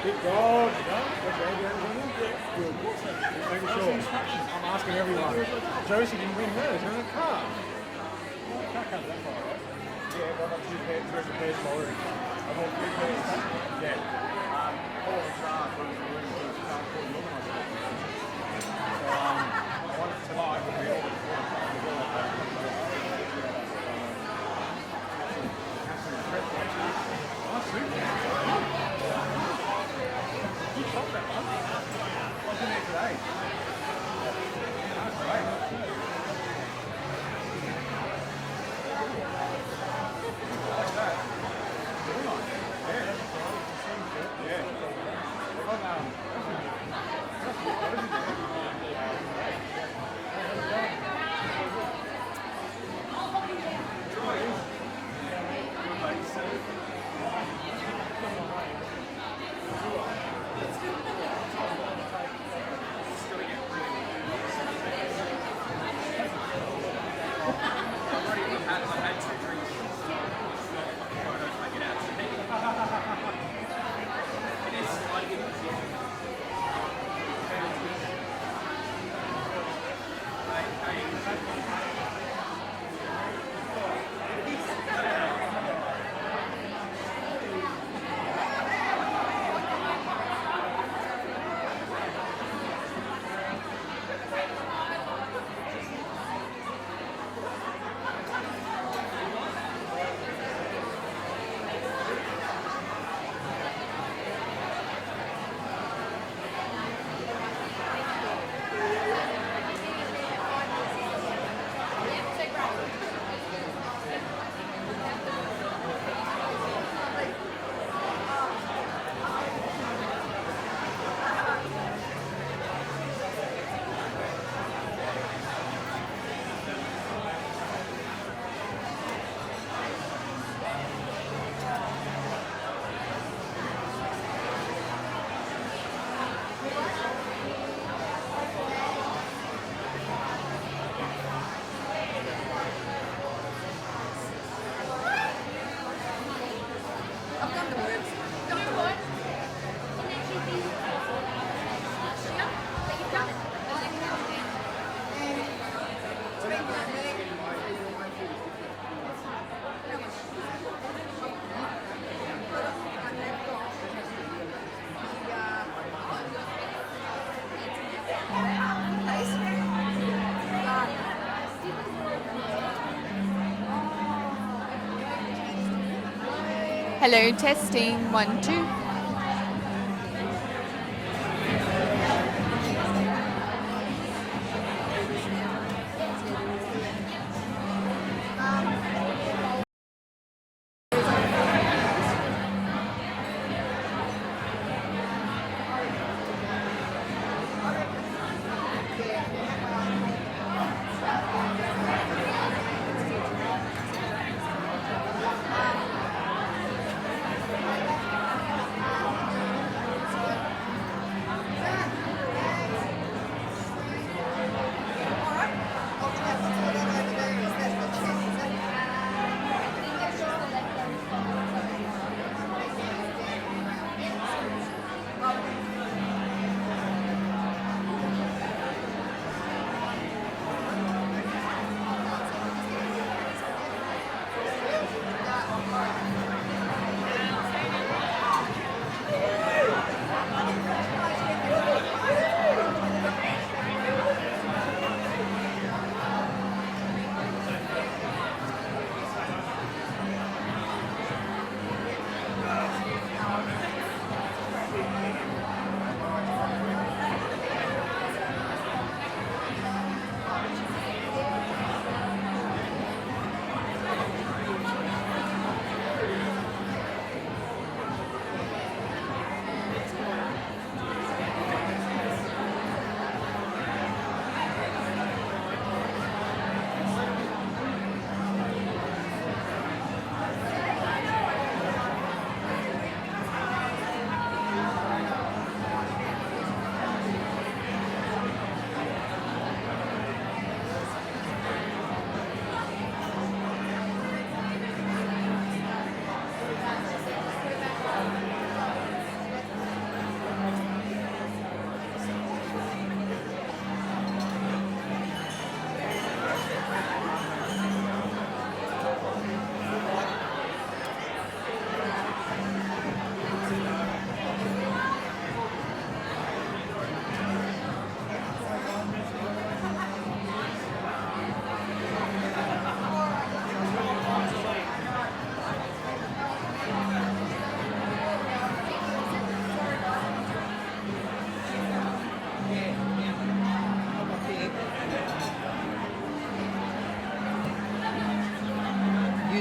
Big dog, Good. Making sure. I'm asking everyone. Josie didn't win hers, her in a car. Can't come that far, right? Yeah, I've got two pairs of already. I've got 3 pairs. Yeah. Paul and Shar from the room to start calling organised. So I want it tonight will be all the nice suit. You shot that one. What's in there today? That's great. Like that. Very nice. Yeah. Yeah. They've got, Hello, testing, 1, 2.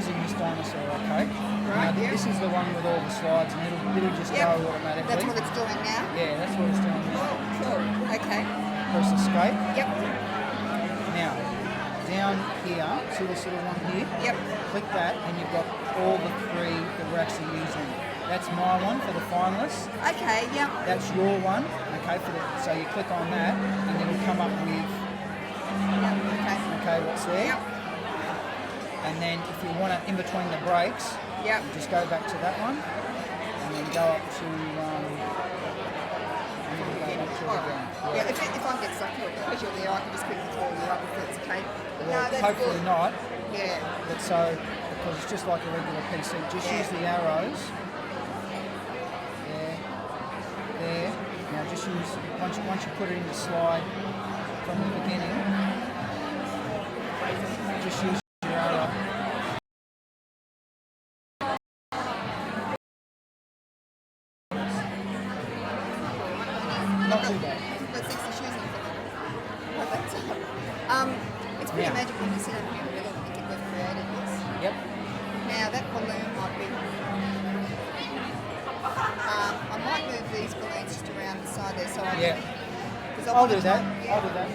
using this dinosaur, okay? Right, Now, yeah. this is the one with all the slides, and it'll just Yep. go automatically. That's what it's doing now. Yeah, that's what it's doing now. Oh, cool. Okay. Press escape. Yep. Now, down here, see this little one here? Yep. Click that, and you've got all the three that we're actually using. That's my one for the finalists. Okay. Yep. That's your one, okay? So you click on that, and then it'll come up with, Okay. what's there. Yep. And then if you want to, in between the breaks, Yep. you just go back to that one, and then go up to, and then go back to it again. Yeah. If I get stuck because you're there, I can just quickly call you up if it's okay. But Well, no, that's hopefully good. not, Yeah. but because it's just like a regular PC. Just use the arrows. There. Now just use, once you put it in the slide from the beginning, just use your arrow. Not too bad. Got 60 shoes on. Oh, that's it's pretty Yeah. magic when you sit over here and really think we've created this. Yep. Now that balloon might be. I might move these balloons just around the side there so I Yeah. Because I'll do that. I'll do that.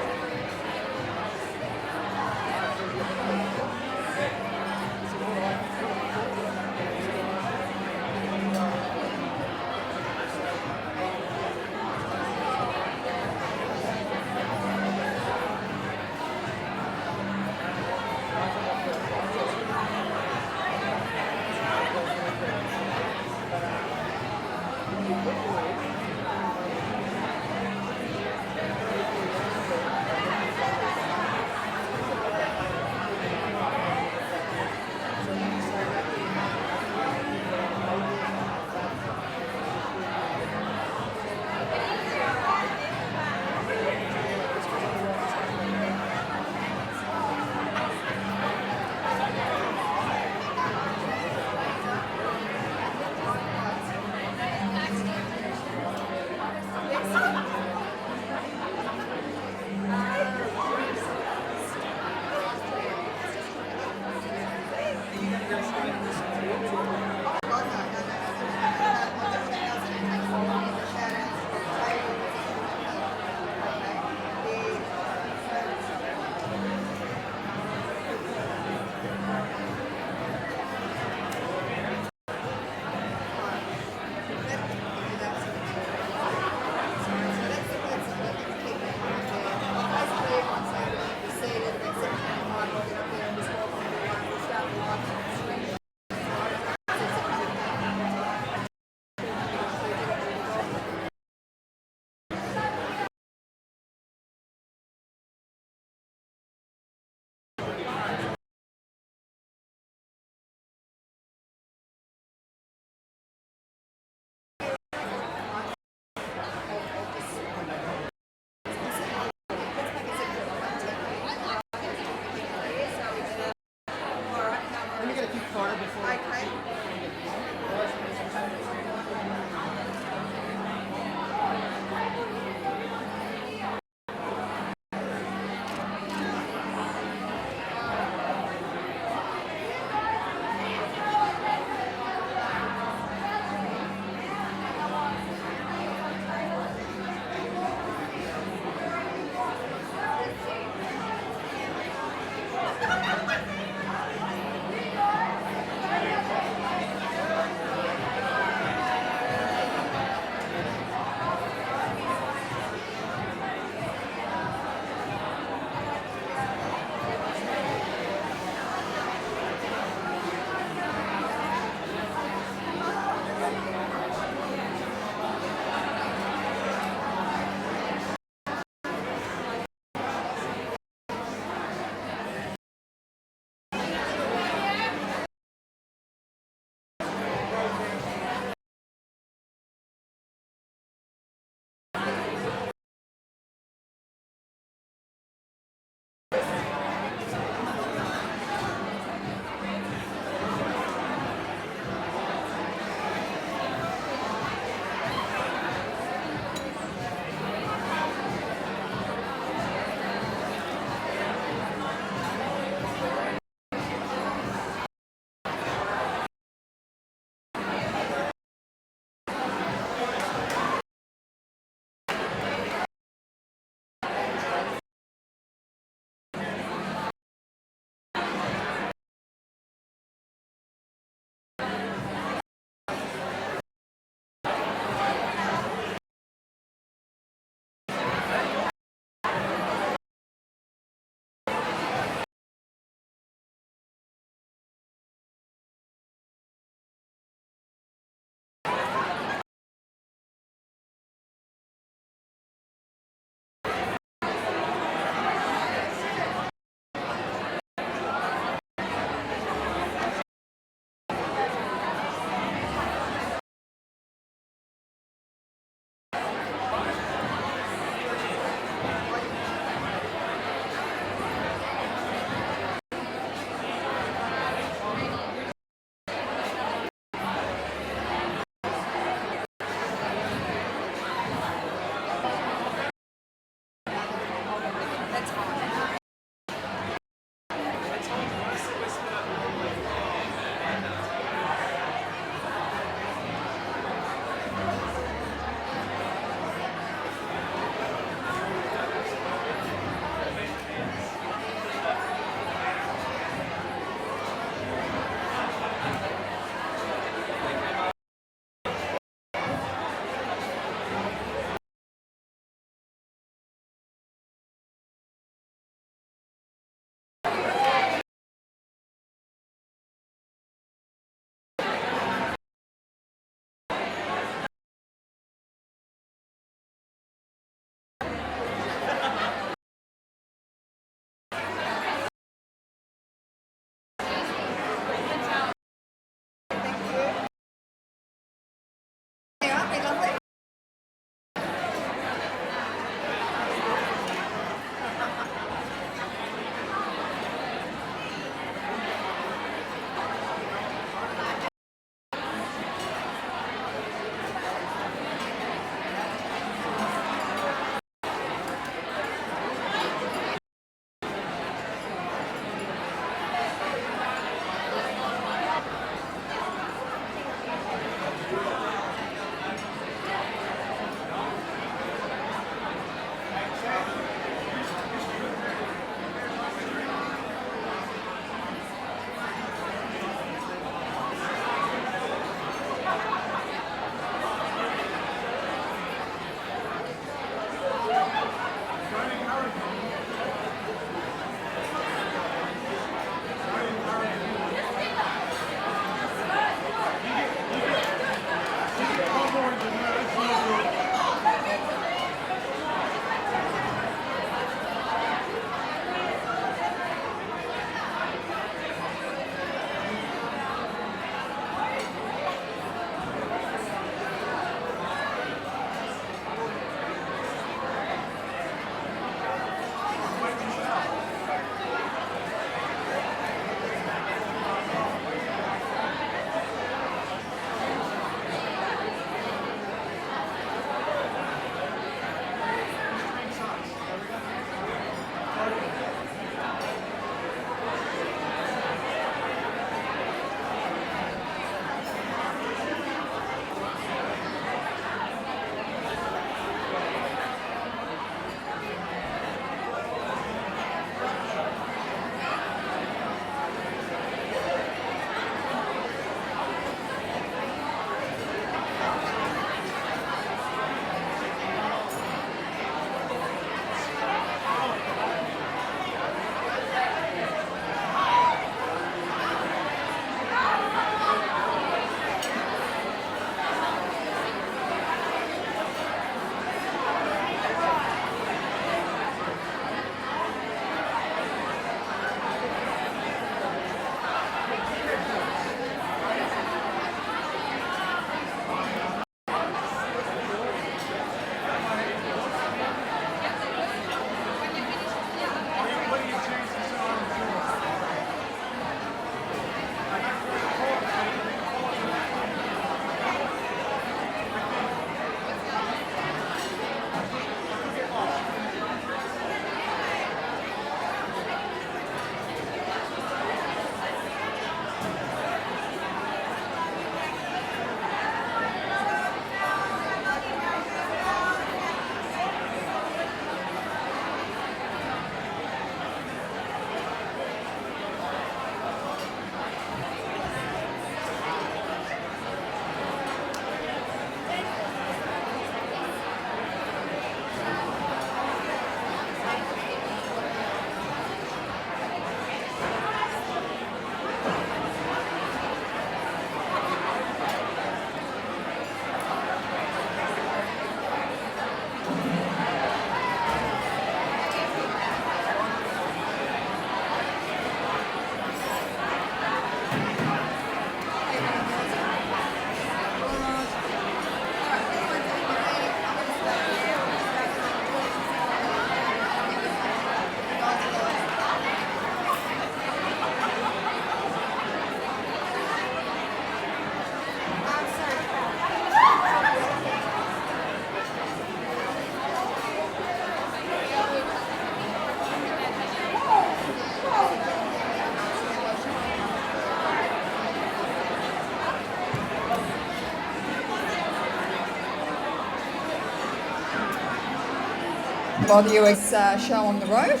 bother you, it's show on the road.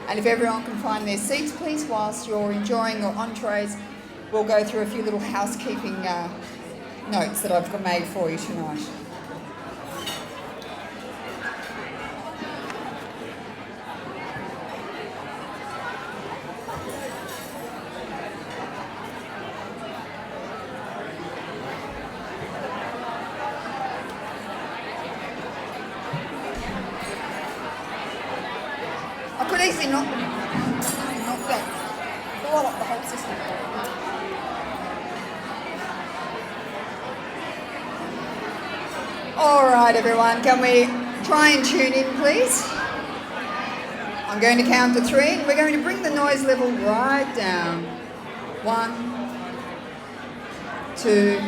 And if everyone can find their seats, please, whilst you're enjoying your entrees, we'll go through a few little housekeeping notes that I've made for you tonight. I could easily knock that, blow up the whole system. All right, everyone, can we try and tune in, please? I'm going to count to 3, and we're going to bring the noise level right down. 1, 2,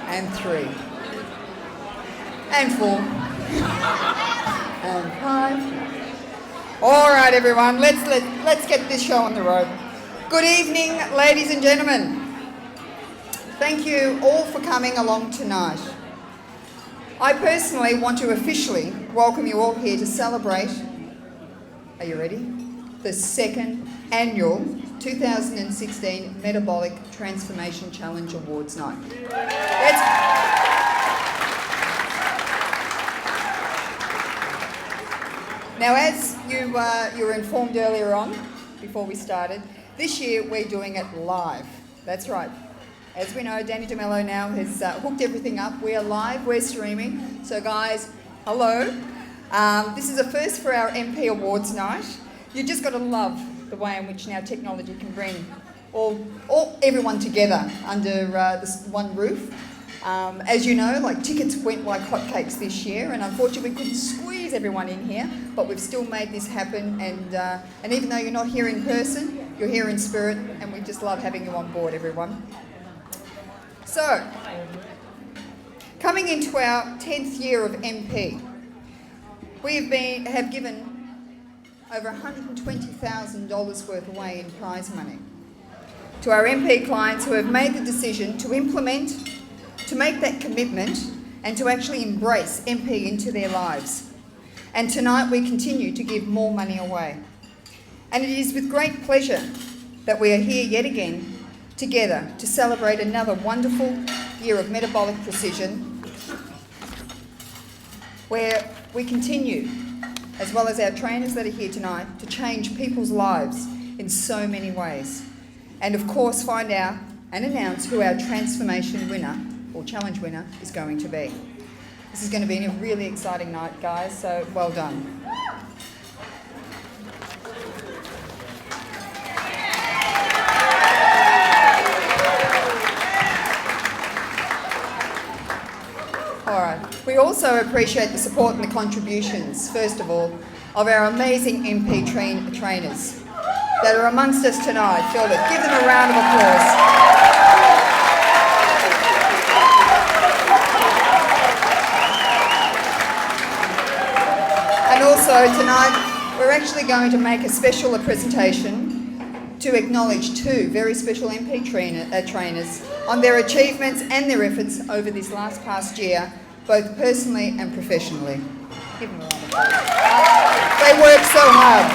and 3, and 4, and 5. All right, everyone, let's get this show on the road. Good evening, ladies and gentlemen. Thank you all for coming along tonight. I personally want to officially welcome you all here to celebrate, are you ready? The 2nd annual 2016 Metabolic Transformation Challenge Awards Night. Now, as you were informed earlier on, before we started, this year we're doing it live. That's right. As we know, Danny DeMello now has hooked everything up. We are live, we're streaming. So guys, hello. This is a first for our MP Awards Night. You just got to love the way in which now technology can bring everyone together under this one roof. As you know, like tickets went like hotcakes this year, and unfortunately we couldn't squeeze everyone in here, but we've still made this happen. And even though you're not here in person, you're here in spirit, and we just love having you on board, everyone. So, coming into our 10th year of MP, we have given over $120,000 worth away in prize money to our MP clients who have made the decision to implement, to make that commitment, and to actually embrace MP into their lives. And tonight we continue to give more money away. And it is with great pleasure that we are here yet again together to celebrate another wonderful year of metabolic precision, where we continue, as well as our trainers that are here tonight, to change people's lives in so many ways. And of course find out and announce who our transformation winner or challenge winner is going to be. This is going to be a really exciting night, guys, so well done. All right. We also appreciate the support and the contributions, first of all, of our amazing MP trainers that are amongst us tonight. Phil, give them a round of applause. And also tonight, we're actually going to make a special presentation to acknowledge 2 very special MP trainers on their achievements and their efforts over this past year, both personally and professionally. Give them a round of applause. They work so hard.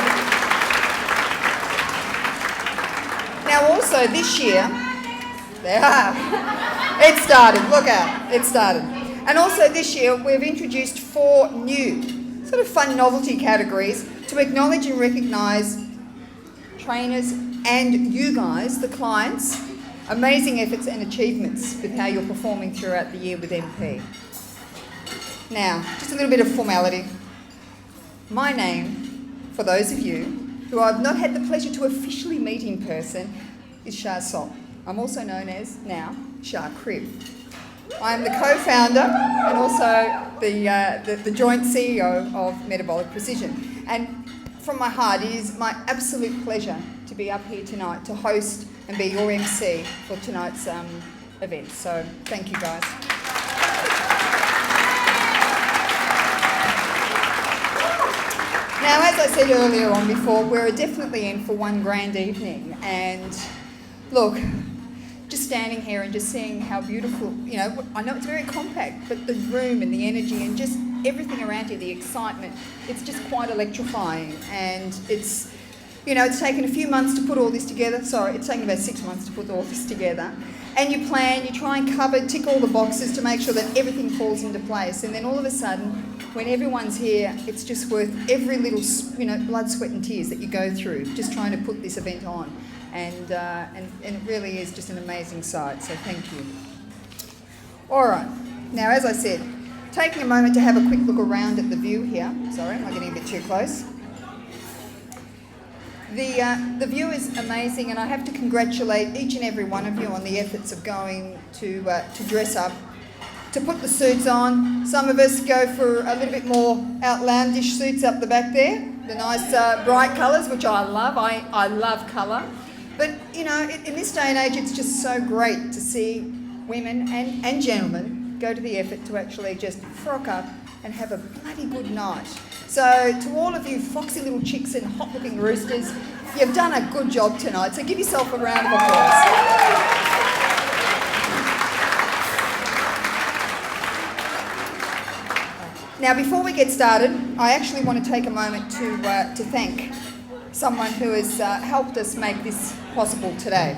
Now also this year, it started, look out, it started. And also this year we've introduced 4 new sort of fun novelty categories to acknowledge and recognise trainers and you guys, the clients, amazing efforts and achievements with how you're performing throughout the year with MP. Now, just a little bit of formality. My name, for those of you who I've not had the pleasure to officially meet in person, is Shar. I'm also known as, now, Shar Crib. I am the co-founder and also the joint CEO of Metabolic Precision. And from my heart, it is my absolute pleasure to be up here tonight to host and be your MC for tonight's event. So thank you, guys. Now, as I said earlier on before, we're definitely in for one grand evening. And look, just standing here and just seeing how beautiful, I know it's very compact, but the room and the energy and just everything around you, the excitement, it's just quite electrifying. And it's, you know, it's taken a few months to put all this together. Sorry, it's taken about 6 months to put all this together. And you plan, you try and cover, tick all the boxes to make sure that everything falls into place. And then all of a sudden, when everyone's here, it's just worth every little, you know, blood, sweat and tears that you go through just trying to put this event on. And it really is just an amazing sight, so thank you. All right, now as I said, taking a moment to have a quick look around at the view here. Sorry, am I getting a bit too close? The view is amazing, and I have to congratulate each and every one of you on the efforts of going to dress up, to put the suits on. Some of us go for a little bit more outlandish suits up the back there, the nice bright colours, which I love. I love colour. But, you know, in this day and age, it's just so great to see women and gentlemen go to the effort to actually just frock up and have a bloody good night. So to all of you foxy little chicks and hot-looking roosters, you've done a good job tonight, so give yourself a round of applause. Now, before we get started, I actually want to take a moment to thank someone who has helped us make this possible today.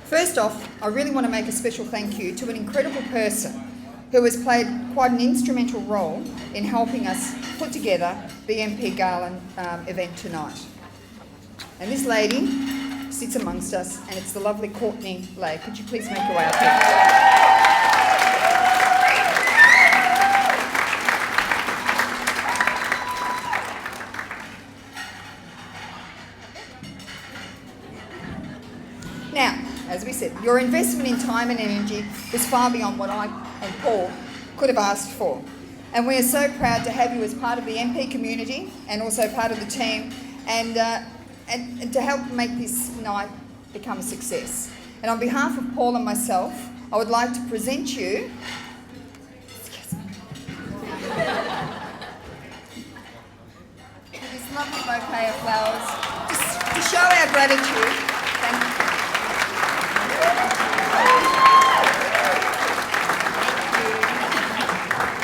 First off, I really want to make a special thank you to an incredible person who has played quite an instrumental role in helping us put together the MP Gala event tonight. And this lady sits amongst us, and it's the lovely Courtney Lay. Could you please make your way up here? Now, as we said, your investment in time and energy was far beyond what I and Paul could have asked for. And we are so proud to have you as part of the MP community and also part of the team and to help make this night become a success. And on behalf of Paul and myself, I would like to present you this lovely bouquet of flowers just to show our gratitude. Thank you.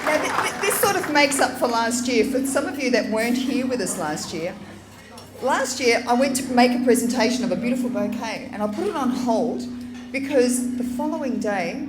Now, this sort of makes up for last year. For some of you that weren't here with us last year I went to make a presentation of a beautiful bouquet and I put it on hold because the following day,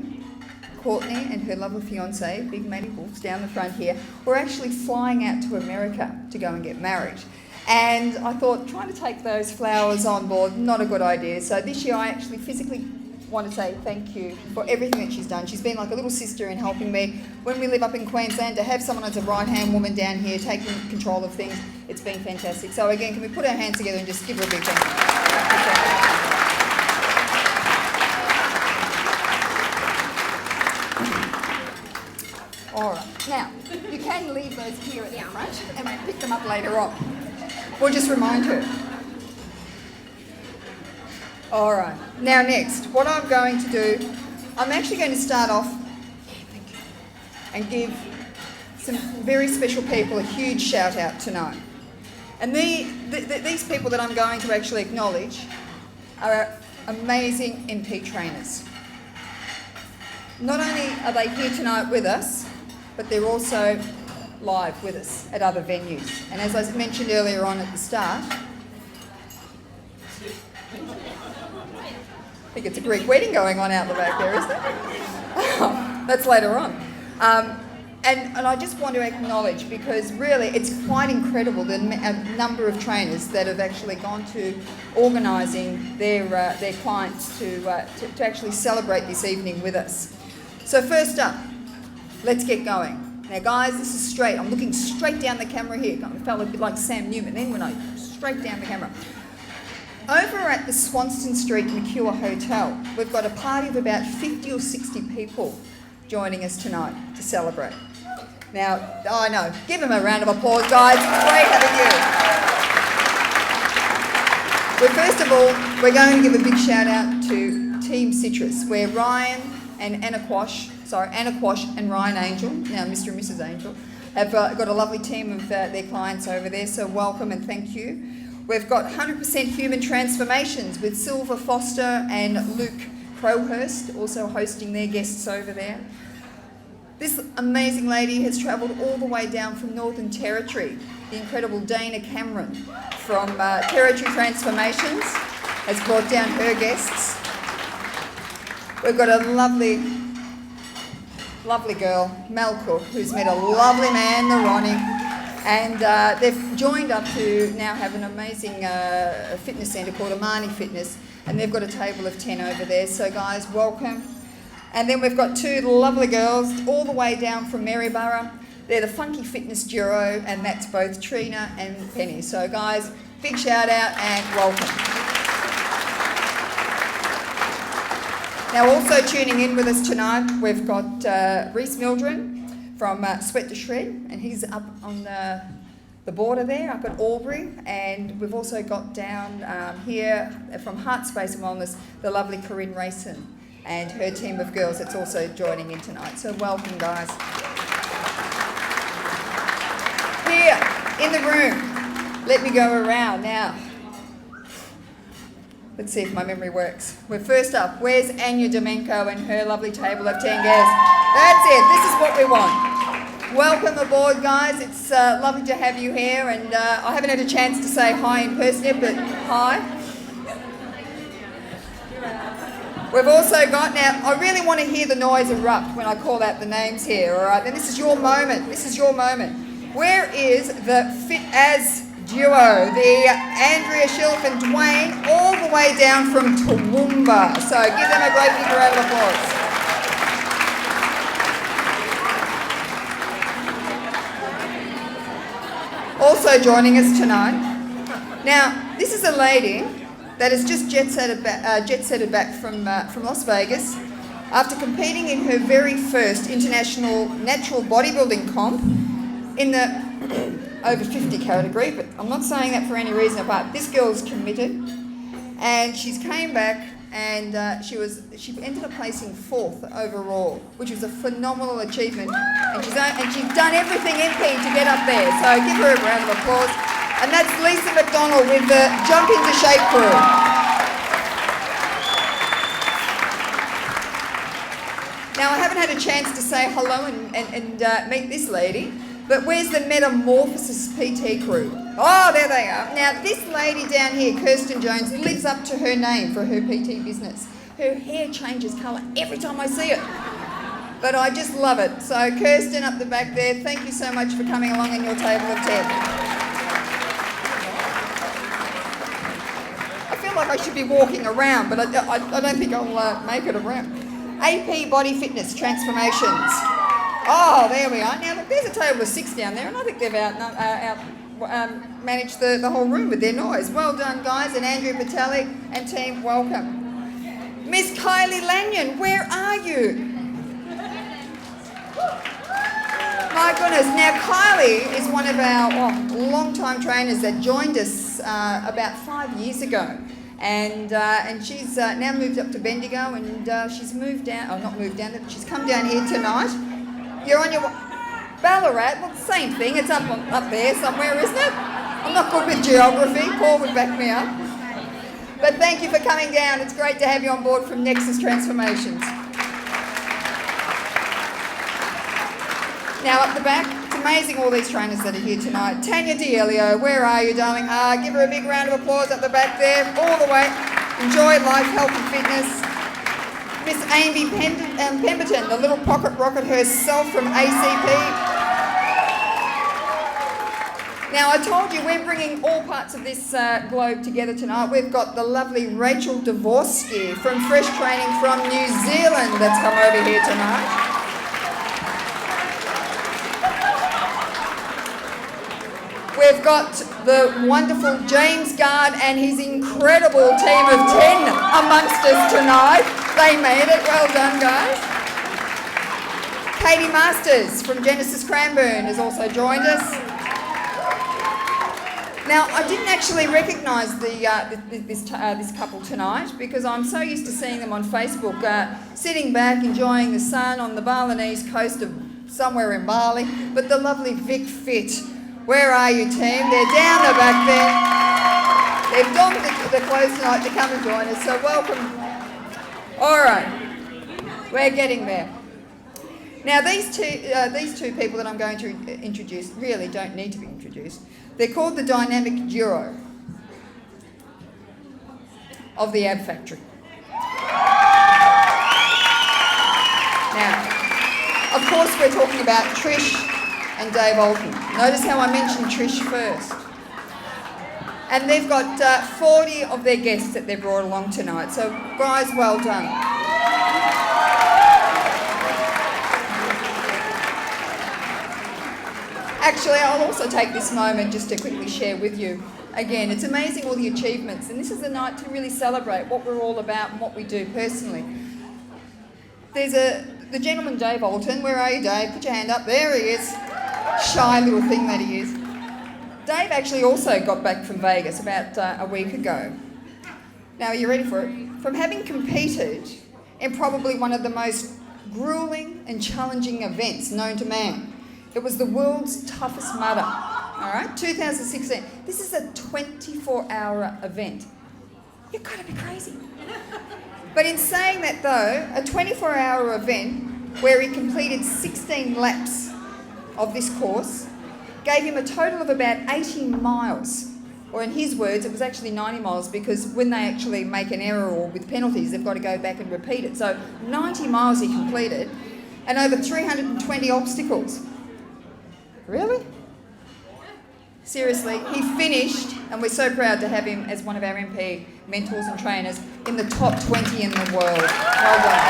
Courtney and her lovely fiancé, Big Matty Wolves down the front here, were actually flying out to America to go and get married. And I thought, trying to take those flowers on board, not a good idea. So this year I actually physically want to say thank you for everything that she's done. She's been like a little sister in helping me. When we live up in Queensland, to have someone as a right-hand woman down here taking control of things, it's been fantastic. So again, can we put our hands together and just give her a big thank you? All right. Now, you can leave those here at the front and we'll pick them up later on. We'll just remind her. All right. Now next, what I'm going to do, I'm actually going to start off and give some very special people a huge shout out tonight. And these people that I'm going to actually acknowledge are amazing MP trainers. Not only are they here tonight with us, but they're also live with us at other venues. And as I mentioned earlier on at the start, I think it's a Greek wedding going on out the back there, isn't it? That's later on. And I just want to acknowledge, because really it's quite incredible the number of trainers that have actually gone to organising their clients to actually celebrate this evening with us. So first up, let's get going. Now guys, this is straight. I'm looking straight down the camera here. I felt a bit like Sam Newman then when I straight down the camera. Over at the Swanston Street Mercure Hotel, we've got a party of about 50 or 60 people joining us tonight to celebrate. Now, I know, give them a round of applause, guys. Great having you. Well, first of all, we're going to give a big shout out to Team Citrus, where Ryan and Anna Quash and Ryan Angel, now Mr. and Mrs. Angel, have got a lovely team of their clients over there, so welcome and thank you. We've got 100% Human Transformations with Silver Foster and Luke Crowhurst, also hosting their guests over there. This amazing lady has travelled all the way down from Northern Territory. The incredible Dana Cameron from Territory Transformations has brought down her guests. We've got a lovely girl, Mel Cook, who's met a lovely man, the Ronnie, and they've joined up to now have an amazing fitness centre called Amani Fitness, and they've got a table of 10 over there. So guys, welcome. And then we've got two lovely girls all the way down from Maryborough. They're the Funky Fitness Duo, and that's both Trina and Penny. So guys, big shout out and welcome. Now also tuning in with us tonight, we've got Reece Mildren from Sweat to Shred, and he's up on the border there, up at Albury. And we've also got down here from Heart Space and Wellness, the lovely Corinne Rayson and her team of girls that's also joining in tonight. So welcome, guys. Here in the room, let me go around now. Let's see if my memory works. We're first up, where's Anya Domenko and her lovely table of 10 guests? That's it, this is what we want. Welcome aboard, guys. It's lovely to have you here, and I haven't had a chance to say hi in person yet, but hi. We've also got, now I really want to hear the noise erupt when I call out the names here, all right? Then this is your moment, Where is the Fit As duo, the Andrea Schilf and Dwayne, all the way down from Toowoomba? So give them a great big round of applause. Also joining us tonight. Now, this is a lady that has just jet-setted back from Las Vegas after competing in her very first international natural bodybuilding comp in the over 50 category, but I'm not saying that for any reason apart. This girl's committed, and she's came back and she ended up placing 4th overall, which was a phenomenal achievement, and she's done everything in pink to get up there, so give her a round of applause. And that's Lisa McDonald with the Jump Into Shape crew. Now, I haven't had a chance to say hello and meet this lady, but where's the Metamorphosis PT crew? Oh, there they are. Now, this lady down here, Kirsten Jones, lives up to her name for her PT business. Her hair changes colour every time I see it. But I just love it. So, Kirsten up the back there, thank you so much for coming along in your table of 10. Like I should be walking around, but I don't think I'll make it around. AP Body Fitness Transformations. Oh, there we are. Now, there's a table of 6 down there, and I think they've managed the whole room with their noise. Well done, guys, and Andrew Patelli and team, welcome. Miss Kylie Lanyon, where are you? My goodness. Now, Kylie is one of our long-time trainers that joined us about 5 years ago. And she's now moved up to Bendigo, and she's moved down, not moved down, she's come down here tonight. You're on your Ballarat, well, same thing, it's up there somewhere, isn't it? I'm not good with geography, Paul would back me up. But thank you for coming down, it's great to have you on board from Nexus Transformations. Now up the back, it's amazing all these trainers that are here tonight. Tanya D'Elio, where are you, darling? Give her a big round of applause up the back there, all the way. Enjoy life, health and fitness. Miss Amy Pemberton, the little pocket rocket herself from ACP. Now I told you we're bringing all parts of this globe together tonight. We've got the lovely Rachel Dvorsky from Fresh Training from New Zealand that's come over here tonight. We've got the wonderful James Guard and his incredible team of 10 amongst us tonight. They made it. Well done, guys. Katie Masters from Genesis Cranbourne has also joined us. Now, I didn't actually recognise this couple tonight because I'm so used to seeing them on Facebook, sitting back enjoying the sun on the Balinese coast of somewhere in Bali. But the lovely Vic Fit. Where are you, team? They're down the back there. They've donned the clothes tonight to come and join us, so welcome. All right, we're getting there. Now, these two people that I'm going to introduce really don't need to be introduced. They're called the dynamic duo of the Ab Factory. Now, of course, we're talking about Trish and Dave Alton. Notice how I mentioned Trish first. And they've got 40 of their guests that they've brought along tonight. So, guys, well done. Actually, I'll also take this moment just to quickly share with you. Again, it's amazing all the achievements, and this is the night to really celebrate what we're all about and what we do personally. There's the gentleman, Dave Alton. Where are you, Dave? Put your hand up. There he is. Shy little thing that he is. Dave actually also got back from Vegas about a week ago. Now, are you ready for it? From having competed in probably one of the most grueling and challenging events known to man. It was the world's toughest mudder, all right, 2016. This is a 24-hour event. You've got to be crazy. But in saying that though, a 24-hour event where he completed 16 laps of this course gave him a total of about 80 miles. Or in his words, it was actually 90 miles because when they actually make an error or with penalties, they've got to go back and repeat it. So 90 miles he completed and over 320 obstacles. Really? Seriously, he finished, and we're so proud to have him as one of our MP mentors and trainers in the top 20 in the world. Well done.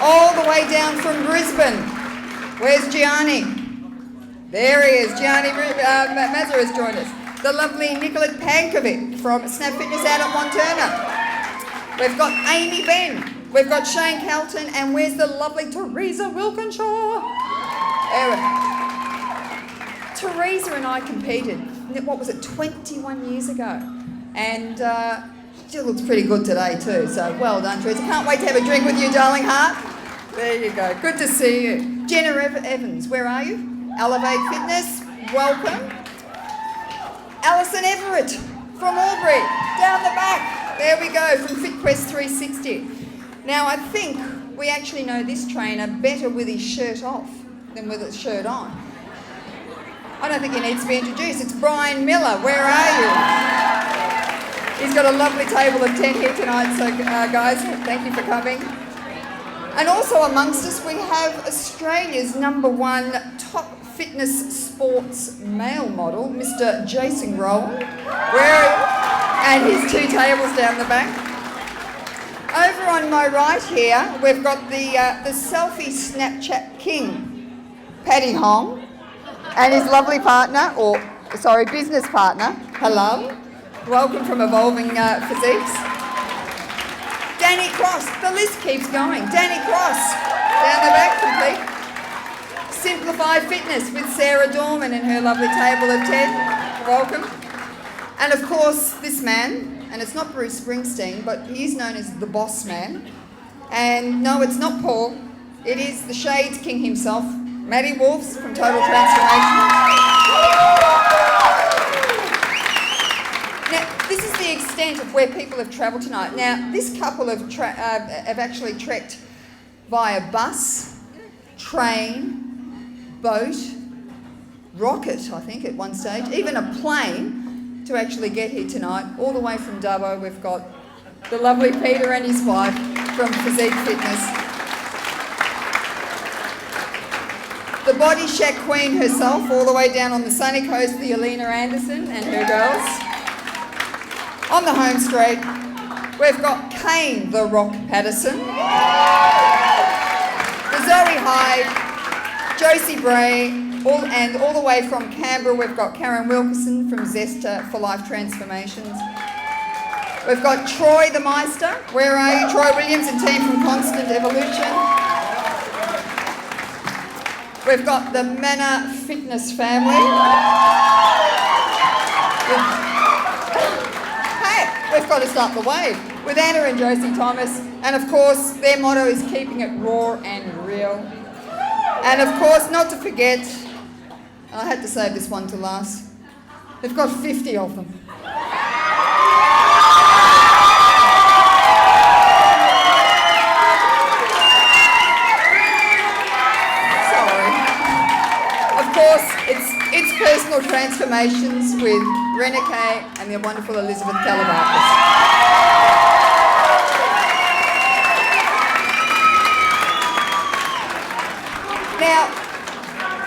All the way down from Brisbane. Where's Gianni? There he is. Gianni Mazza has joined us. The lovely Nicolette Pankovic from Snap Fitness out at Montana. We've got Amy Ben. We've got Shane Calton, and where's the lovely Teresa Wilkinshaw? Teresa and I competed, what was it, 21 years ago. And she looks pretty good today too, so well done, Teresa. Can't wait to have a drink with you, darling heart. There you go. Good to see you. Jenna Evans, where are you? Elevate Fitness, welcome. Alison Everett from Albury, down the back. There we go, from FitQuest 360. Now, I think we actually know this trainer better with his shirt off than with his shirt on. I don't think he needs to be introduced. It's Brian Miller. Where are you? He's got a lovely table of 10 here tonight, so guys, thank you for coming. And also amongst us, we have Australia's #1 top fitness sports male model, Mr. Jason Rowland. Where are you? And his two tables down the back. Over on my right here, we've got the selfie Snapchat king, Paddy Hong, and his lovely partner, business partner, hello. Welcome from Evolving Physiques. Danny Cross, the list keeps going. Danny Cross, down the back, complete. Simplify Fitness with Sarah Dorman and her lovely table of 10. Welcome. And of course, this man, and it's not Bruce Springsteen, but he's known as the Boss Man. And no, it's not Paul. It is the Shades King himself, Matty Wolfs from Total Transformation. Now, this is the extent of where people have travelled tonight. Now, this couple have actually trekked via bus, train, boat, rocket, I think, at one stage, even a plane, to actually get here tonight. All the way from Dubbo, we've got the lovely Peter and his wife from Physique Fitness. The Body Shack Queen herself, all the way down on the sunny coast, the Alina Anderson and her girls. On the home straight, we've got Kane the Rock Patterson, the Zoe Hyde, Josie Bray, all the way from Canberra, we've got Karen Wilkerson from Zest for Life Transformations. We've got Troy the Meister. Where are you? Troy Williams and team from Constant Evolution. We've got the Manor Fitness family. Hey, we've got to start the wave with Anna and Josie Thomas. And of course, their motto is keeping it raw and real. And of course, not to forget, I had to save this one to last. They've got 50 of them. Transformations with Renike and the wonderful Elizabeth Calabakis. Now,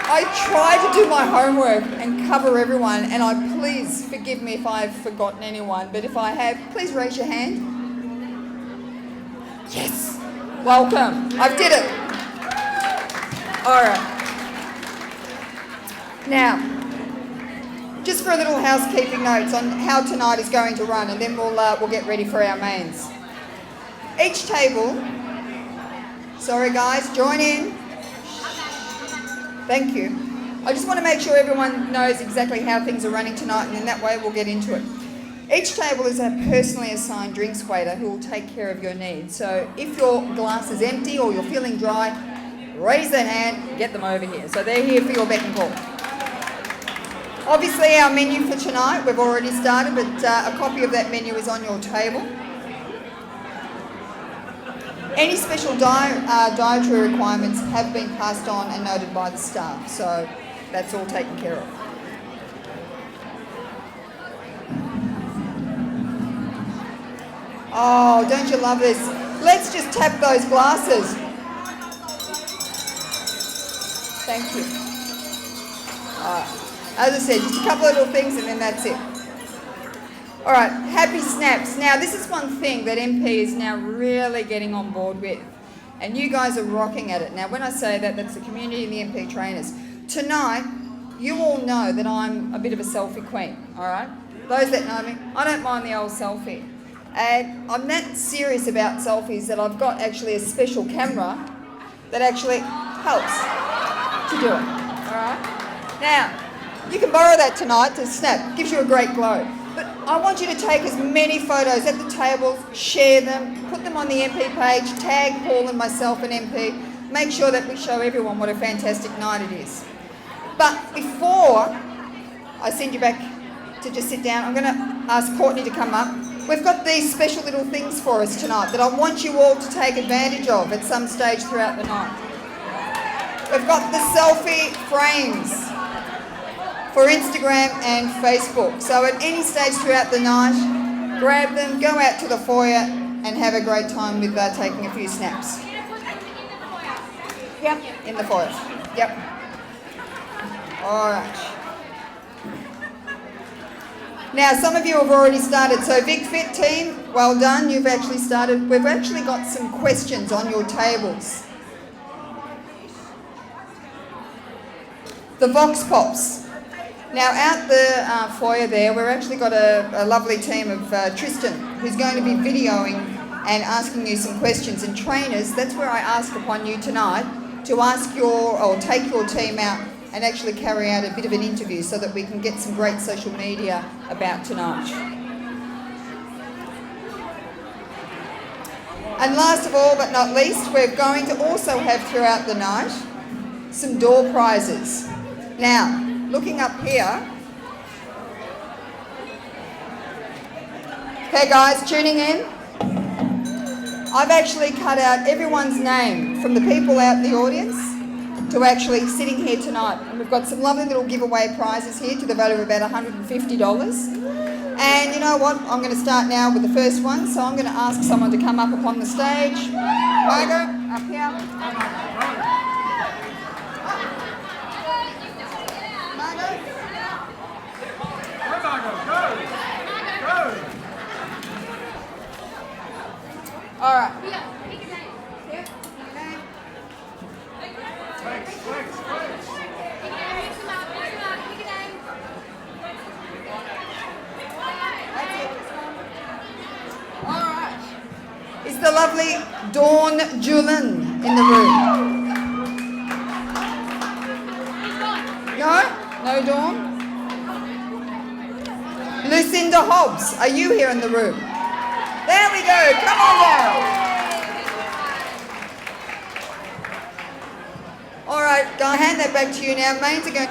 I try to do my homework and cover everyone, and please forgive me if I've forgotten anyone, but if I have, please raise your hand. Yes! Welcome. I did it. All right. Now, just for a little housekeeping notes on how tonight is going to run, and then we'll get ready for our mains. Each table, sorry guys, join in. Thank you. I just want to make sure everyone knows exactly how things are running tonight, and then that way we'll get into it. Each table is a personally assigned drinks waiter who will take care of your needs. So if your glass is empty or you're feeling dry, raise their hand, get them over here. So they're here for your beck and call. Obviously our menu for tonight, we've already started, but a copy of that menu is on your table. Any special dietary requirements have been passed on and noted by the staff, so that's all taken care of. Oh, don't you love this? Let's just tap those glasses. Thank you. All right. As I said, just a couple of little things and then that's it. All right, happy snaps. Now, this is one thing that MP is now really getting on board with, and you guys are rocking at it. Now, when I say that, that's the community and the MP trainers. Tonight, you all know that I'm a bit of a selfie queen, all right? Those that know me, I don't mind the old selfie. And I'm that serious about selfies that I've got actually a special camera that actually helps to do it, all right? Now, you can borrow that tonight to snap. Gives you a great glow. But I want you to take as many photos at the tables, share them, put them on the MP page, tag Paul and myself and MP. Make sure that we show everyone what a fantastic night it is. But before I send you back to just sit down, I'm going to ask Courtney to come up. We've got these special little things for us tonight that I want you all to take advantage of at some stage throughout the night. We've got the selfie frames for Instagram and Facebook. So at any stage throughout the night, grab them, go out to the foyer and have a great time with taking a few snaps. Yep, in the foyer. Yep. All right. Now, some of you have already started. So Vic Fit team, well done. You've actually started. We've actually got some questions on your tables. The Vox Pops. Now, out the foyer there, we've actually got a lovely team of Tristan, who's going to be videoing and asking you some questions. And trainers, that's where I ask upon you tonight to ask take your team out and actually carry out a bit of an interview so that we can get some great social media about tonight. And last of all, but not least, we're going to also have throughout the night some door prizes. Now, looking up here. Okay guys, tuning in. I've actually cut out everyone's name from the people out in the audience to actually sitting here tonight. And we've got some lovely little giveaway prizes here to the value of about $150. And you know what? I'm going to start now with the first one. So I'm going to ask someone to come up upon the stage. Margot, up here. All right. All right. Is the lovely Dawn Julin in the room? No? No Dawn? Lucinda Hobbs, are you here in the room? There we go, come on down. All right, I'll hand that back to you now. Mains are going.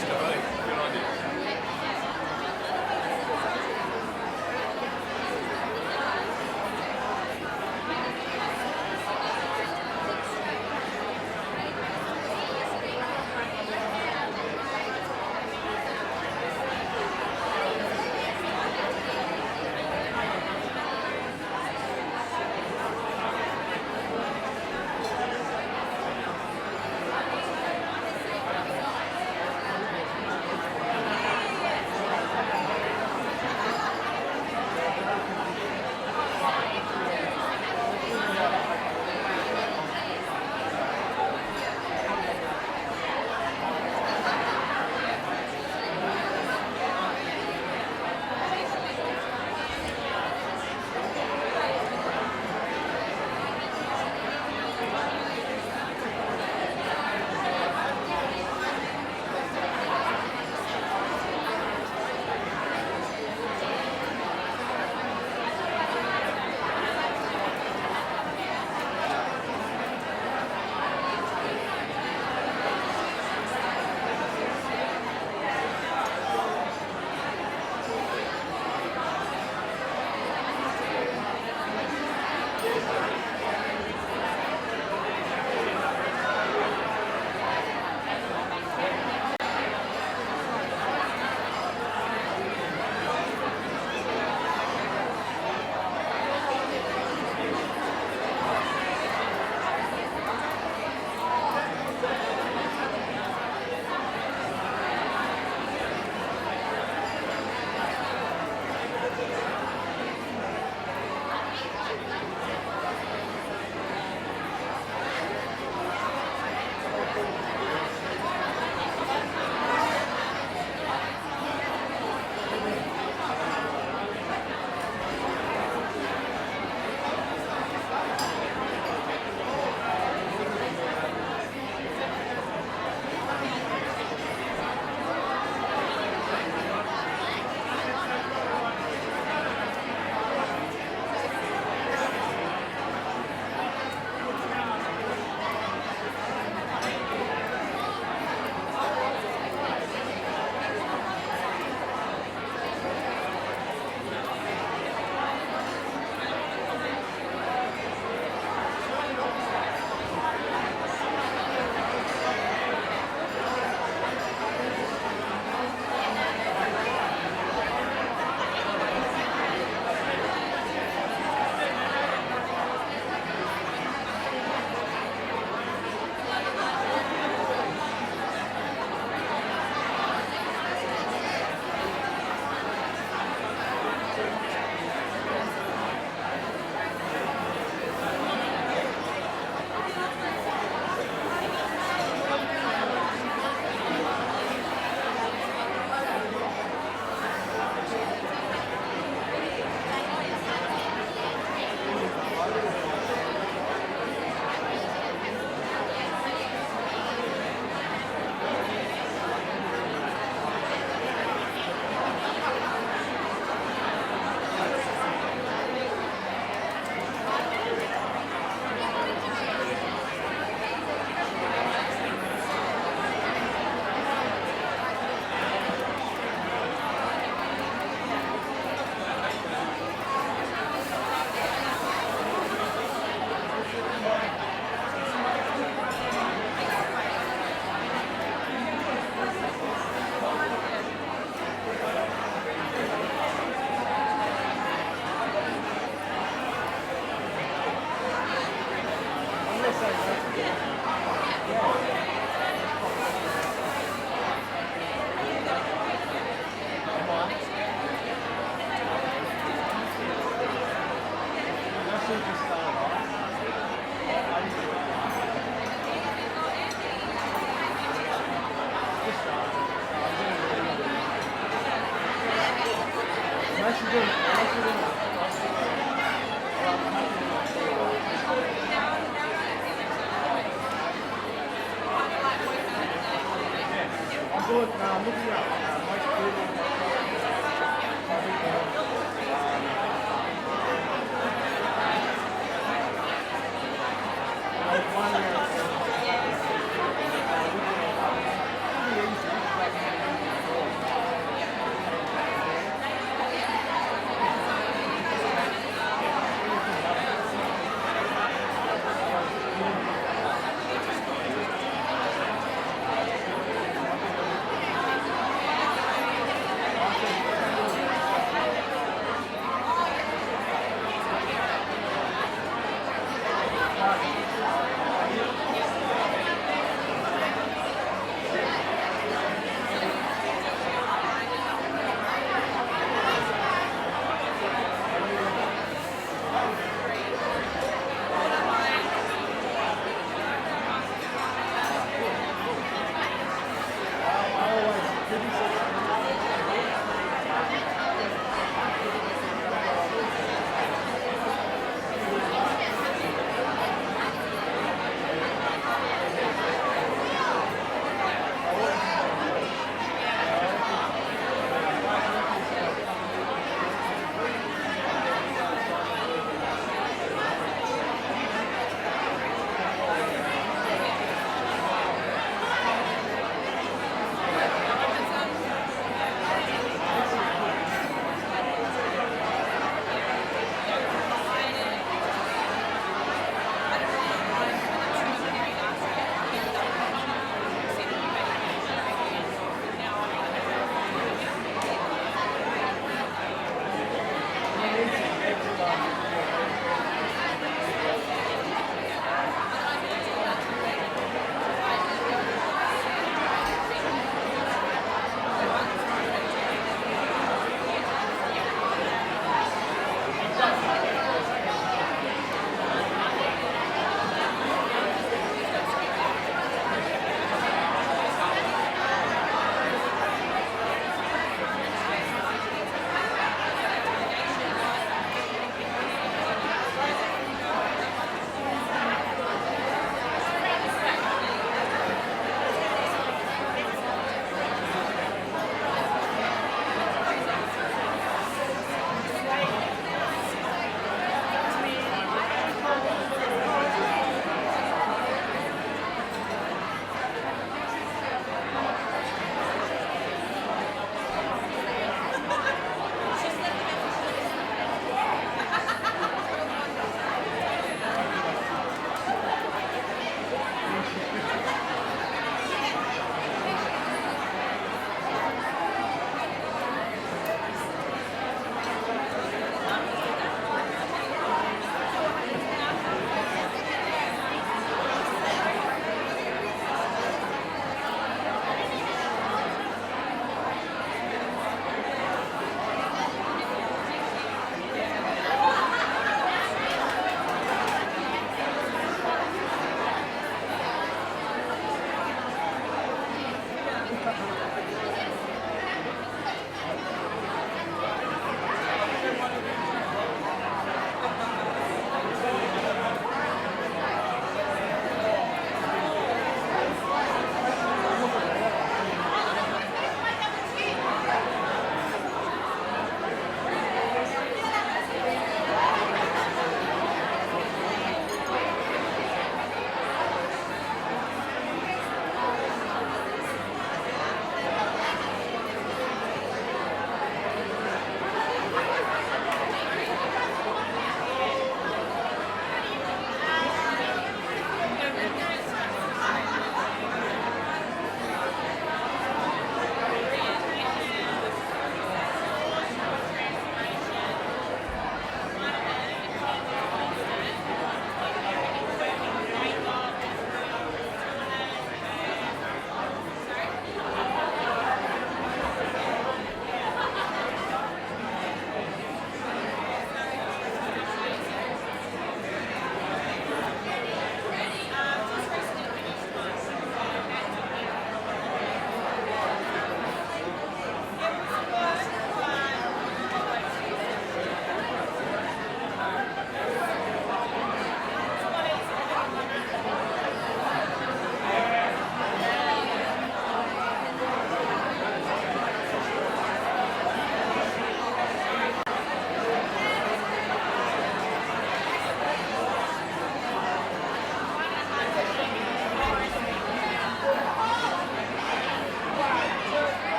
faster, eh? Good idea.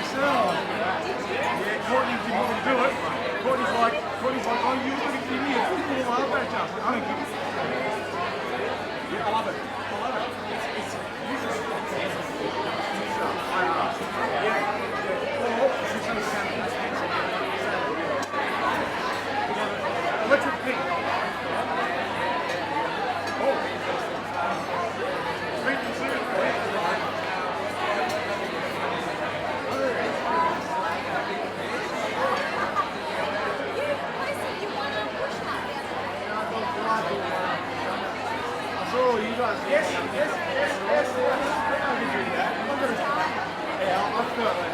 myself. Yeah, Courtney didn't want me to do it. Courtney's like, oh, you look at me, it's cool, I love that, Justin. I don't give a Yeah, I love it. I love it. It's electric pink. Oh. Pink and syrup. Oh, you guys. Yes. I can do that. I'm gonna. Yeah, I'll feel it.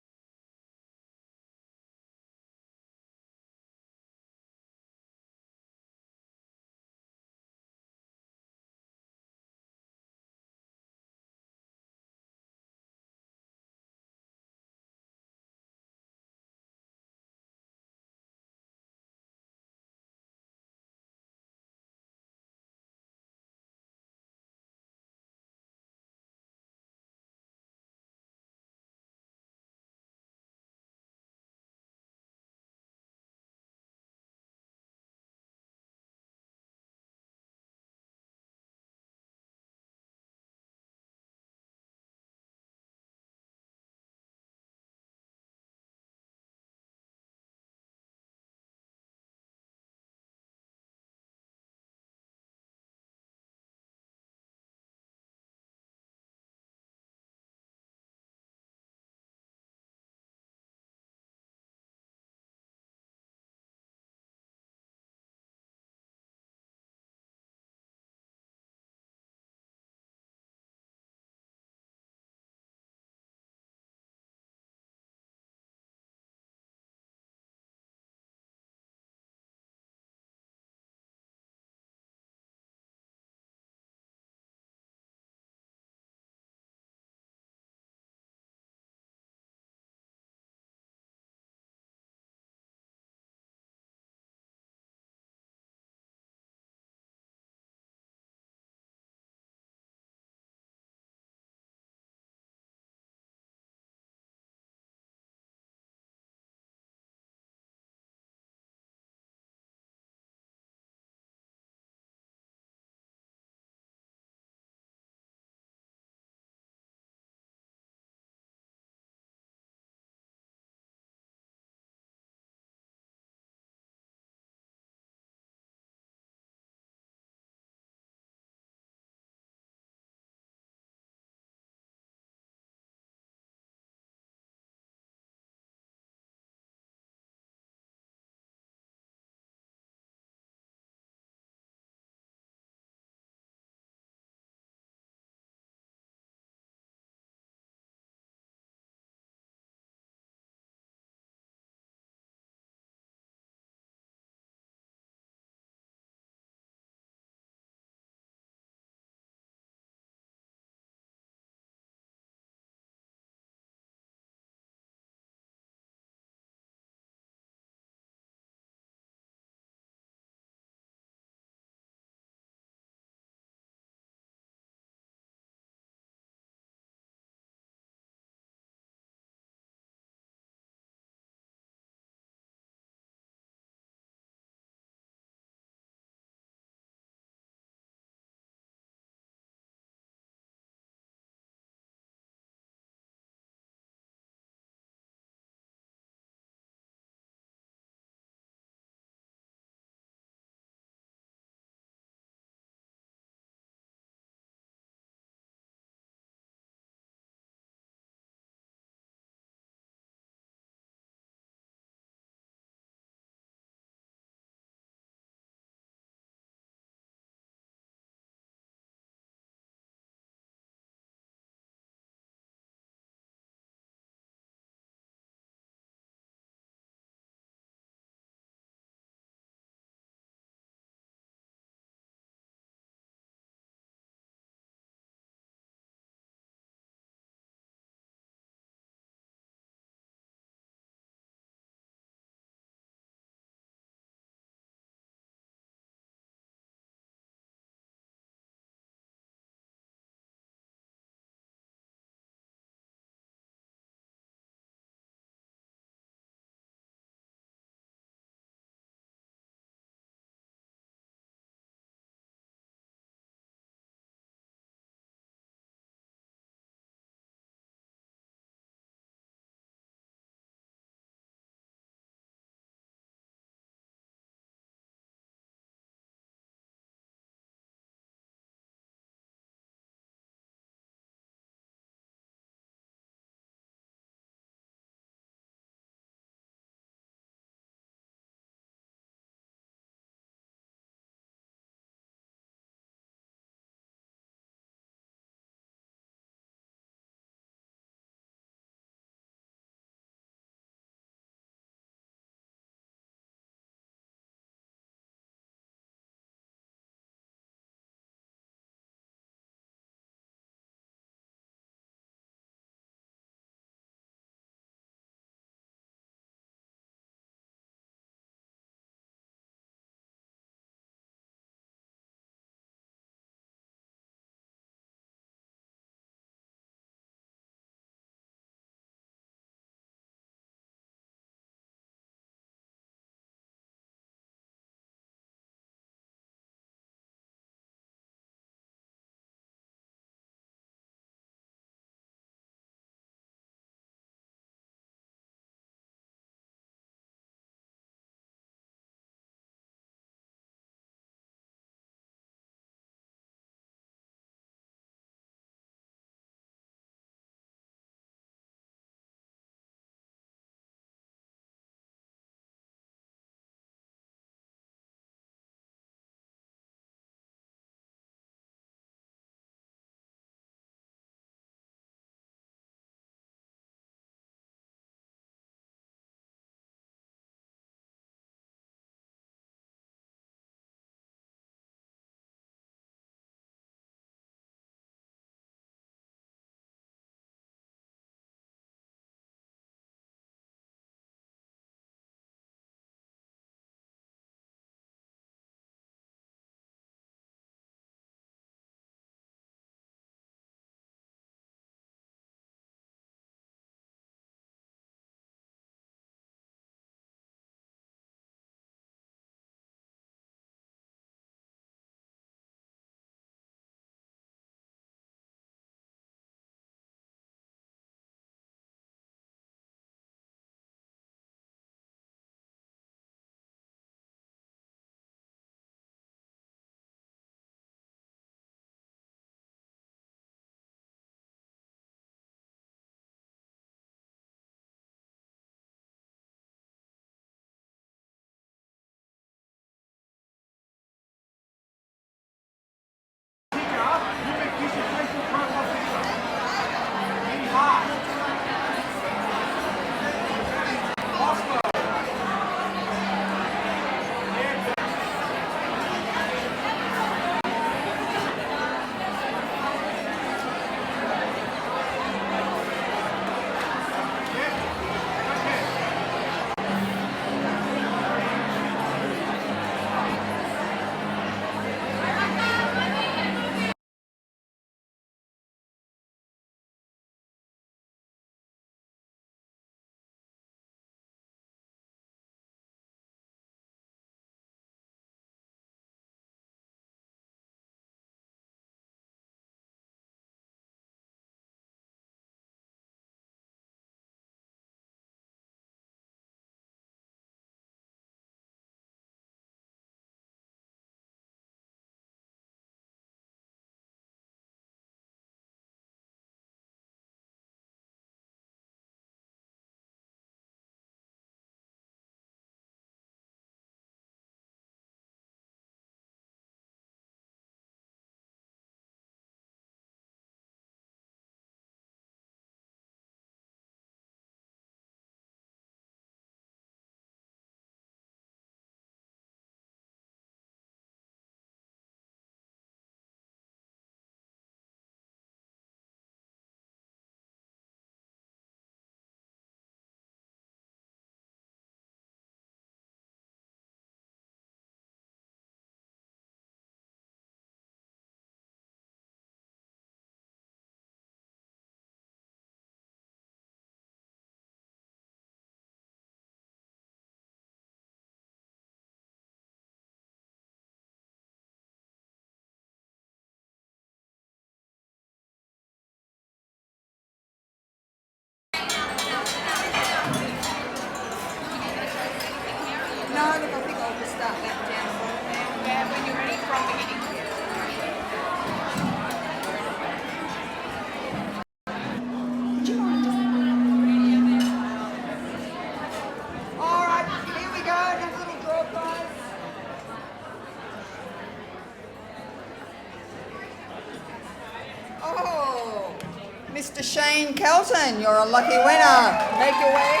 Mr. Shane Kelton, you're a lucky winner. Make your way.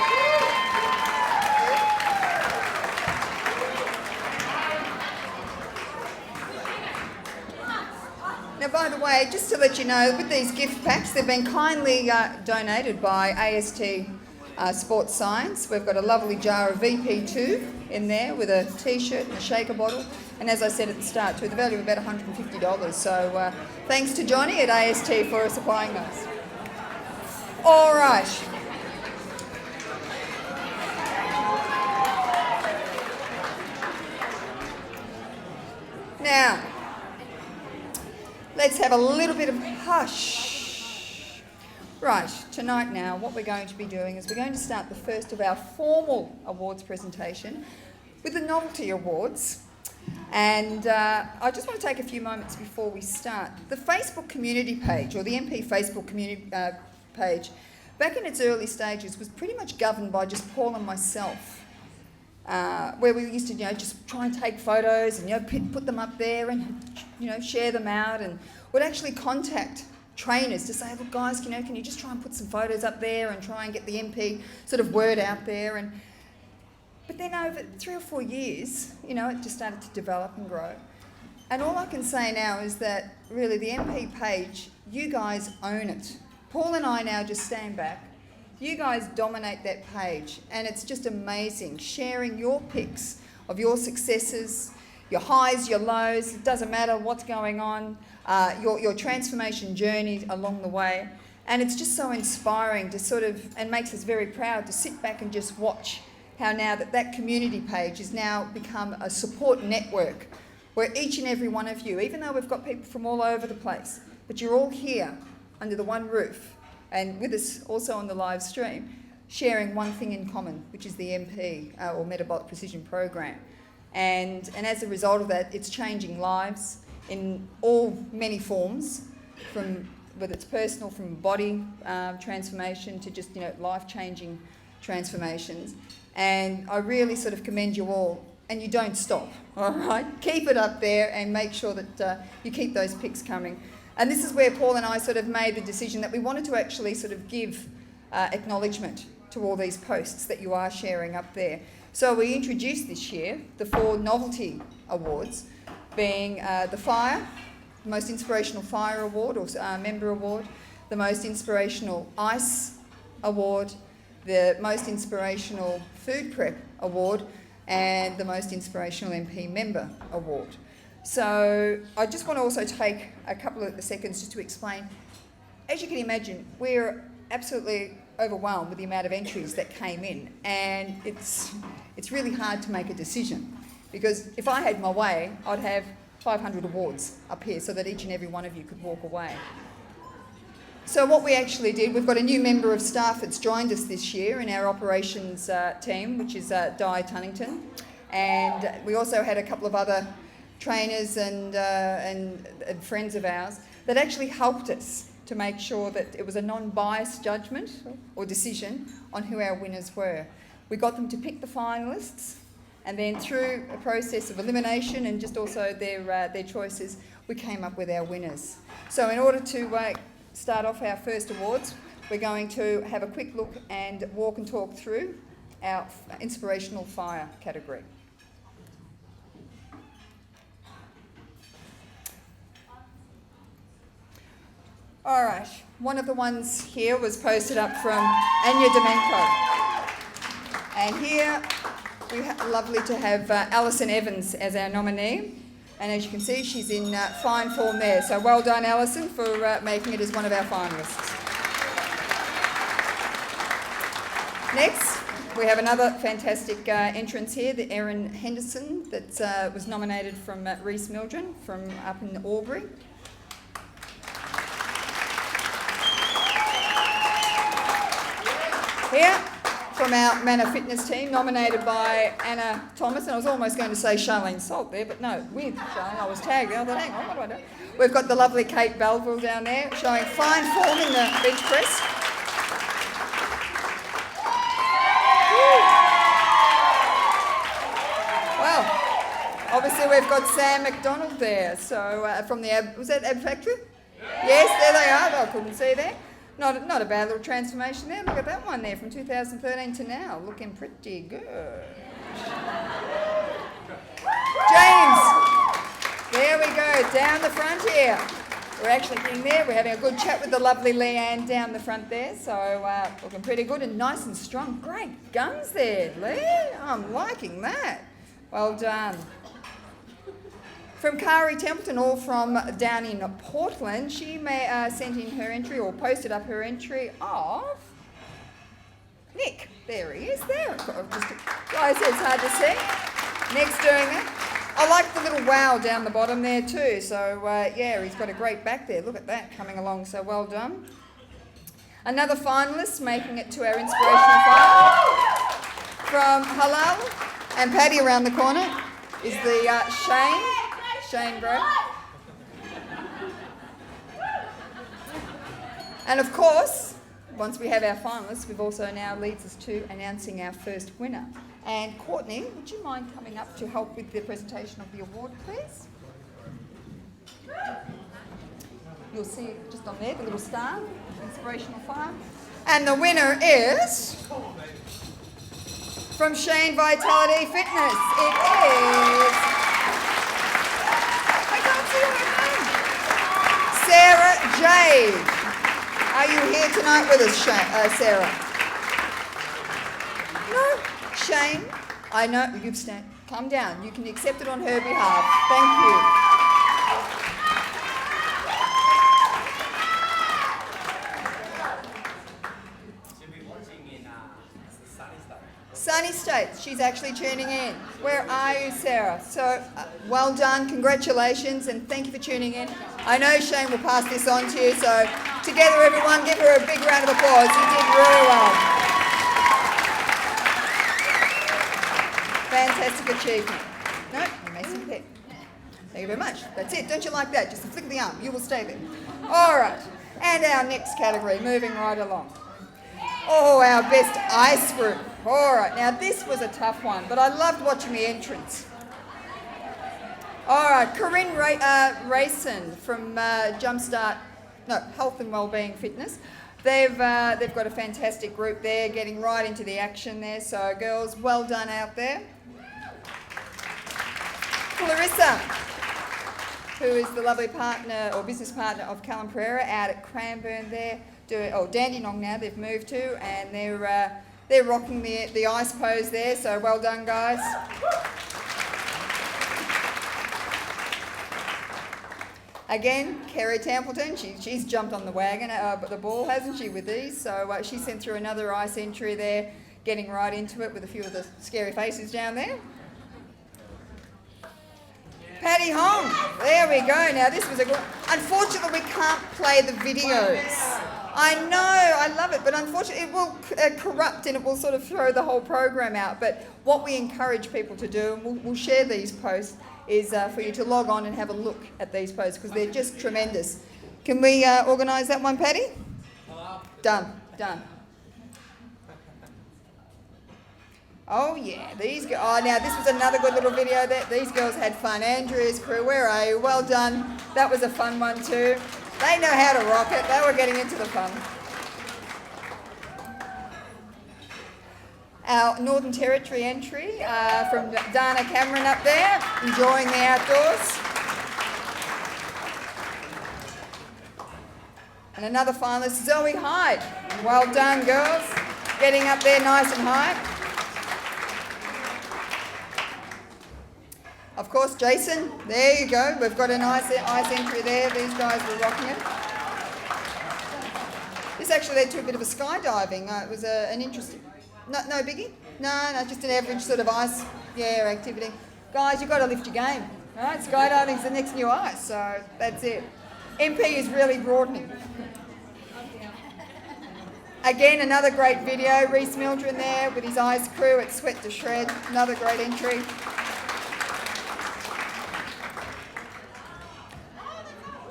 Now, by the way, just to let you know, with these gift packs, they've been kindly donated by AST Sports Science. We've got a lovely jar of VP2 in there with a T-shirt and a shaker bottle. And as I said at the start, to the value of about $150. So thanks to Johnny at AST for supplying those. All right. Now, let's have a little bit of hush. Right, tonight now, what we're going to be doing is we're going to start the first of our formal awards presentation with the Novelty Awards. And I just want to take a few moments before we start. The Facebook community page, or the MP Facebook community page, back in its early stages was pretty much governed by just Paul and myself, where we used to, just try and take photos and, put them up there and, share them out, and would actually contact trainers to say, look guys, can you just try and put some photos up there and try and get the MP sort of word out there. But then over 3 or 4 years, it just started to develop and grow. And all I can say now is that really the MP page, you guys own it. Paul and I now just stand back. You guys dominate that page, and it's just amazing, sharing your pics of your successes, your highs, your lows, it doesn't matter what's going on, your transformation journey along the way. And it's just so inspiring to sort of, and makes us very proud to sit back and just watch how now that community page has now become a support network where each and every one of you, even though we've got people from all over the place, but you're all here under the one roof and with us also on the live stream, sharing one thing in common, which is the MP or Metabolic Precision Program. And as a result of that, it's changing lives in all many forms, from whether it's personal, from body transformation to just life-changing transformations. And I really sort of commend you all, and you don't stop, all right? Keep it up there and make sure that you keep those pics coming. And this is where Paul and I sort of made the decision that we wanted to actually sort of give acknowledgement to all these posts that you are sharing up there. So we introduced this year the 4 Novelty Awards, being the Fire, the Most Inspirational Fire Award or Member Award, the Most Inspirational Ice Award, the Most Inspirational Food Prep Award, and the Most Inspirational MP Member Award. So I just want to also take a couple of seconds just to explain. As you can imagine, we're absolutely overwhelmed with the amount of entries that came in, and it's really hard to make a decision, because if I had my way, I'd have 500 awards up here so that each and every one of you could walk away. So what we actually did, we've got a new member of staff that's joined us this year in our operations team, which is Di Tunnington. And we also had a couple of other trainers and friends of ours that actually helped us to make sure that it was a non-biased judgment or decision on who our winners were. We got them to pick the finalists, and then through a process of elimination and just also their choices, we came up with our winners. So in order to start off our first awards, we're going to have a quick look and walk and talk through our Inspirational Fire category. All right, one of the ones here was posted up from Anya Domenko. And here we're lovely to have Alison Evans as our nominee. And as you can see, she's in fine form there. So well done, Alison, for making it as one of our finalists. Next, we have another fantastic entrance here, the Erin Henderson, that was nominated from Reese Mildren from up in Albury. Here, from our Manor Fitness team, nominated by Anna Thomas, and I was almost going to say Charlene Salt there, but no, with Charlene, I was tagged there. I thought, hang on, what do I do? We've got the lovely Kate Belville down there, showing fine form in the bench press. Well, obviously we've got Sam McDonald there, so from the was that Ab Factory? Yes, there they are. I couldn't see there. Not a bad little transformation there. Look at that one there from 2013 to now. Looking pretty good. James, there we go, down the front here. We're actually getting there. We're having a good chat with the lovely Leanne down the front there. So looking pretty good and nice and strong. Great guns there, Lee. I'm liking that. Well done. From Kari Templeton, all from down in Portland, she sent in her entry or posted up her entry of Nick. There he is there. Guys, it's hard to see. Nick's doing it. I like the little wow down the bottom there too. So yeah, he's got a great back there. Look at that coming along. So well done. Another finalist making it to our inspirational final from Halal and Paddy around the corner is the Shane bro. And of course, once we have our finalists, we've also now leads us to announcing our first winner. And Courtney, would you mind coming up to help with the presentation of the award, please? You'll see it just on there, the little star, inspirational fire. And the winner is from Shane Vitality Fitness. It is... Sarah Jade. Are you here tonight with us, Sarah? No? Shane, I know you've come down. You can accept it on her behalf. Thank you. Sunny States, she's actually tuning in. Where are you, Sarah? So, well done, congratulations, and thank you for tuning in. I know Shane will pass this on to you, so together everyone, give her a big round of applause. You did really well. Fantastic achievement. No, you may sit there. Thank you very much. That's it. Don't you like that? Just a flick of the arm. You will stay there. All right. And our next category, moving right along. Oh, our best ice group. All right, now this was a tough one, but I loved watching the entrance. All right, Corinne Rayson from Health and Wellbeing Fitness. They've got a fantastic group there, getting right into the action there. So, girls, well done out there. Clarissa, who is the lovely partner or business partner of Callum Pereira out at Cranbourne there. Dandenong now they've moved to, and they're rocking the ice pose there, so well done, guys. Again, Kerry Templeton, she's jumped on the wagon, the ball, hasn't she, with these? So she sent through another ice entry there, getting right into it with a few of the scary faces down there. Paddy Hong, there we go. Now this was a good... Unfortunately, we can't play the videos. I know, I love it, but unfortunately it will corrupt and it will sort of throw the whole program out. But what we encourage people to do, and we'll share these posts, is for you to log on and have a look at these posts because they're just tremendous. Can we organise that one, Paddy? Done. Oh yeah, now this was another good little video that these girls had fun. Andrea's crew, where are you? Well done. That was a fun one too. They know how to rock it. They were getting into the fun. Our Northern Territory entry from Dana Cameron up there, enjoying the outdoors. And another finalist, Zoe Hyde. Well done, girls. Getting up there nice and high. Of course, Jason, there you go. We've got a nice ice entry there. These guys were rocking it. This actually led to a bit of a skydiving. It was an interesting... No biggie? No, just an average sort of ice activity. Guys, you've got to lift your game. All right, skydiving's the next new ice, so that's it. MP is really broadening. Again, another great video. Reece Mildren there with his ice crew at Sweat to Shred. Another great entry.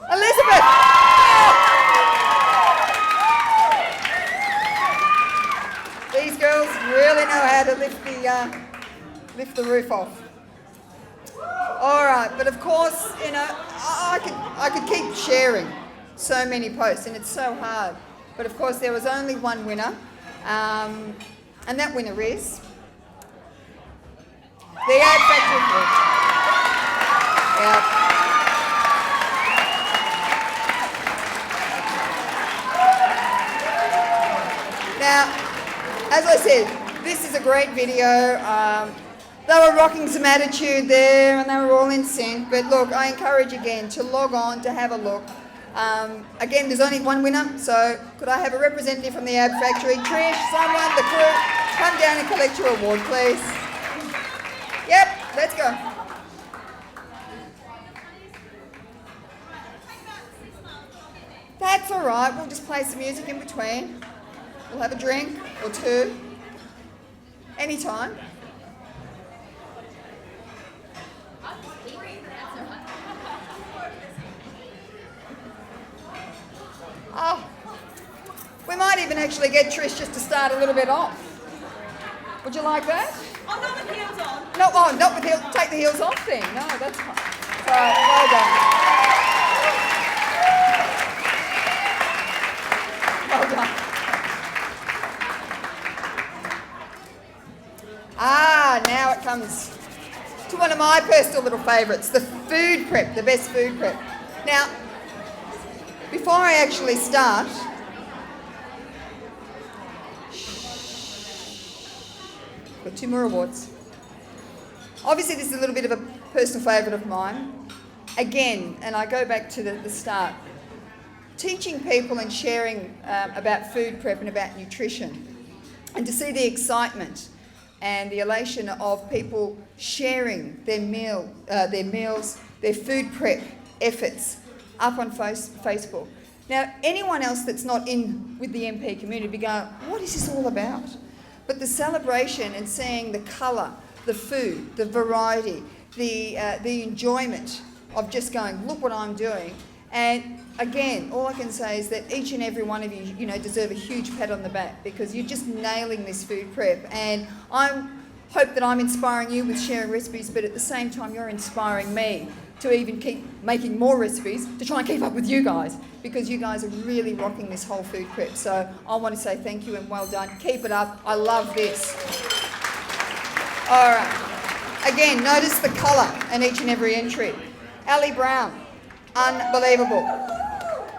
Elizabeth! These girls really know how to lift the roof off. All right, but of course, I could keep sharing so many posts, and it's so hard. But of course, there was only one winner, and that winner is the Ad Factory. Yeah. Now, as I said, this is a great video. They were rocking some attitude there and they were all in sync. But look, I encourage again to log on, to have a look. Again, there's only one winner, so could I have a representative from the Ab Factory? Trish, someone, the crew, come down and collect your award, please. Yep, let's go. That's all right, we'll just play some music in between. We'll have a drink or two, anytime. Oh, we might even actually get Trish just to start a little bit off. Would you like that? Oh, not with heels on. No, oh, not with heels. Take the heels off then. No, that's fine. All right, well done. Well done. Ah, now it comes to one of my personal little favourites, the food prep, the best food prep. Now, before I actually start, got two more awards. Obviously, this is a little bit of a personal favourite of mine. Again, and I go back to the start, teaching people and sharing about food prep and about nutrition, and to see the excitement and the elation of people sharing their meals, their food prep efforts up on Facebook. Now, anyone else that's not in with the MP community be going, what is this all about? But the celebration and seeing the colour, the food, the variety, the enjoyment of just going, look what I'm doing. And again, all I can say is that each and every one of you, deserve a huge pat on the back because you're just nailing this food prep. And I hope that I'm inspiring you with sharing recipes, but at the same time, you're inspiring me to even keep making more recipes to try and keep up with you guys because you guys are really rocking this whole food prep. So I want to say thank you and well done. Keep it up. I love this. All right. Again, notice the colour in each and every entry. Ali Brown. Unbelievable.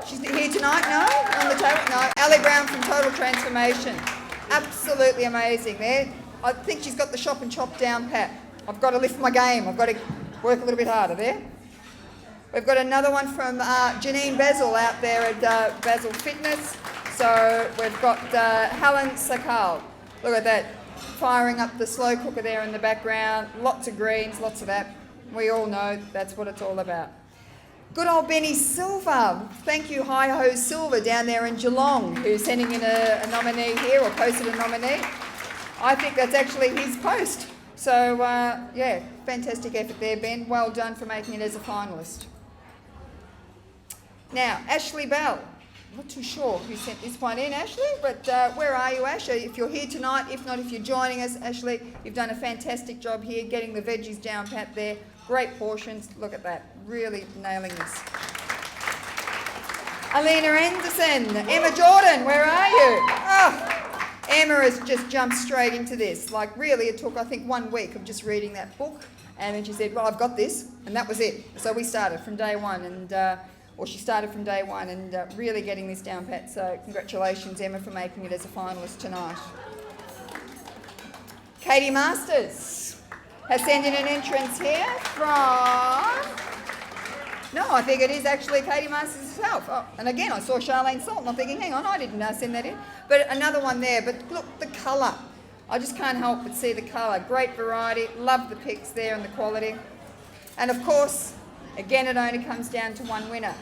She's here tonight? No? On the table? No. Ali Brown from Total Transformation. Absolutely amazing there. I think she's got the shop and chop down pat. I've got to lift my game. I've got to work a little bit harder there. We've got another one from Janine Basil out there at Basil Fitness. So we've got Helen Sakal. Look at that. Firing up the slow cooker there in the background. Lots of greens, lots of that. We all know that's what it's all about. Good old Benny Silver. Thank you, Hi-Ho Silver down there in Geelong, who's sending in a nominee here or posted a nominee. I think that's actually his post. So, yeah, fantastic effort there, Ben. Well done for making it as a finalist. Now, Ashley Bell. Not too sure who sent this one in, Ashley, but where are you, Ash? If you're here tonight, if not, if you're joining us, Ashley, you've done a fantastic job here getting the veggies down pat there. Great portions. Look at that. Really nailing this. Alina Anderson. Emma Jordan, where are you? Oh, Emma has just jumped straight into this. Like, really, it took, I think, 1 week of just reading that book. And then she said, well, I've got this. And that was it. So we started from day one. She started from day one and really getting this down pat. So congratulations, Emma, for making it as a finalist tonight. Katie Masters has sent in an entrance here from... No, I think it is actually Katie Masters herself. Oh, and again, I saw Charlene Salt and I'm thinking, hang on, I didn't send that in. But another one there. But look, the colour. I just can't help but see the colour. Great variety. Love the pics there and the quality. And of course, again, it only comes down to one winner.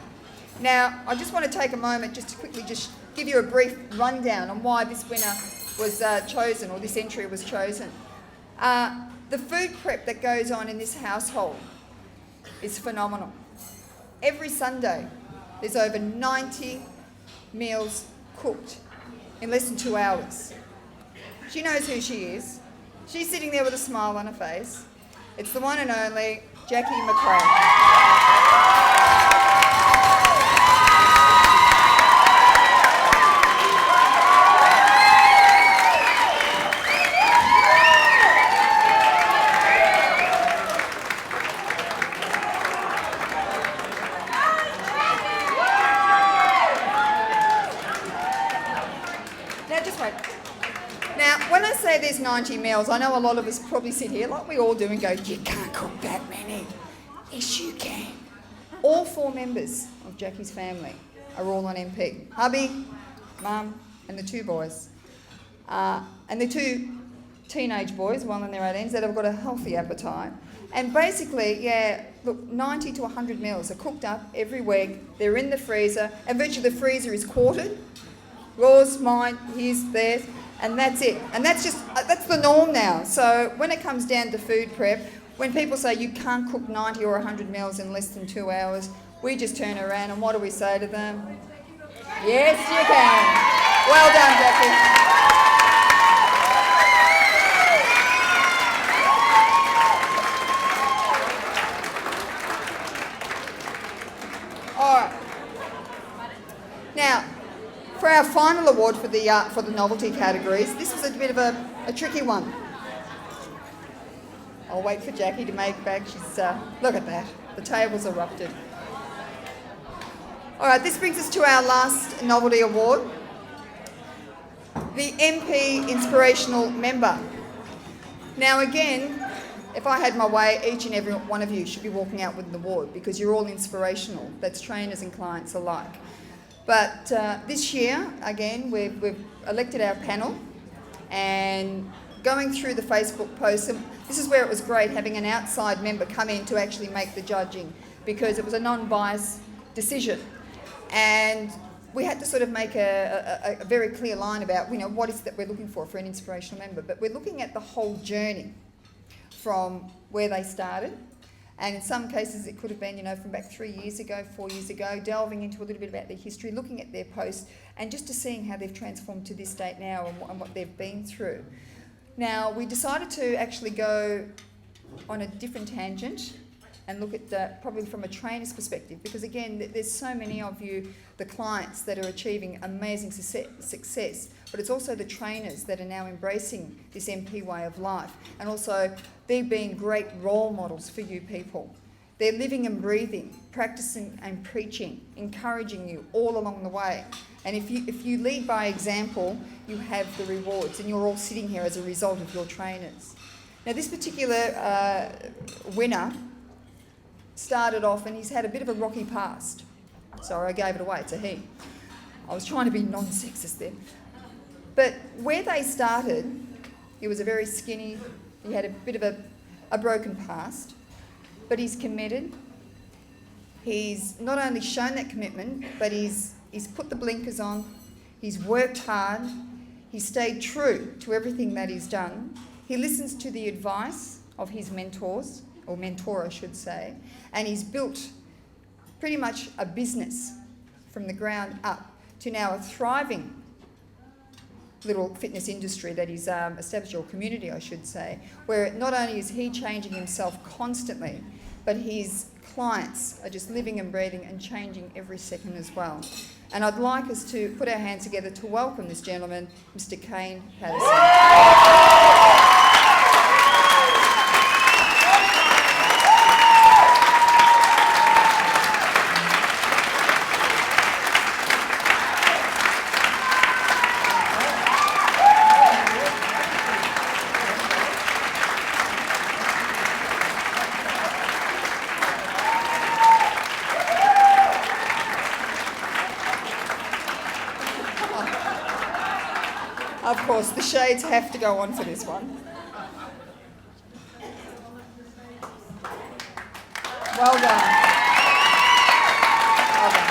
Now, I just want to take a moment just to quickly just give you a brief rundown on why this winner was chosen, or this entry was chosen. The food prep that goes on in this household is phenomenal. Every Sunday, there's over 90 meals cooked in less than 2 hours. She knows who she is. She's sitting there with a smile on her face. It's the one and only Jackie McRae. say there's 90 meals, I know a lot of us probably sit here like we all do and go, you can't cook that many. Yes, you can. All 4 members of Jackie's family are all on MP. Hubby, Mum, and the 2 boys. And the 2 teenage boys, one in their 18s, that have got a healthy appetite. And basically, yeah, look, 90 to 100 meals are cooked up every week. They're in the freezer, and virtually the freezer is quartered. Yours, mine, his, theirs, and that's it. And that's the norm now. So when it comes down to food prep, when people say you can't cook 90 or 100 meals in less than 2 hours, we just turn around and what do we say to them? Yes, you can. Well done, Jackie. All right. Now, for our final award for the novelty categories, this was a bit of a tricky one. I'll wait for Jackie to make back. She's look at that. The table's erupted. All right, this brings us to our last novelty award, the MP Inspirational Member. Now again, if I had my way, each and every one of you should be walking out with an award because you're all inspirational. That's trainers and clients alike. But this year, again, we've elected our panel, and going through the Facebook posts, and this is where it was great having an outside member come in to actually make the judging because it was a non-biased decision. And we had to sort of make a very clear line about, you know, what is that we're looking for an inspirational member. But we're looking at the whole journey from where they started. And in some cases it could have been, you know, from back 3 years ago, 4 years ago, delving into a little bit about their history, looking at their posts and just to seeing how they've transformed to this date now and what they've been through. Now, we decided to actually go on a different tangent and look at probably from a trainer's perspective, because again, there's so many of you, the clients, that are achieving amazing success, but it's also the trainers that are now embracing this MP way of life, and also they're being great role models for you people. They're living and breathing, practicing and preaching, encouraging you all along the way. And if you lead by example, you have the rewards, and you're all sitting here as a result of your trainers. Now, this particular winner started off, and he's had a bit of a rocky past. Sorry, I gave it away, it's a he. I was trying to be non-sexist there. But where they started, he was a very skinny, he had a bit of a broken past, but he's committed. He's not only shown that commitment, but he's put the blinkers on, he's worked hard, he's stayed true to everything that he's done. He listens to the advice of his mentors, or mentor I should say, and he's built pretty much a business from the ground up to now a thriving little fitness industry that he's established, or community I should say, where not only is he changing himself constantly, but his clients are just living and breathing and changing every second as well. And I'd like us to put our hands together to welcome this gentleman, Mr. Kane Patterson. Of course, the shades have to go on for this one. Well done. Well done.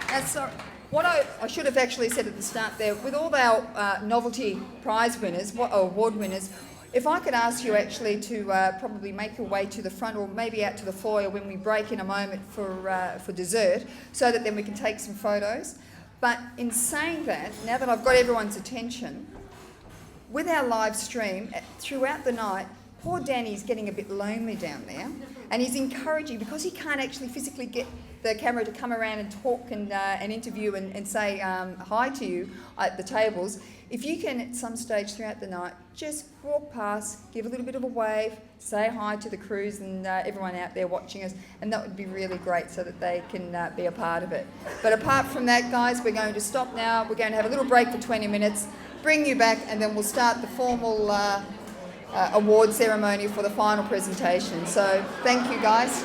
Now, so what I should have actually said at the start there, with all our novelty prize winners, or award winners, if I could ask you actually to probably make your way to the front, or maybe out to the foyer when we break in a moment for dessert, so that then we can take some photos. But in saying that, now that I've got everyone's attention, with our live stream, throughout the night, poor Danny's getting a bit lonely down there. And he's encouraging, because he can't actually physically get the camera to come around and talk and interview and say hi to you at the tables. If you can, at some stage throughout the night, just walk past, give a little bit of a wave, say hi to the crews and everyone out there watching us, and that would be really great so that they can be a part of it. But apart from that, guys, we're going to stop now. We're going to have a little break for 20 minutes, bring you back, and then we'll start the formal award ceremony for the final presentation. So thank you, guys.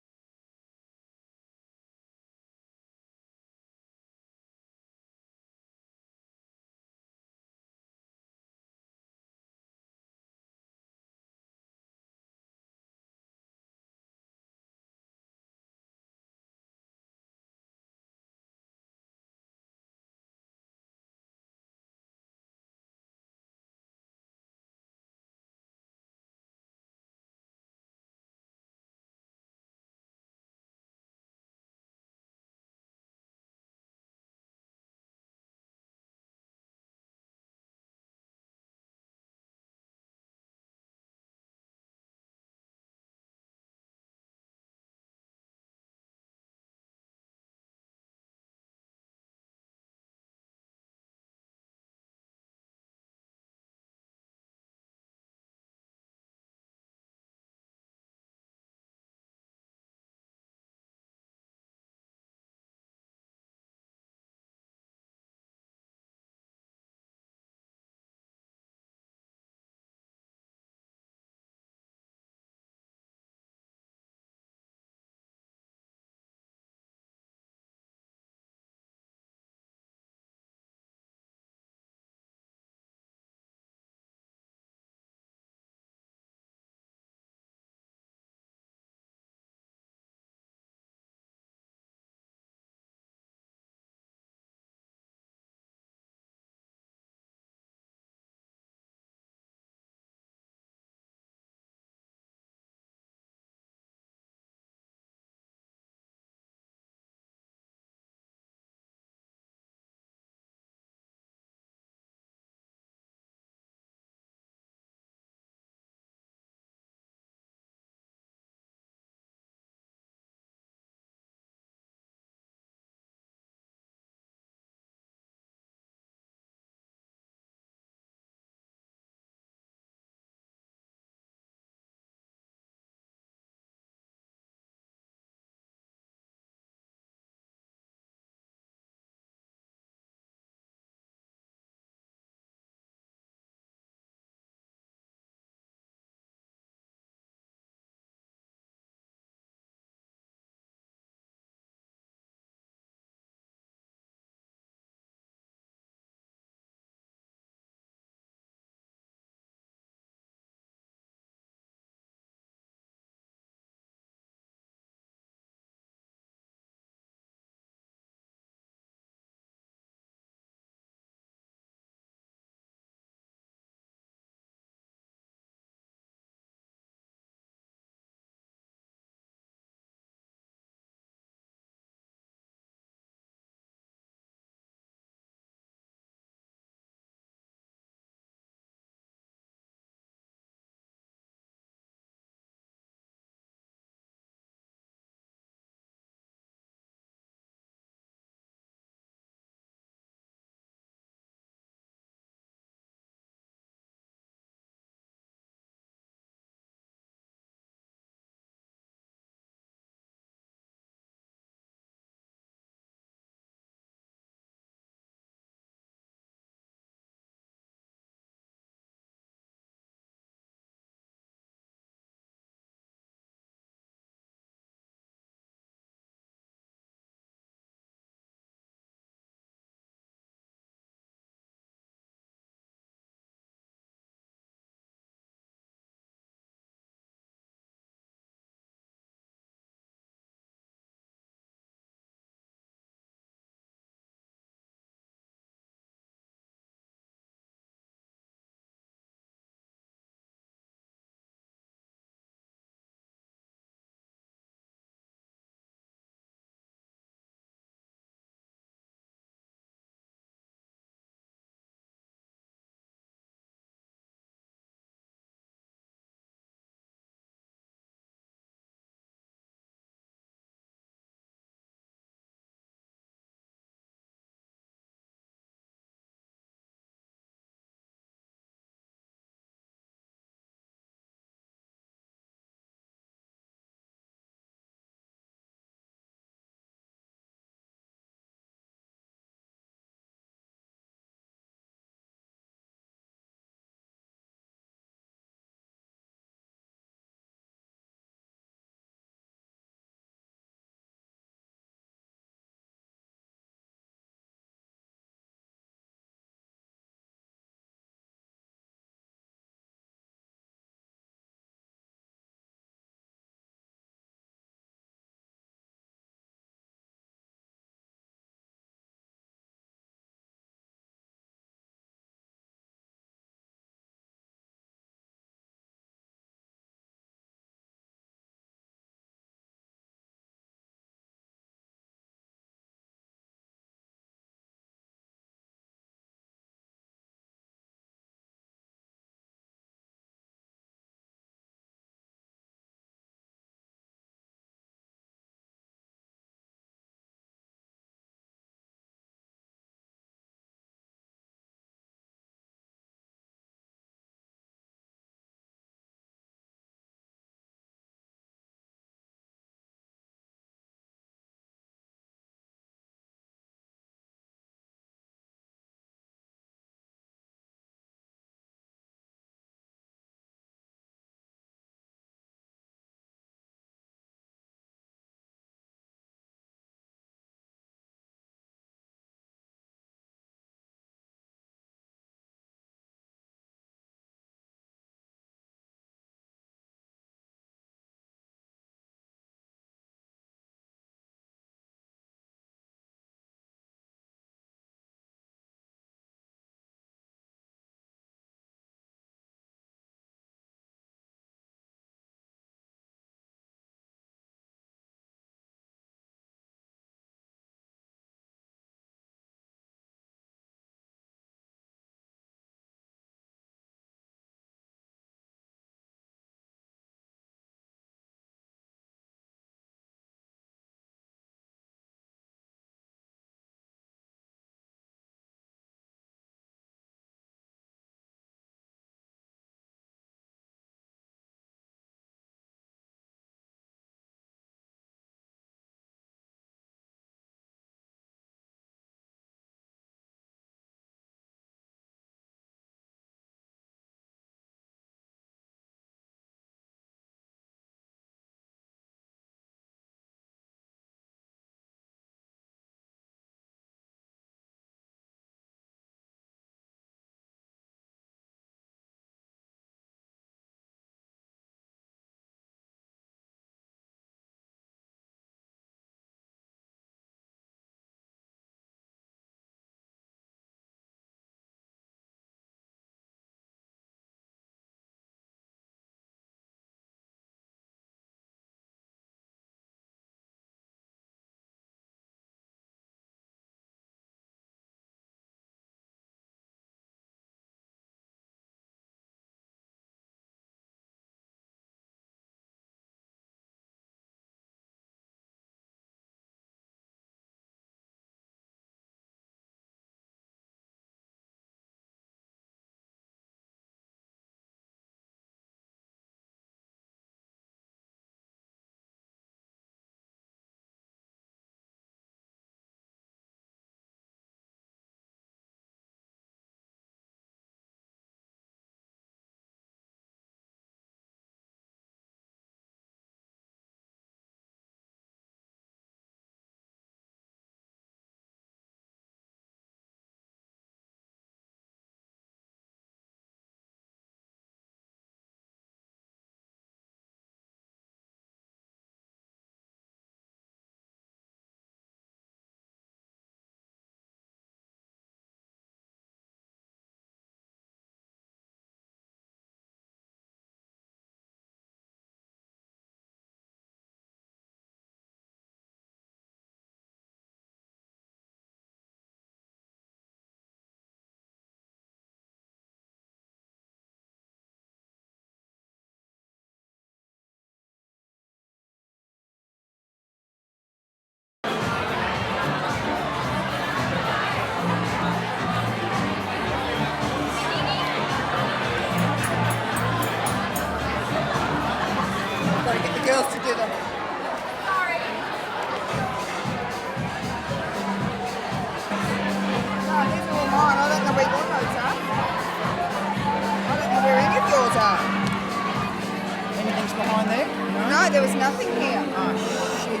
there was nothing here. Oh, shit.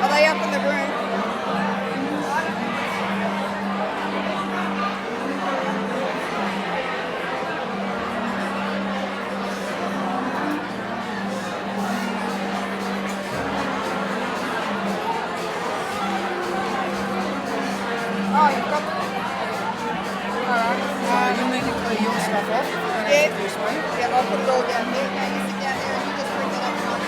Are they up in the room? Oh, you've got them. Alright. You need to clear your stuff off. Yeah. This way. Yeah, I'll put it all down here. Now you sit down there and you just bring it up front.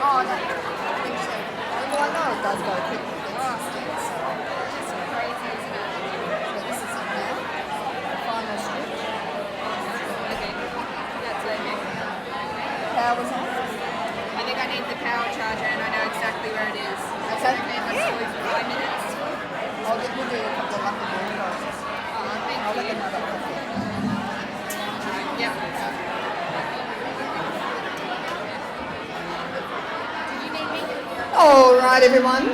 Oh, no. I think so. Well, I know it does go quickly. That's just it, so. It's crazy, isn't it? So this is it now. The final strip. Okay, that's working. Power's on. I think I need the power charger and I know exactly where it is. Okay. Like 5 minutes. We'll do a couple of lucky draw prizes. Thank I'll let you. them know that. Yep. Did you need me? All right, everyone.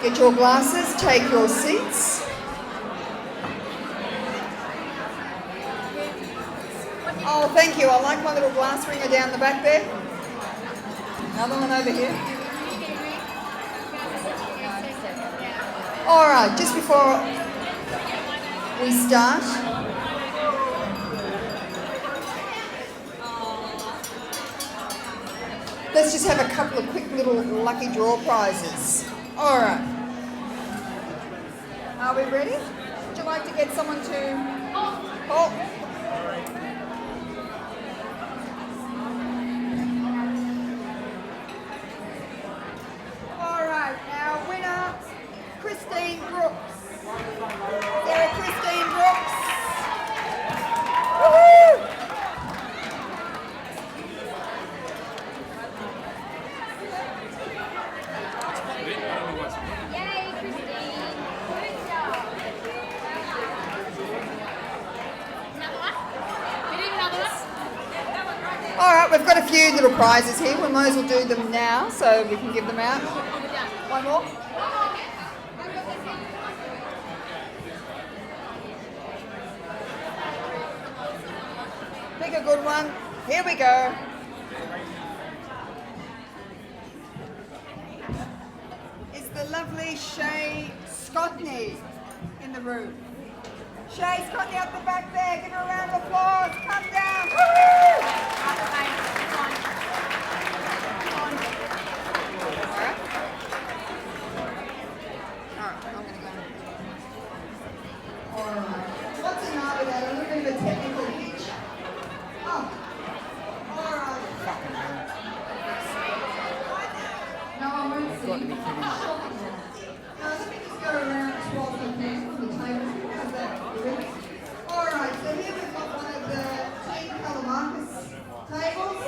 Get your glasses, take your seats. Oh, thank you. I like my little glass ringer down the back there. Another one over here. All right, just before we start, let's just have a couple of quick little lucky draw prizes. All right. Are we ready? Would you like to get someone to... Oh. All right, our winner, Christine Brooks. Sarah Christine Brooks. Woohoo! Yay, Christine! Good job! Another one? We need another one? All right, we've got a few little prizes here. We might as well do them now so we can give them out. One more. Pick a good one. Here we go. It's the lovely Shay Scotney in the room. Shay Scotney up the back there. Give her a round of applause. Come down. Woo-hoo! All right. All right, I'm going to go. All right. What's the matter with that? A little bit of a technical hitch. Oh. All right. No, I won't see got to be kidding. Let me just go around and swap the hands on the table. How's that? All right, so here we've got one of the Team Calamarcus tables.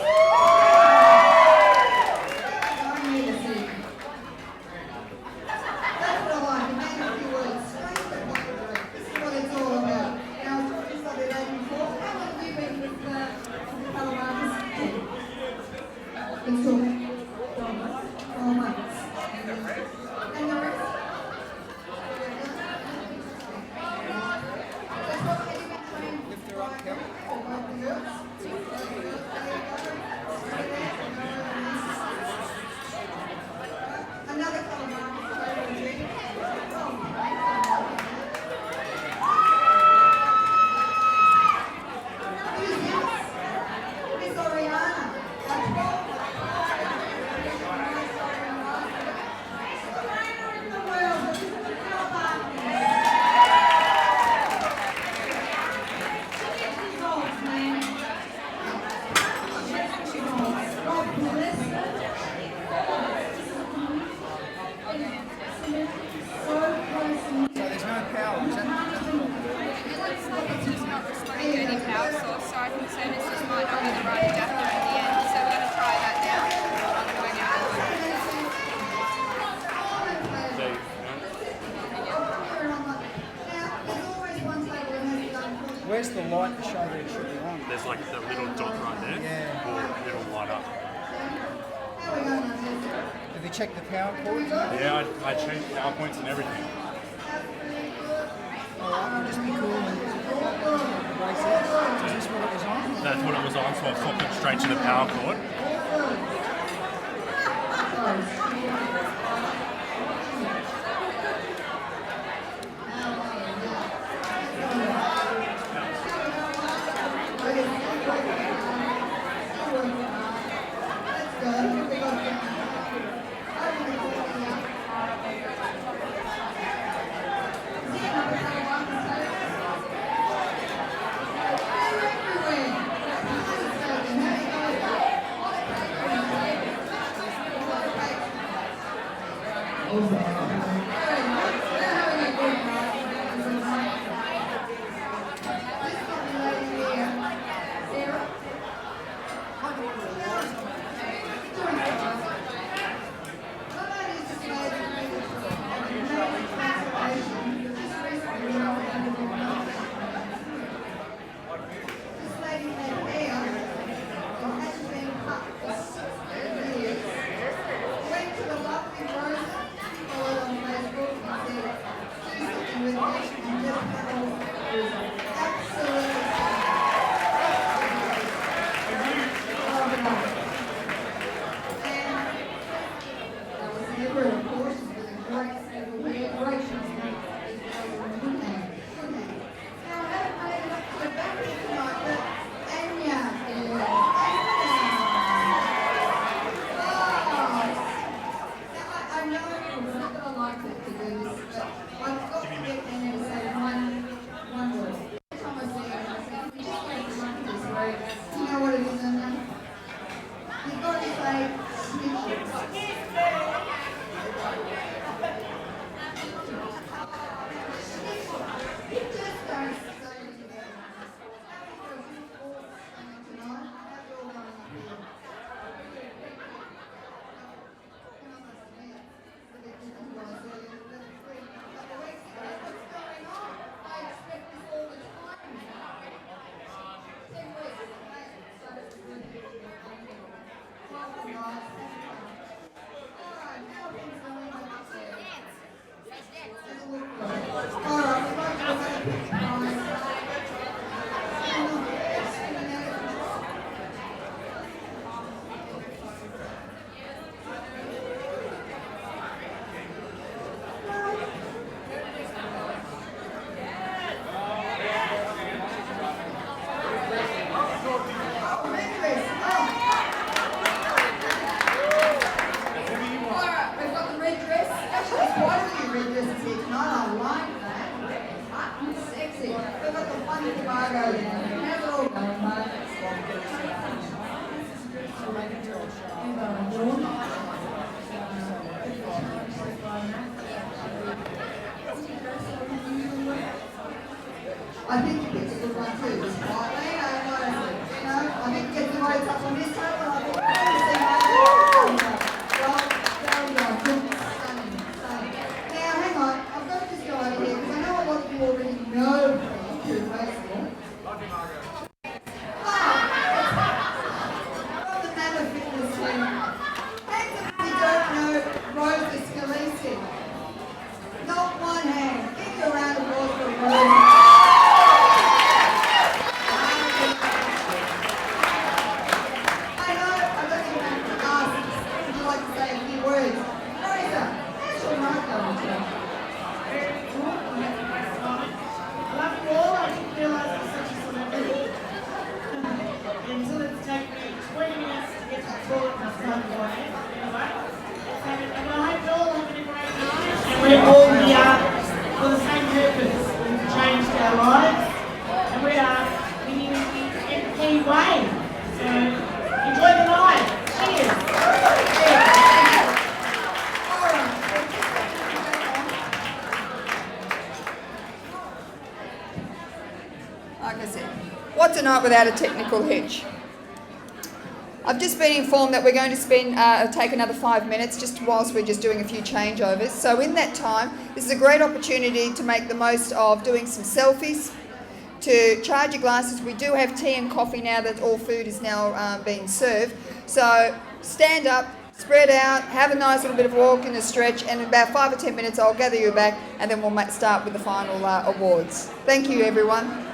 I need a seat. That's what I like, a man of few words. Straight to the point. This is what it's all about. Now, I was talking about the day before. How long have you been with the Calamarcus team? It's all 4 months. And the rest? Lift her up, Kelly. Another Miss Oriana. So there's no power, is that the problem? It looks like it's just not responding to any power source, so I think services might not be the right adapter in the end. So we're going to try that now. Ongoing Where's the light to show that it should be on? There's like the little dot right there. Yeah. Or it'll light up. Have you checked the power cords? Yeah, I changed PowerPoints and everything. Alright, just be cool and race out. Is this what it was on? That's what it was on, so I swapped it straight to the power cord. I think you picked a good one too. Right, Lena, I think you get the votes up on this table. I think very well. Good, stunning. Now, hang on. I've got to just go over here because I know a lot of you already know who baseball. From the Mammoth Fitness team. Hands up if you don't know Rosa Scalisi. Not one hand. Give you a round of applause for Rosa. I know, I don't even have to ask. Would you like to say a few words? Rosa, how's your night going today? Love you all. I didn't realise I was such a celebrity. Until it's taken me 20 minutes to get to the toilet and I started going. Anyway, and I hope you're all having a great night. And we're all here for the same purpose. We've changed our lives. And we are winning in a key way. So enjoy the night. Cheers. Like I said, what's a night without a technical hitch? I've just been informed that we're going to take another 5 minutes just whilst we're just doing a few changeovers. So in that time, this is a great opportunity to make the most of doing some selfies, to charge your glasses. We do have tea and coffee now that all food is now being served. So stand up, spread out, have a nice little bit of walk and a stretch, and in about 5 or 10 minutes I'll gather you back and then we'll start with the final awards. Thank you everyone.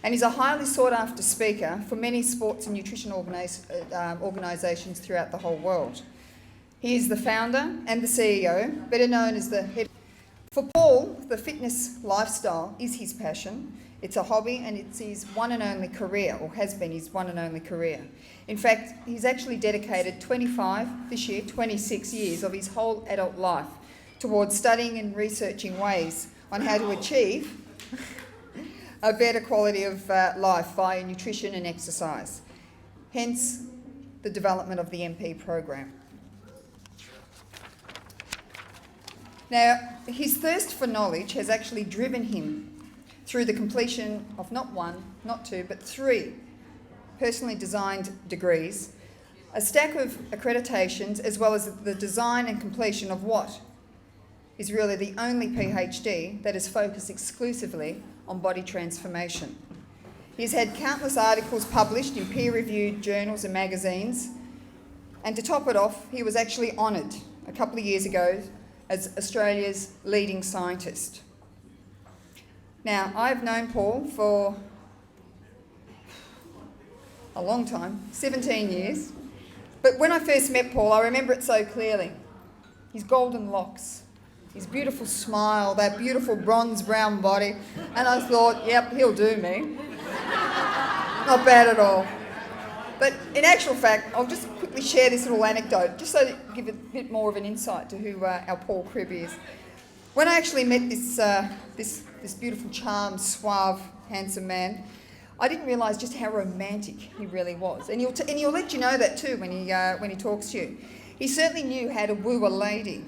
and is a highly sought after speaker for many sports and nutrition organisations throughout the whole world. He is the founder and the CEO, better known as the head. For Paul, the fitness lifestyle is his passion. It's a hobby and it's his one and only career, or has been his one and only career. In fact, he's actually dedicated 26 years of his whole adult life towards studying and researching ways on how to achieve a better quality of life via nutrition and exercise. Hence, the development of the MP program. Now, his thirst for knowledge has actually driven him through the completion of not one, not two, but 3 personally designed degrees, a stack of accreditations, as well as the design and completion of what is really the only PhD that is focused exclusively on body transformation. He's had countless articles published in peer-reviewed journals and magazines, and to top it off, he was actually honoured a couple of years ago as Australia's leading scientist. Now, I've known Paul for a long time, 17 years, but when I first met Paul, I remember it so clearly. His golden locks, his beautiful smile, that beautiful bronze brown body, and I thought, yep, he'll do me. Not bad at all. But in actual fact, I'll just quickly share this little anecdote, just so to give a bit more of an insight to who our Paul Cribb is. When I actually met this beautiful, charmed, suave, handsome man, I didn't realise just how romantic he really was. And he'll let you know that too when he talks to you. He certainly knew how to woo a lady.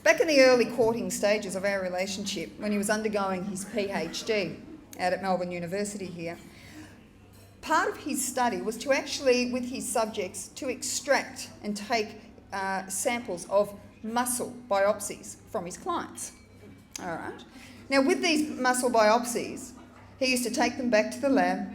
Back in the early courting stages of our relationship, when he was undergoing his PhD out at Melbourne University here, part of his study was to actually, with his subjects, to extract and take samples of muscle biopsies from his clients. All right. Now, with these muscle biopsies, he used to take them back to the lab,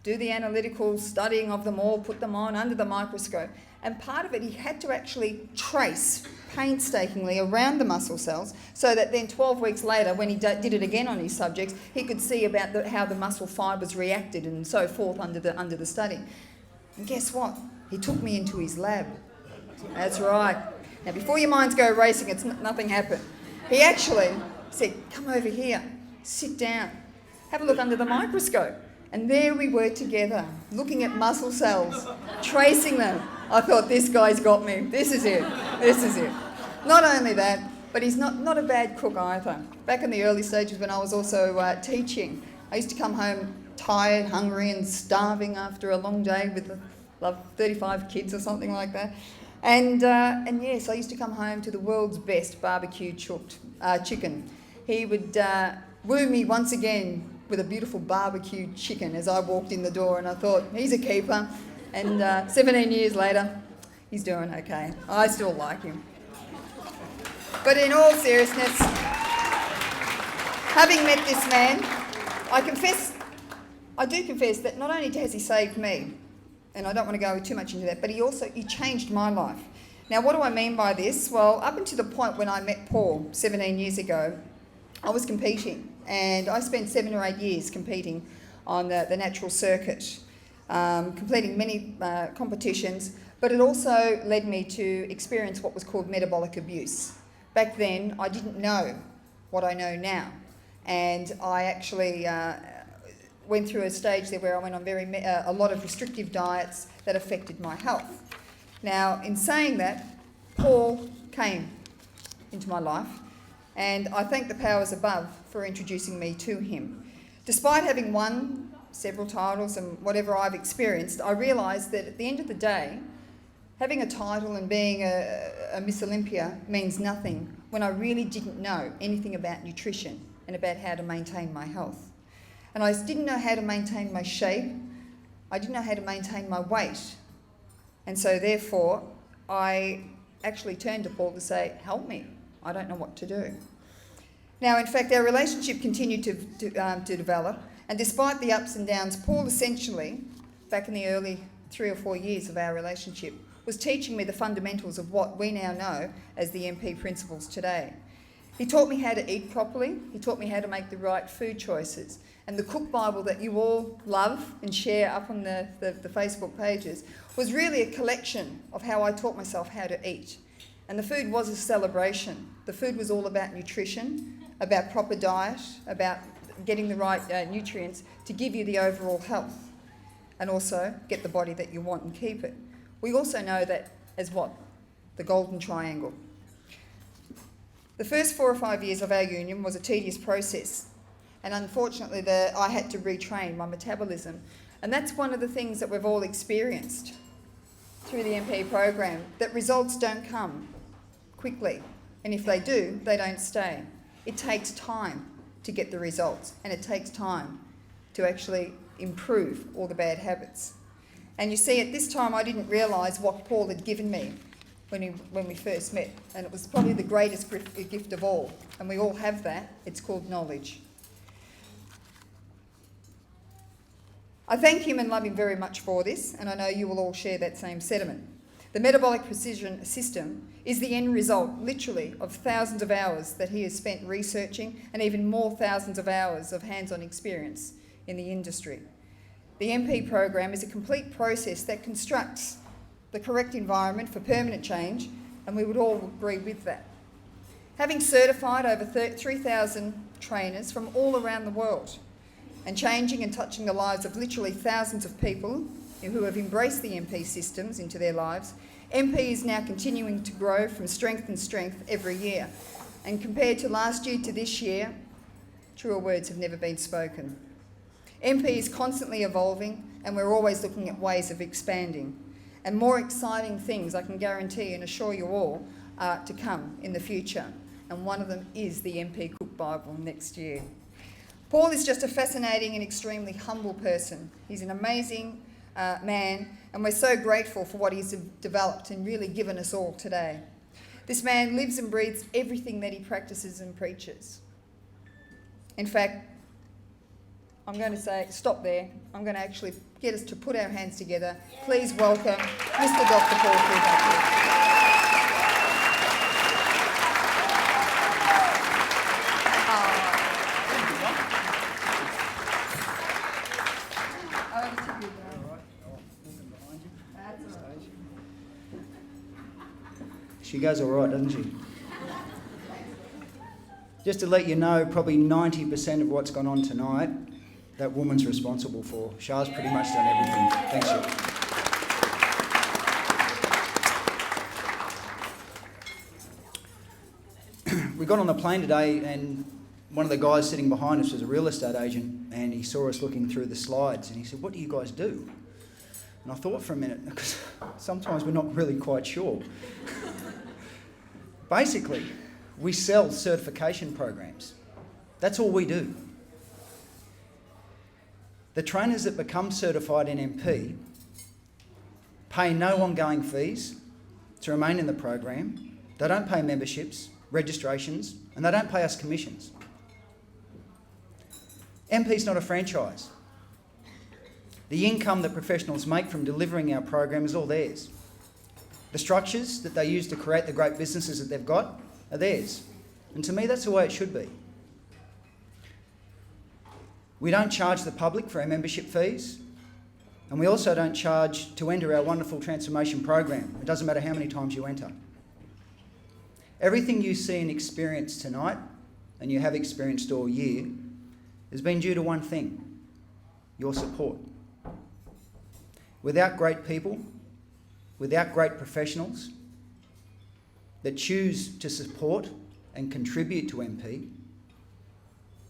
do the analytical studying of them all, put them on under the microscope, and part of it he had to actually trace painstakingly around the muscle cells so that then 12 weeks later, when he did it again on his subjects, he could see about how the muscle fibres reacted and so forth under the study. And guess what? He took me into his lab. That's right. Now, before your minds go racing, nothing happened. He actually said, come over here, sit down, have a look under the microscope. And there we were together, looking at muscle cells, tracing them. I thought, this guy's got me. This is it. This is it. Not only that, but he's not a bad cook either. Back in the early stages when I was also teaching, I used to come home tired, hungry and starving after a long day with 35 kids or something like that. And yes, I used to come home to the world's best barbecued chicken. He would woo me once again with a beautiful barbecued chicken as I walked in the door, and I thought, he's a keeper. And 17 years later, he's doing okay. I still like him. But in all seriousness, having met this man, I do confess that not only has he saved me, and I don't want to go too much into that, but he changed my life. Now, what do I mean by this? Well, up until the point when I met Paul 17 years ago, I was competing, and I spent 7 or 8 years competing on the natural circuit, completing many competitions, but it also led me to experience what was called metabolic abuse. Back then, I didn't know what I know now, and I actually went through a stage there where I went on a lot of restrictive diets that affected my health. Now, in saying that, Paul came into my life, and I thank the powers above for introducing me to him. Despite having won several titles and whatever I've experienced, I realised that at the end of the day, having a title and being a Miss Olympia means nothing when I really didn't know anything about nutrition and about how to maintain my health. And I didn't know how to maintain my shape. I didn't know how to maintain my weight. And so therefore, I actually turned to Paul to say, help me. I don't know what to do. Now, in fact, our relationship continued to develop. And despite the ups and downs, Paul essentially, back in the early 3 or 4 years of our relationship, was teaching me the fundamentals of what we now know as the MP principles today. He taught me how to eat properly. He taught me how to make the right food choices. And the Cook Bible that you all love and share up on the Facebook pages was really a collection of how I taught myself how to eat. And the food was a celebration. The food was all about nutrition, about proper diet, about getting the right nutrients to give you the overall health and also get the body that you want and keep it. We also know that as what? The golden triangle. The first 4 or 5 years of our union was a tedious process, and unfortunately I had to retrain my metabolism, and that's one of the things that we've all experienced through the MP program, that results don't come quickly, and if they do, they don't stay. It takes time to get the results, and it takes time to actually improve all the bad habits. And you see, at this time I didn't realise what Paul had given me when we first met, and it was probably the greatest gift of all, and we all have that. It's called knowledge. I thank him and love him very much for this, and I know you will all share that same sentiment. The metabolic precision system is the end result, literally, of thousands of hours that he has spent researching, and even more thousands of hours of hands-on experience in the industry. The MP program is a complete process that constructs the correct environment for permanent change, and we would all agree with that. Having certified over 3,000 trainers from all around the world, and changing and touching the lives of literally thousands of people who have embraced the MP systems into their lives, MP is now continuing to grow from strength to strength every year. And compared to last year to this year, truer words have never been spoken. MP is constantly evolving, and we're always looking at ways of expanding. And more exciting things, I can guarantee and assure you all, are to come in the future. And one of them is the MP Cook Bible next year. Paul is just a fascinating and extremely humble person. He's an amazing man, and we're so grateful for what he's developed and really given us all today. This man lives and breathes everything that he practices and preaches. In fact, I'm going to say, stop there. I'm going to actually get us to put our hands together. Please welcome Mr. Dr. Paul Cooper. She goes all right, doesn't she? Just to let you know, probably 90% of what's gone on tonight, that woman's responsible for. Shar's pretty much done everything. Thanks, Shar. We got on the plane today, and one of the guys sitting behind us was a real estate agent, and he saw us looking through the slides, and he said, "What do you guys do?" And I thought for a minute, because sometimes we're not really quite sure. Basically, we sell certification programs. That's all we do. The trainers that become certified in MP pay no ongoing fees to remain in the program. They don't pay memberships, registrations, and they don't pay us commissions. MP's not a franchise. The income that professionals make from delivering our program is all theirs. The structures that they use to create the great businesses that they've got are theirs. And to me, that's the way it should be. We don't charge the public for our membership fees, and we also don't charge to enter our wonderful transformation program. It doesn't matter how many times you enter. Everything you see and experience tonight, and you have experienced all year, has been due to one thing: your support. Without great people, without great professionals that choose to support and contribute to MP,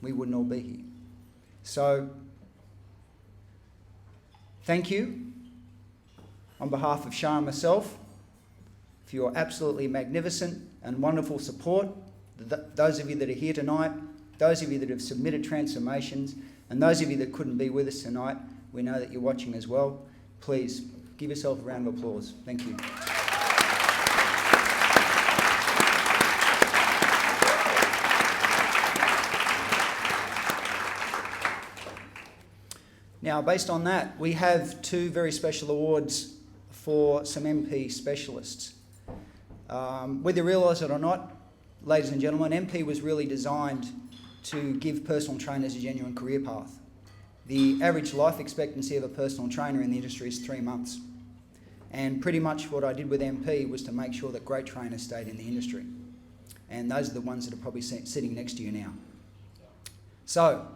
we wouldn't all be here. So, thank you on behalf of Shar and myself for your absolutely magnificent and wonderful support. Those of you that are here tonight, those of you that have submitted transformations, and those of you that couldn't be with us tonight, we know that you're watching as well. Please give yourself a round of applause. Thank you. Now, based on that, we have two very special awards for some MP specialists. Whether you realise it or not, ladies and gentlemen, MP was really designed to give personal trainers a genuine career path. The average life expectancy of a personal trainer in the industry is 3 months. And pretty much what I did with MP was to make sure that great trainers stayed in the industry. And those are the ones that are probably sitting next to you now. So,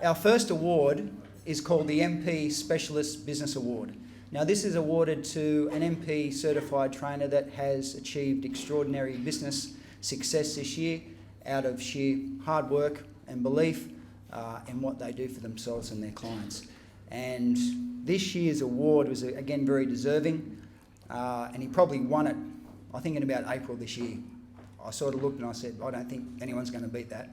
our first award is called the MP Specialist Business Award. Now, this is awarded to an MP certified trainer that has achieved extraordinary business success this year out of sheer hard work and belief in what they do for themselves and their clients. And this year's award was, again, very deserving, and he probably won it, I think, in about April this year. I sort of looked and I said, I don't think anyone's going to beat that.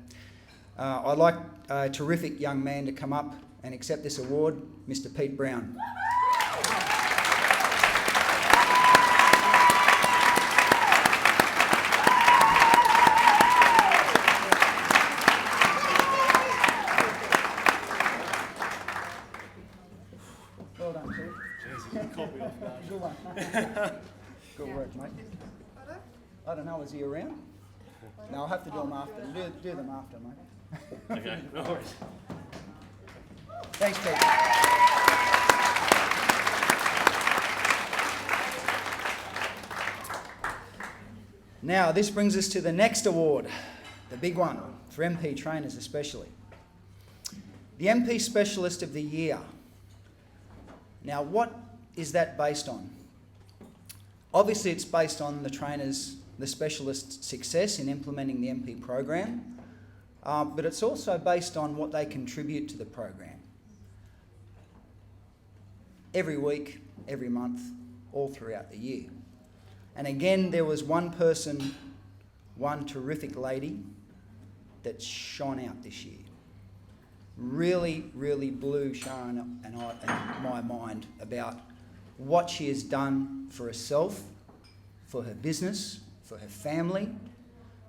I'd like a terrific young man to come up and accept this award, Mr. Pete Brown. Well done, Pete. Jesus, caught me off guard. Good one. Good work, mate. I don't know, is he around? No, I'll have to do them after. Do them after, mate. Okay, no worries. Thanks, Pete. Now, this brings us to the next award, the big one, for MP trainers especially. The MP Specialist of the Year. Now, what is that based on? Obviously, it's based on the specialist's success in implementing the MP program, but it's also based on what they contribute to the program. Every week, every month, all throughout the year. And again, there was one person, one terrific lady that shone out this year. Really, really blew Shar and my mind about what she has done for herself, for her business, for her family,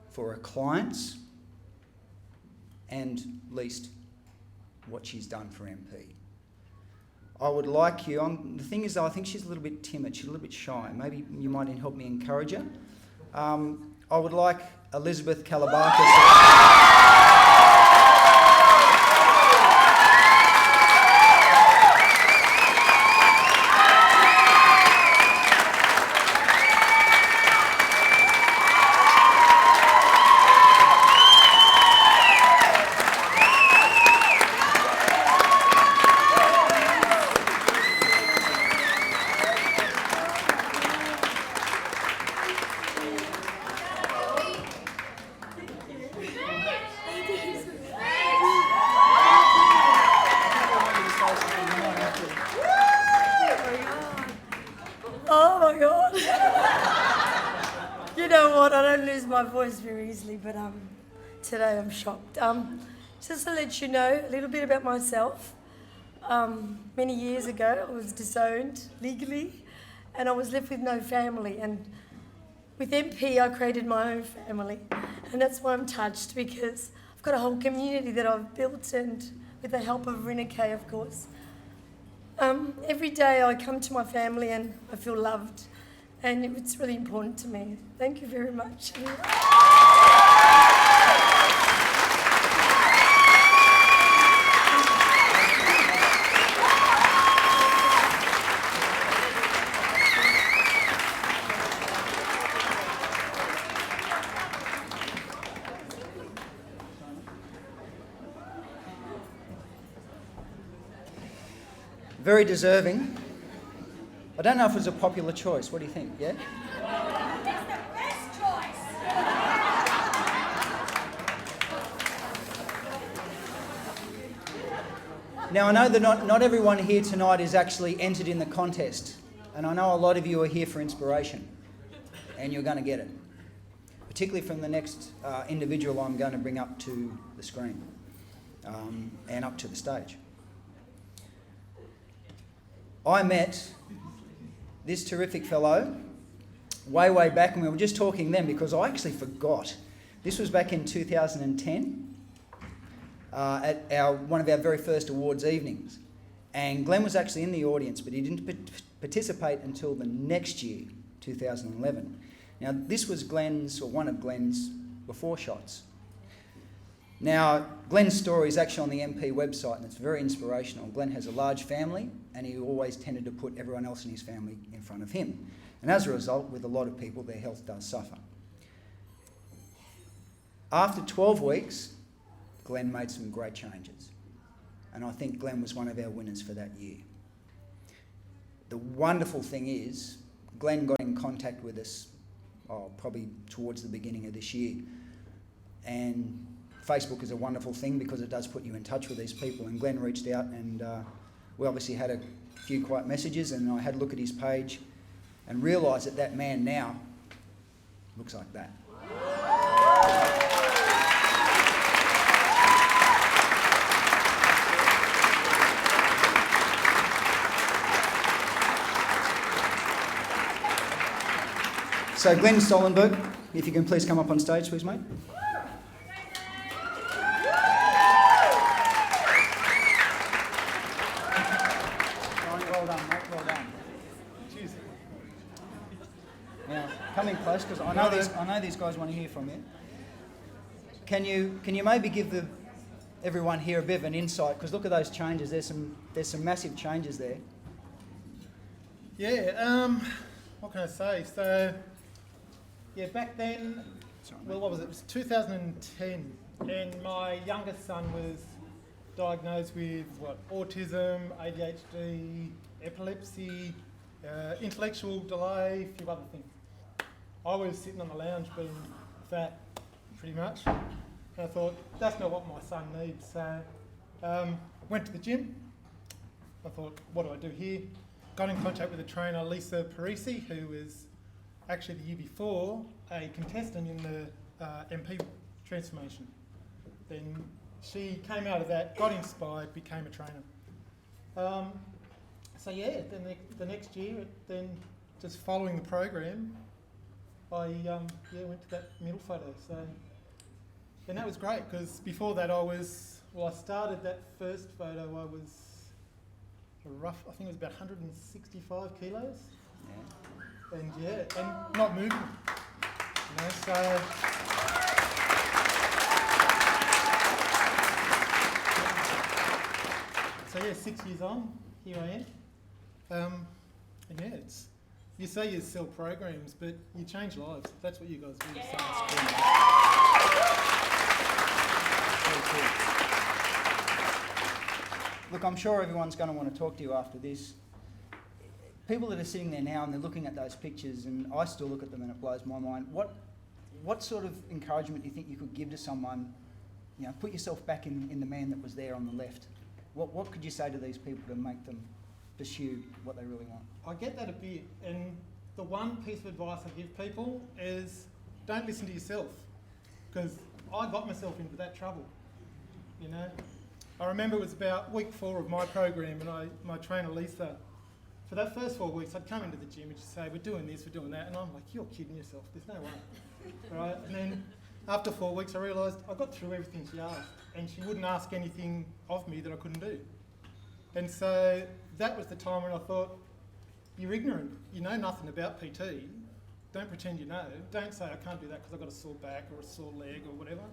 for her clients, and least what she's done for MP. I would like you, the thing is though, I think she's a little bit timid, she's a little bit shy. Maybe you might help me encourage her. I would like Elizabeth Kalabakis. Oh my God. You know what? I don't lose my voice very easily, but today I'm shocked. Just to let you know a little bit about myself. Many years ago, I was disowned legally, and I was left with no family. And with MP, I created my own family, and that's why I'm touched, because I've got a whole community that I've built, and with the help of Renike, of course. Every day I come to my family and I feel loved, and it's really important to me. Thank you very much. Very deserving. I don't know if it was a popular choice. What do you think? Yeah? That's the best choice. Now, I know that not everyone here tonight is actually entered in the contest, and I know a lot of you are here for inspiration, and you're going to get it, particularly from the next individual I'm going to bring up to the screen and up to the stage. I met this terrific fellow way back, and we were just talking then because I actually forgot. This was back in 2010 at one of our very first awards evenings. And Glenn was actually in the audience, but he didn't participate until the next year, 2011. Now, this was one of Glenn's before shots. Now, Glenn's story is actually on the MP website and it's very inspirational. Glenn has a large family and he always tended to put everyone else in his family in front of him. And as a result, with a lot of people, their health does suffer. After 12 weeks, Glenn made some great changes. And I think Glenn was one of our winners for that year. The wonderful thing is, Glenn got in contact with us probably towards the beginning of this year. And Facebook is a wonderful thing because it does put you in touch with these people. And Glenn reached out and we obviously had a few quiet messages and I had a look at his page and realised that that man now looks like that. So Glenn Stollenberg, if you can please come up on stage, please, mate. Well done, mate, well done. Cheers. Now, come in close, because I know these guys want to hear from you. Can you maybe give everyone here a bit of an insight? Because look at those changes. There's some massive changes there. Yeah. What can I say? So, yeah, back then, well, what was it? It was 2010, and my youngest son was diagnosed with autism, ADHD, epilepsy, intellectual delay, a few other things. I was sitting on the lounge being fat, pretty much, and I thought, that's not what my son needs. So went to the gym. I thought, what do I do here? Got in contact with a trainer, Lisa Parisi, who was actually the year before a contestant in the MP transformation. Then she came out of that, got inspired, became a trainer. So yeah, then the next year, then just following the program, I went to that middle photo. So, and that was great because before that I started that first photo, I was I think it was about 165 kilos. Yeah. And not moving. You know, so yeah, 6 years on, here I am. And yeah, you say you sell programs, but you change lives. That's what you guys do. Yeah. Look, I'm sure everyone's going to want to talk to you after this. People that are sitting there now and they're looking at those pictures, and I still look at them and it blows my mind. What sort of encouragement do you think you could give to someone? You know, put yourself back in the man that was there on the left. What could you say to these people to make them pursue what they really want? I get that a bit, and the one piece of advice I give people is don't listen to yourself, because I got myself into that trouble, you know. I remember it was about week 4 of my program, and my trainer Lisa, for that first 4 weeks, I'd come into the gym and she'd say, we're doing this, we're doing that, and I'm like, you're kidding yourself, there's no way, right? And then after 4 weeks, I realised I got through everything she asked, and she wouldn't ask anything of me that I couldn't do. And so that was the time when I thought, you're ignorant, you know nothing about PT, don't pretend you know, don't say I can't do that because I've got a sore back or a sore leg or whatever.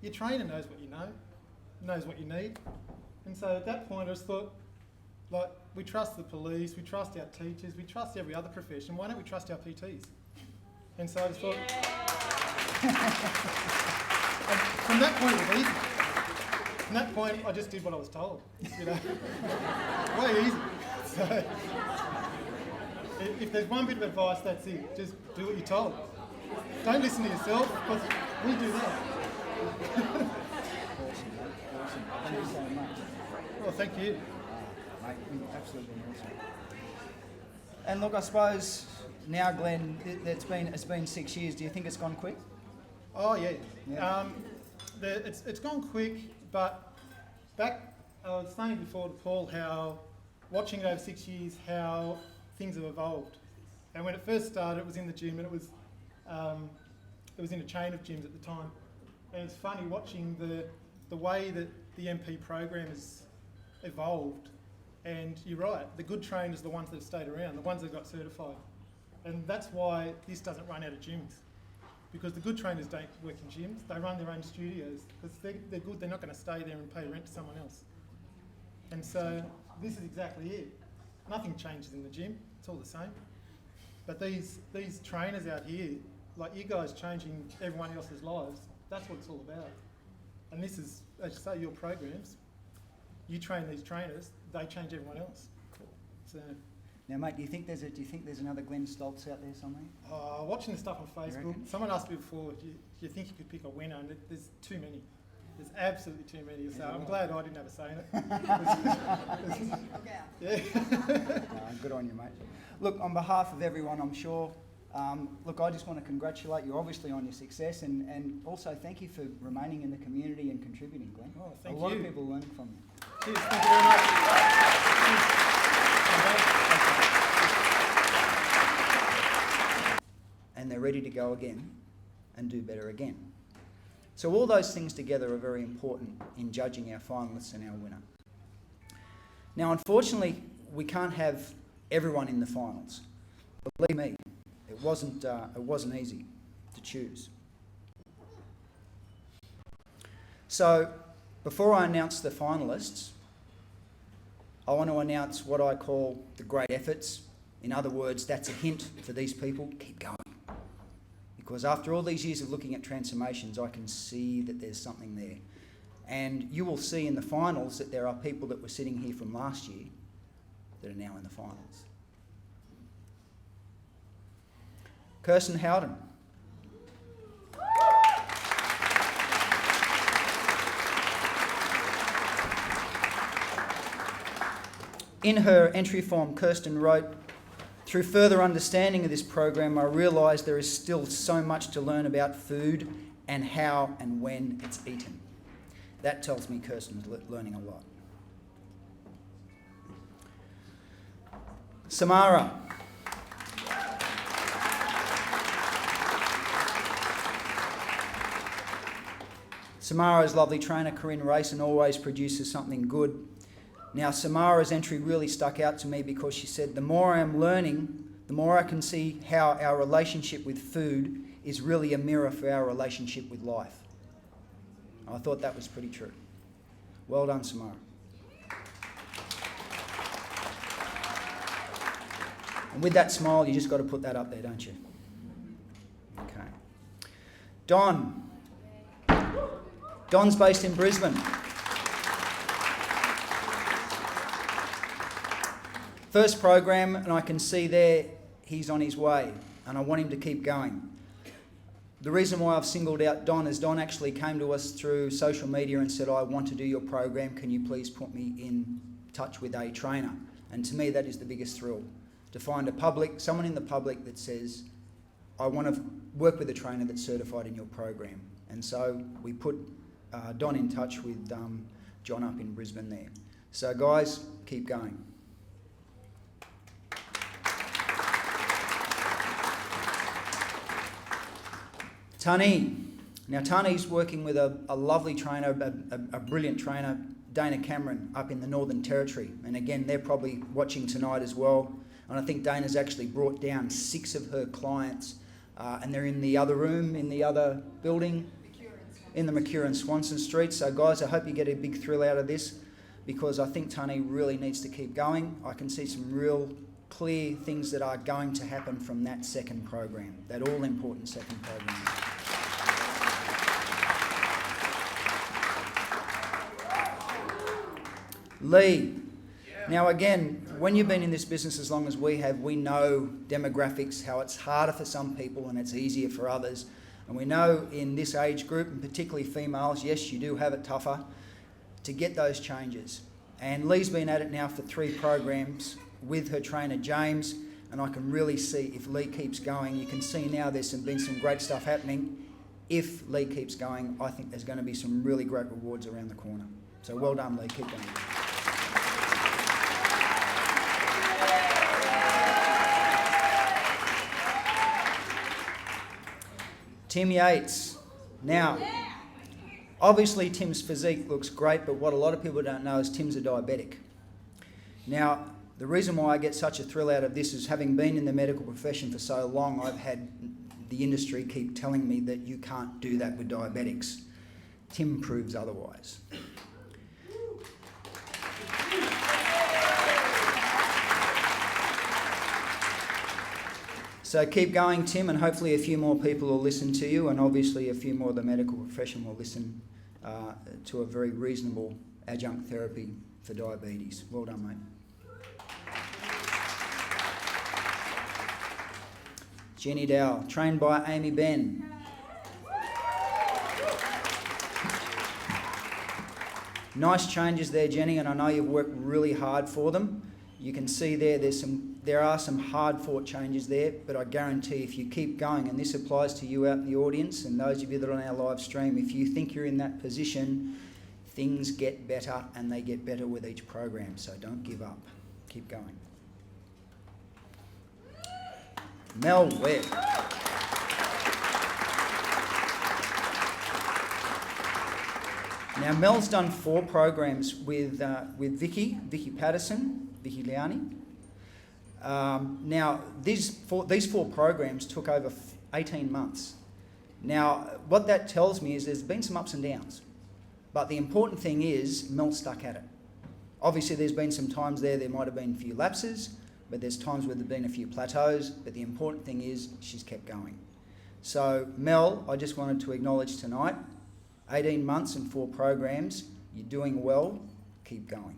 Your trainer knows what you know, knows what you need. And so at that point I just thought, like, we trust the police, we trust our teachers, we trust every other profession, why don't we trust our PTs? And so I just thought, and from that point it was easy. From that point I just did what I was told, you know, way easy. So if there's one bit of advice, that's it, just do what you're told. Don't listen to yourself, because we do that. Awesome. Thank you so much. Well, thank you. Mate, absolutely awesome. And look, I suppose now, Glenn, it's been 6 years. Do you think it's gone quick? Oh yeah. It's gone quick, but back I was saying before to Paul how watching it over 6 years how things have evolved. And when it first started, it was in the gym, and it was in a chain of gyms at the time. And it's funny watching the way that the MP program has evolved. And you're right, the good trainers are the ones that have stayed around, the ones that got certified. And that's why this doesn't run out of gyms. because the good trainers don't work in gyms. They run their own studios because they're good. They're not going to stay there and pay rent to someone else. And so this is exactly it. Nothing changes in the gym. It's all the same. But these trainers out here, like you guys changing everyone else's lives, that's what it's all about. And this is, as you say, your programs. You train these trainers, they change everyone else. So, Now, mate, do you think there's another Glenn Stoltz out there somewhere? watching the stuff on Facebook, reckon? someone asked me before, do you think you could pick a winner? And there's too many. There's absolutely too many. So I'm glad I didn't have a say in it. Yeah. Good on you, mate. Look, on behalf of everyone, I'm sure, look, I just want to congratulate you, obviously, on your success, and also thank you for remaining in the community and contributing, Glenn. Oh, thank A lot you. of people learning from you. Cheers, thank you very much. And they're ready to go again and do better again. So all those things together are very important in judging our finalists and our winner. Now, unfortunately, we can't have everyone in the finals. Believe me, it wasn't easy to choose. So, before I announce the finalists, I want to announce what I call the great efforts. In other words, that's a hint for these people, keep going. Because after all these years of looking at transformations, I can see that there's something there. And you will see in the finals that there are people that were sitting here from last year that are now in the finals. Kirsten Howden. In her entry form, Kirsten wrote, "Through further understanding of this program, I realised there is still so much to learn about food and how and when it's eaten." That tells me Kirsten's learning a lot. Samara. Samara's lovely trainer, Corinne Rayson, always produces something good. Now, Samara's entry really stuck out to me because she said, "The more I am learning, the more I can see how our relationship with food is really a mirror for our relationship with life." I thought that was pretty true. Well done, Samara. And with that smile, you just got to put that up there, don't you? Okay. Don. Don's based in Brisbane. First program, and I can see there he's on his way, and I want him to keep going. The reason why I've singled out Don is Don actually came to us through social media and said, "I want to do your program, can you please put me in touch with a trainer?" And to me that is the biggest thrill, to find someone in the public that says, "I want to work with a trainer that's certified in your program." And so we put Don in touch with John up in Brisbane there. So guys, keep going. Tani. Now Tani's working with a lovely trainer, a brilliant trainer, Dana Cameron, up in the Northern Territory. And again, they're probably watching tonight as well. And I think Dana's actually brought down 6 of her clients, and they're in the other room, in the other building, in the Mercure and Swanson Street. So guys, I hope you get a big thrill out of this, because I think Tani really needs to keep going. I can see some real clear things that are going to happen from that second program, that all-important second program. Lee. Now again, when you've been in this business as long as we have, we know demographics, how it's harder for some people and it's easier for others. And we know in this age group, and particularly females, yes, you do have it tougher to get those changes. And Lee's been at it now for 3 programs with her trainer James, and I can really see if Lee keeps going. You can see now there's been some great stuff happening. If Lee keeps going, I think there's going to be some really great rewards around the corner. So well done, Lee. Keep going. Tim Yates. Now, obviously Tim's physique looks great, but what a lot of people don't know is Tim's a diabetic. Now, the reason why I get such a thrill out of this is, having been in the medical profession for so long, I've had the industry keep telling me that you can't do that with diabetics. Tim proves otherwise. So keep going, Tim, and hopefully a few more people will listen to you, and obviously a few more of the medical profession will listen to a very reasonable adjunct therapy for diabetes. Well done, mate. Jenny Dow, trained by Amy Ben. Nice changes there, Jenny, and I know you've worked really hard for them. You can see there are some hard-fought changes there, but I guarantee if you keep going, and this applies to you out in the audience and those of you that are on our live stream, if you think you're in that position, things get better and they get better with each program, so don't give up. Keep going. Mel Webb. Now, Mel's done 4 programs with Vicky Patterson, Vicky Liani. Now, these four programs took over 18 months. Now, what that tells me is there's been some ups and downs, but the important thing is Mel stuck at it. Obviously, there's been some times there might have been a few lapses, but there's times where there've been a few plateaus, but the important thing is she's kept going. So, Mel, I just wanted to acknowledge tonight, 18 months and 4 programs, you're doing well, keep going.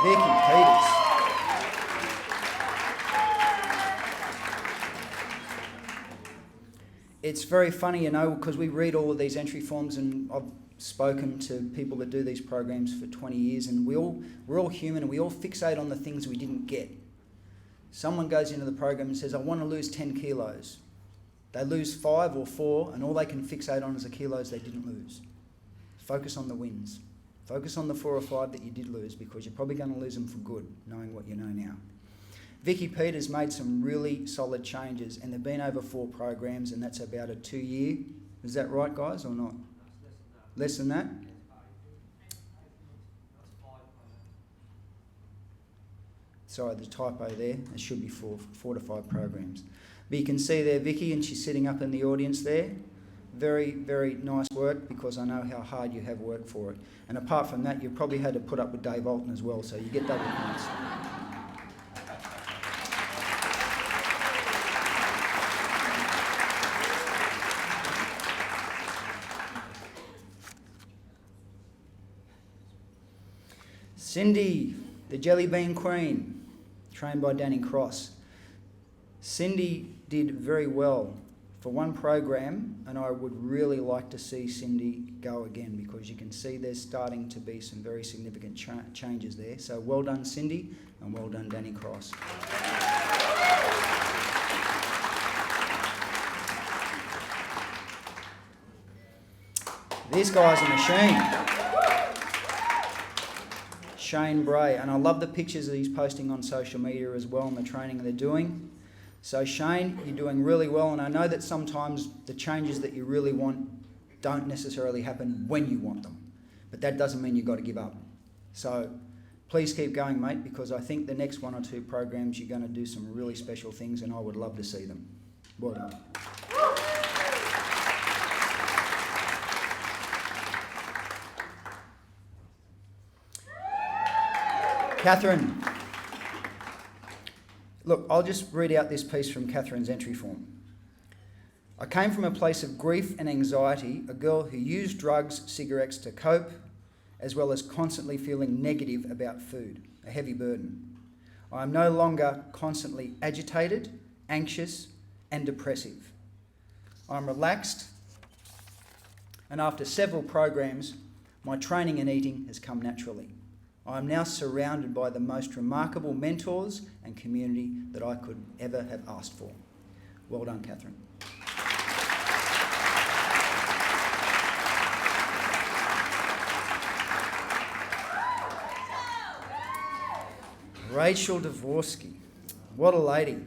Vicky Peters. It's very funny, you know, because we read all of these entry forms, and I've spoken to people that do these programs for 20 years, and we're all human, and we all fixate on the things we didn't get. Someone goes into the program and says, I want to lose 10 kilos. They lose 5 or 4, and all they can fixate on is the kilos they didn't lose. Focus on the wins. Focus on the 4 or 5 that you did lose, because you're probably going to lose them for good, knowing what you know now. Vicky Peters made some really solid changes, and they've been over 4 programs, and that's about a 2-year. Is that right, guys, or not? Less than that? Sorry, the typo there. It should be 4 to 5 programs. But you can see there Vicky, and she's sitting up in the audience there. Very, very nice work, because I know how hard you have worked for it. And apart from that, you probably had to put up with Dave Alton as well, so you get double points. Cindy, the Jelly Bean Queen, trained by Danny Cross. Cindy did very well for 1 program, and I would really like to see Cindy go again, because you can see there's starting to be some very significant changes there. So well done, Cindy, and well done, Danny Cross. This guy's a machine. Shane Bray, and I love the pictures that he's posting on social media as well, and the training they're doing. So Shane, you're doing really well, and I know that sometimes the changes that you really want don't necessarily happen when you want them, but that doesn't mean you've got to give up. So please keep going, mate, because I think the next 1 or 2 programs you're going to do some really special things, and I would love to see them. Well done. Catherine. Look, I'll just read out this piece from Catherine's entry form. I came from a place of grief and anxiety, a girl who used drugs, cigarettes to cope, as well as constantly feeling negative about food, a heavy burden. I am no longer constantly agitated, anxious, and depressive. I'm relaxed, and after several programs, my training and eating has come naturally. I am now surrounded by the most remarkable mentors and community that I could ever have asked for. Well done, Catherine. Rachel Dvorsky. What a lady.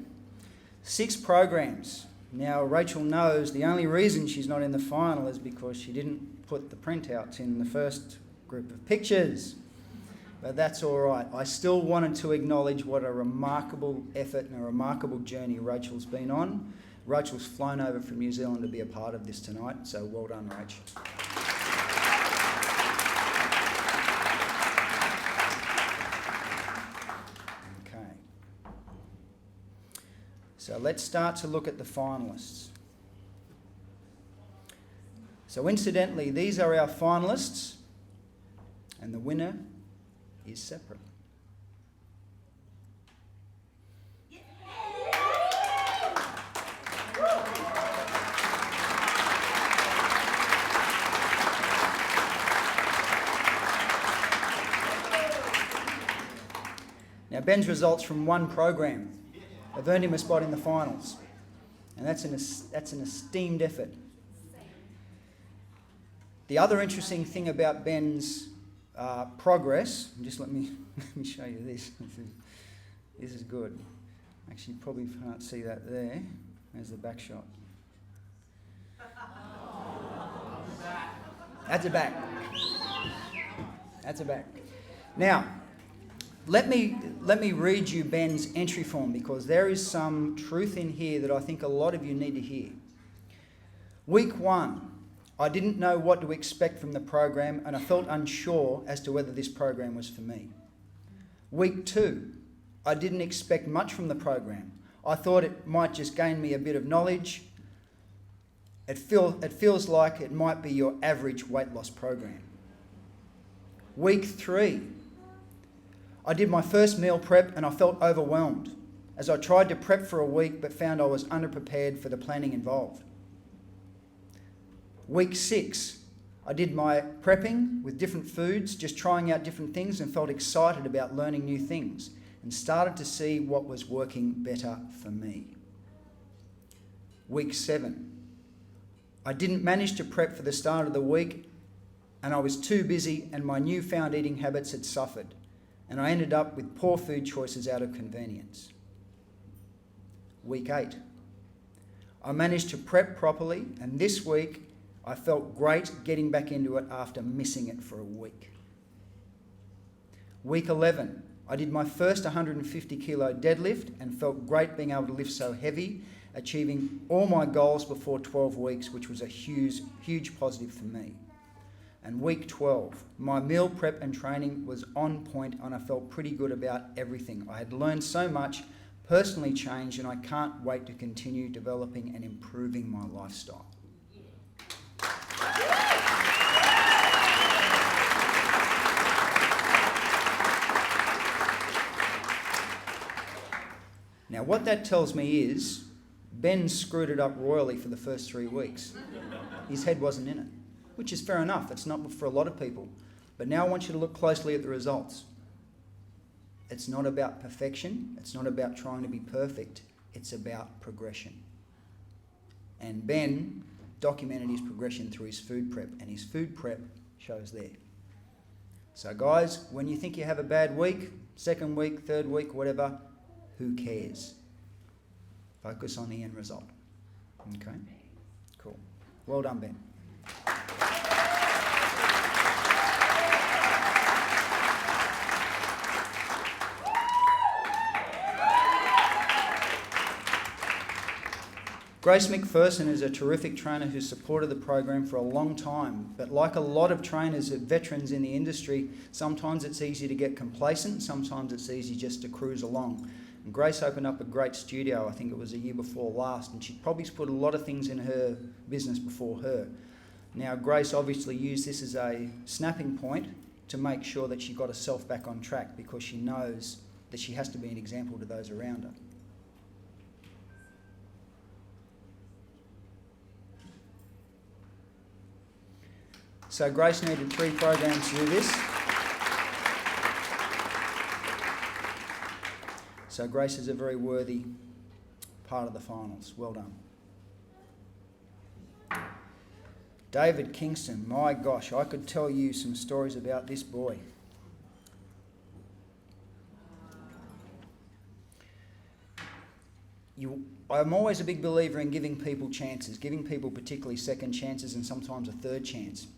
6 programs. Now, Rachel knows the only reason she's not in the final is because she didn't put the printouts in the first group of pictures. But that's all right. I still wanted to acknowledge what a remarkable effort and a remarkable journey Rachel's been on. Rachel's flown over from New Zealand to be a part of this tonight, so well done, Rach. Okay. So let's start to look at the finalists. So incidentally, these are our finalists, and the winner is separate. Now, Ben's results from one program have earned him a spot in the finals, and that's an esteemed effort. The other interesting thing about Ben's progress, just let me show you this. This is good. Actually, you probably can't see that there. There's the back shot. That's a back. That's a back. Now, let me read you Ben's entry form, because there is some truth in here that I think a lot of you need to hear. Week 1, I didn't know what to expect from the program, and I felt unsure as to whether this program was for me. Week 2, I didn't expect much from the program. I thought it might just gain me a bit of knowledge. It feels like it might be your average weight loss program. Week 3, I did my first meal prep and I felt overwhelmed as I tried to prep for a week but found I was underprepared for the planning involved. Week 6, I did my prepping with different foods, just trying out different things, and felt excited about learning new things and started to see what was working better for me. Week 7, I didn't manage to prep for the start of the week and I was too busy and my newfound eating habits had suffered, and I ended up with poor food choices out of convenience. Week 8, I managed to prep properly, and this week I felt great getting back into it after missing it for a week. Week 11, I did my first 150 kilo deadlift and felt great being able to lift so heavy, achieving all my goals before 12 weeks, which was a huge positive for me. And week 12, my meal prep and training was on point and I felt pretty good about everything. I had learned so much, personally changed, and I can't wait to continue developing and improving my lifestyle. Now, what that tells me is Ben screwed it up royally for the first 3 weeks. His head wasn't in it, which is fair enough. It's not for a lot of people. But now I want you to look closely at the results. It's not about perfection. It's not about trying to be perfect. It's about progression. And Ben documented his progression through his food prep, and his food prep shows there. So guys, when you think you have a bad week, second week, third week, whatever, who cares? Focus on the end result. Okay? Cool. Well done, Ben. Grace McPherson is a terrific trainer who supported the program for a long time, but like a lot of trainers, veterans in the industry, sometimes it's easy to get complacent, sometimes it's easy just to cruise along. And Grace opened up a great studio, I think it was a year before last, and she probably put a lot of things in her business before her. Now, Grace obviously used this as a snapping point to make sure that she got herself back on track, because she knows that she has to be an example to those around her. So Grace needed 3 programs to do this. So Grace is a very worthy part of the finals. Well done. David Kingston, my gosh, I could tell you some stories about this boy. I'm always a big believer in giving people chances, giving people particularly second chances and sometimes a third chance.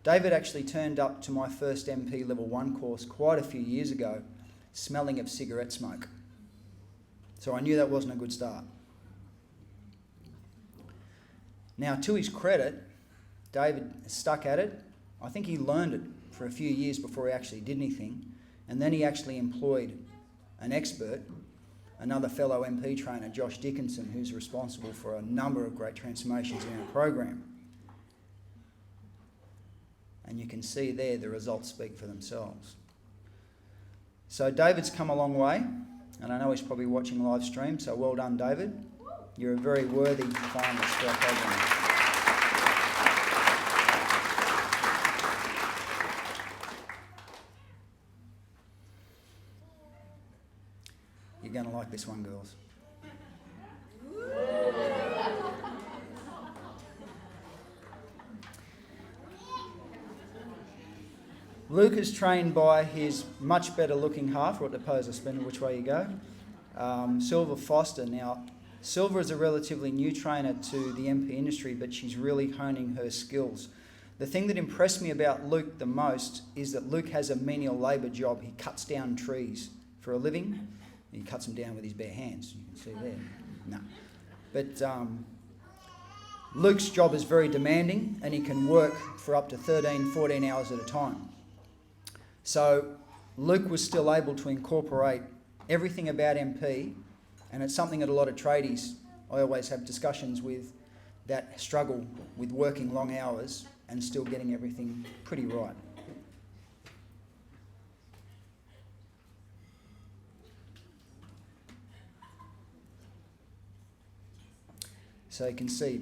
David actually turned up to my first MP Level 1 course quite a few years ago, smelling of cigarette smoke. So I knew that wasn't a good start. Now, to his credit, David stuck at it. I think he learned it for a few years before he actually did anything, and then he actually employed an expert, another fellow MP trainer, Josh Dickinson, who's responsible for a number of great transformations in our program. And you can see there the results speak for themselves. So David's come a long way, and I know he's probably watching live stream, so well done, David. You're a very worthy finalist for our program. You're going to like this one, girls. Luke is trained by his much better looking half, or to pose a spin which way you go, Silver Foster. Now, Silver is a relatively new trainer to the MP industry, but she's really honing her skills. The thing that impressed me about Luke the most is that Luke has a menial labour job. He cuts down trees for a living. He cuts them down with his bare hands. You can see there. No. But Luke's job is very demanding, and he can work for up to 13, 14 hours at a time. So Luke was still able to incorporate everything about MP, and it's something that a lot of tradies, I always have discussions with, that struggle with working long hours and still getting everything pretty right. So you can see,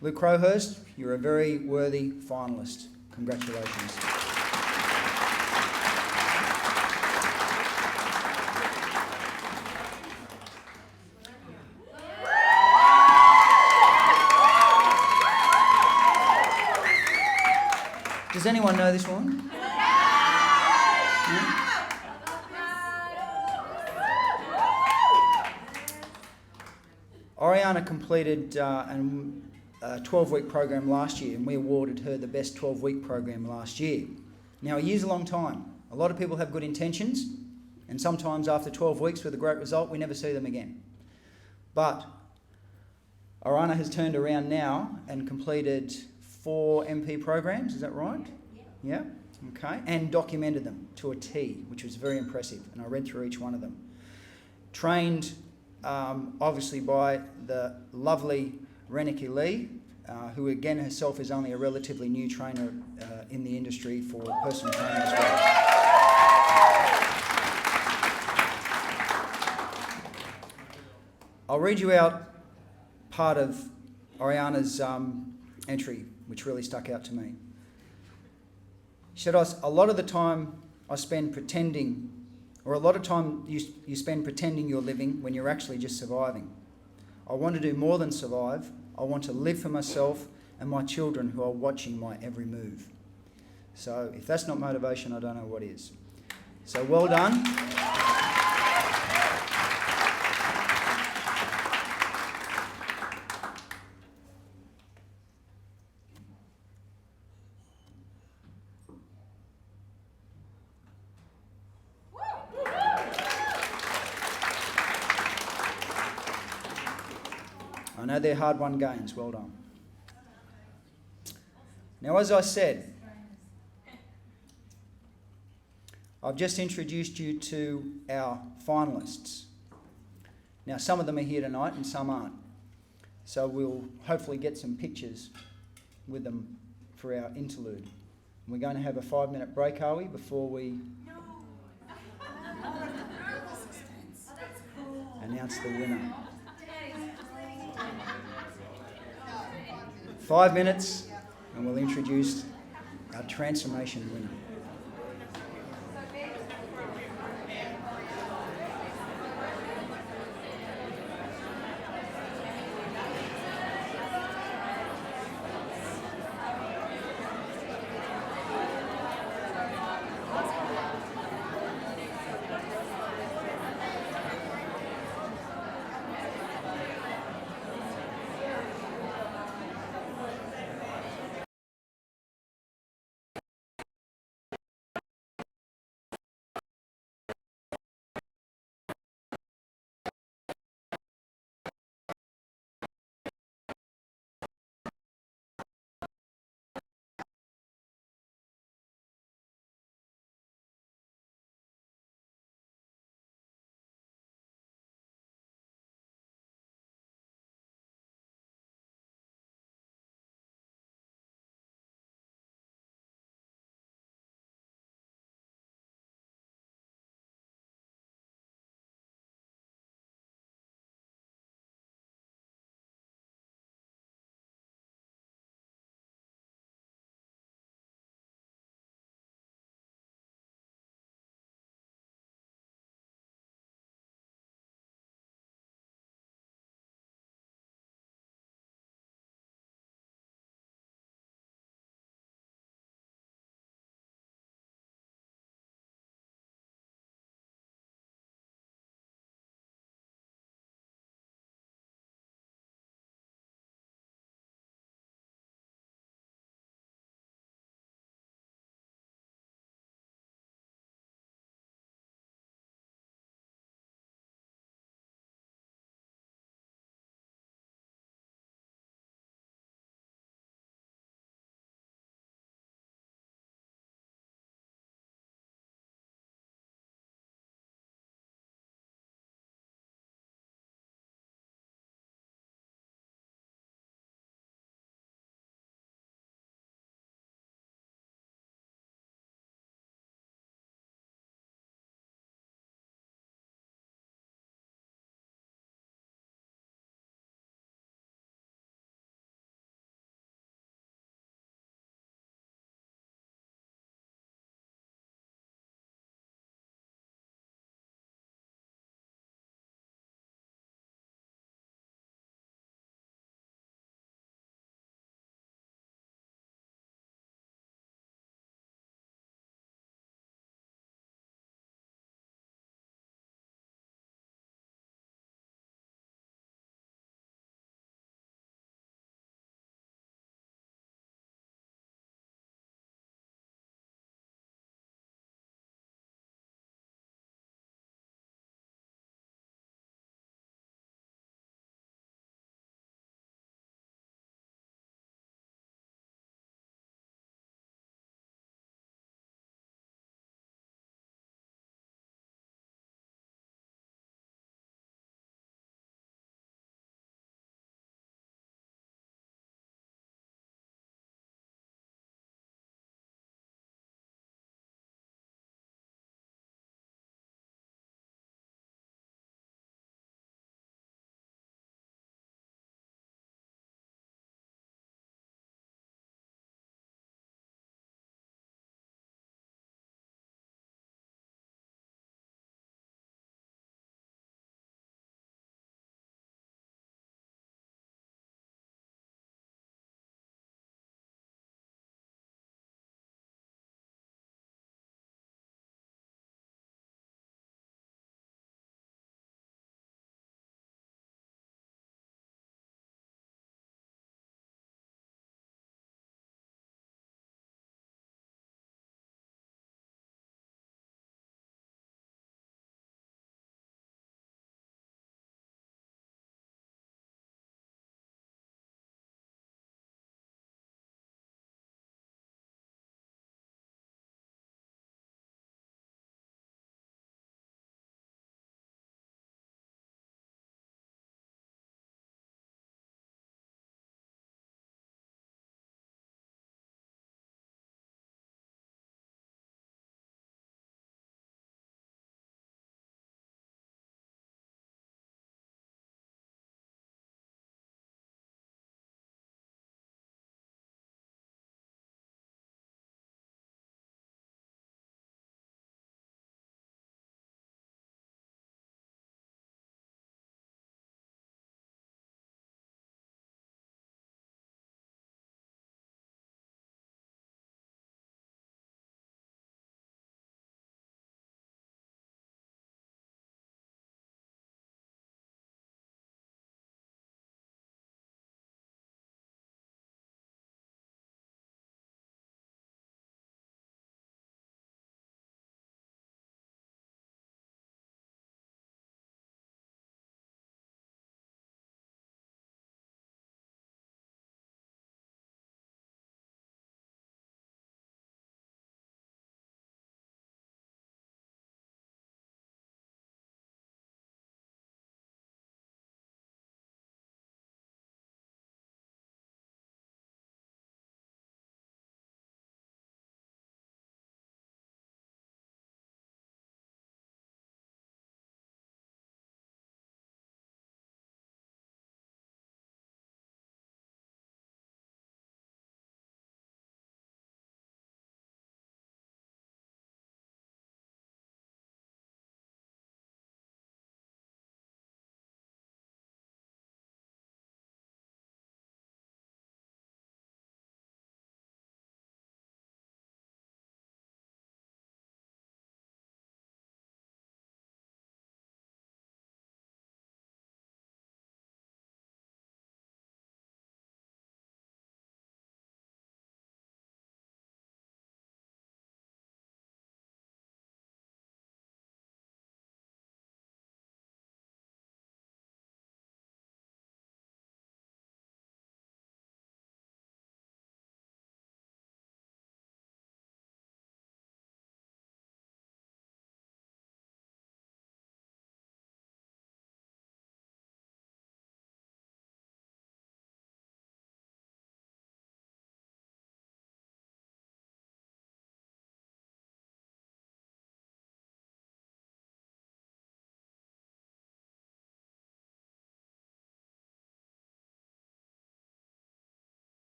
Luke Crowhurst, you're a very worthy finalist. Congratulations. Does anyone know this one? Yeah? Oriana completed a 12-week program last year, and we awarded her the best 12-week program last year. Now, a year's a long time. A lot of people have good intentions, and sometimes after 12 weeks with a great result, we never see them again. But Oriana has turned around now and completed 4 MP programs, is that right? Yeah. Okay. And documented them to a T, which was very impressive, and I read through each one of them. Trained obviously by the lovely Reniki Lee, who again herself is only a relatively new trainer in the industry for personal training as well. I'll read you out part of Oriana's entry, which really stuck out to me. She said, a lot of the time I spend pretending, or a lot of time you spend pretending you're living when you're actually just surviving. I want to do more than survive. I want to live for myself and my children who are watching my every move. So if that's not motivation, I don't know what is. So well done. I know they're hard-won games. Well done. Now, as I said, I've just introduced you to our finalists. Now, some of them are here tonight and some aren't. So we'll hopefully get some pictures with them for our interlude. We're going to have a 5-minute break, are we, before we announce the winner. 5 minutes, and we'll introduce our transformation winner.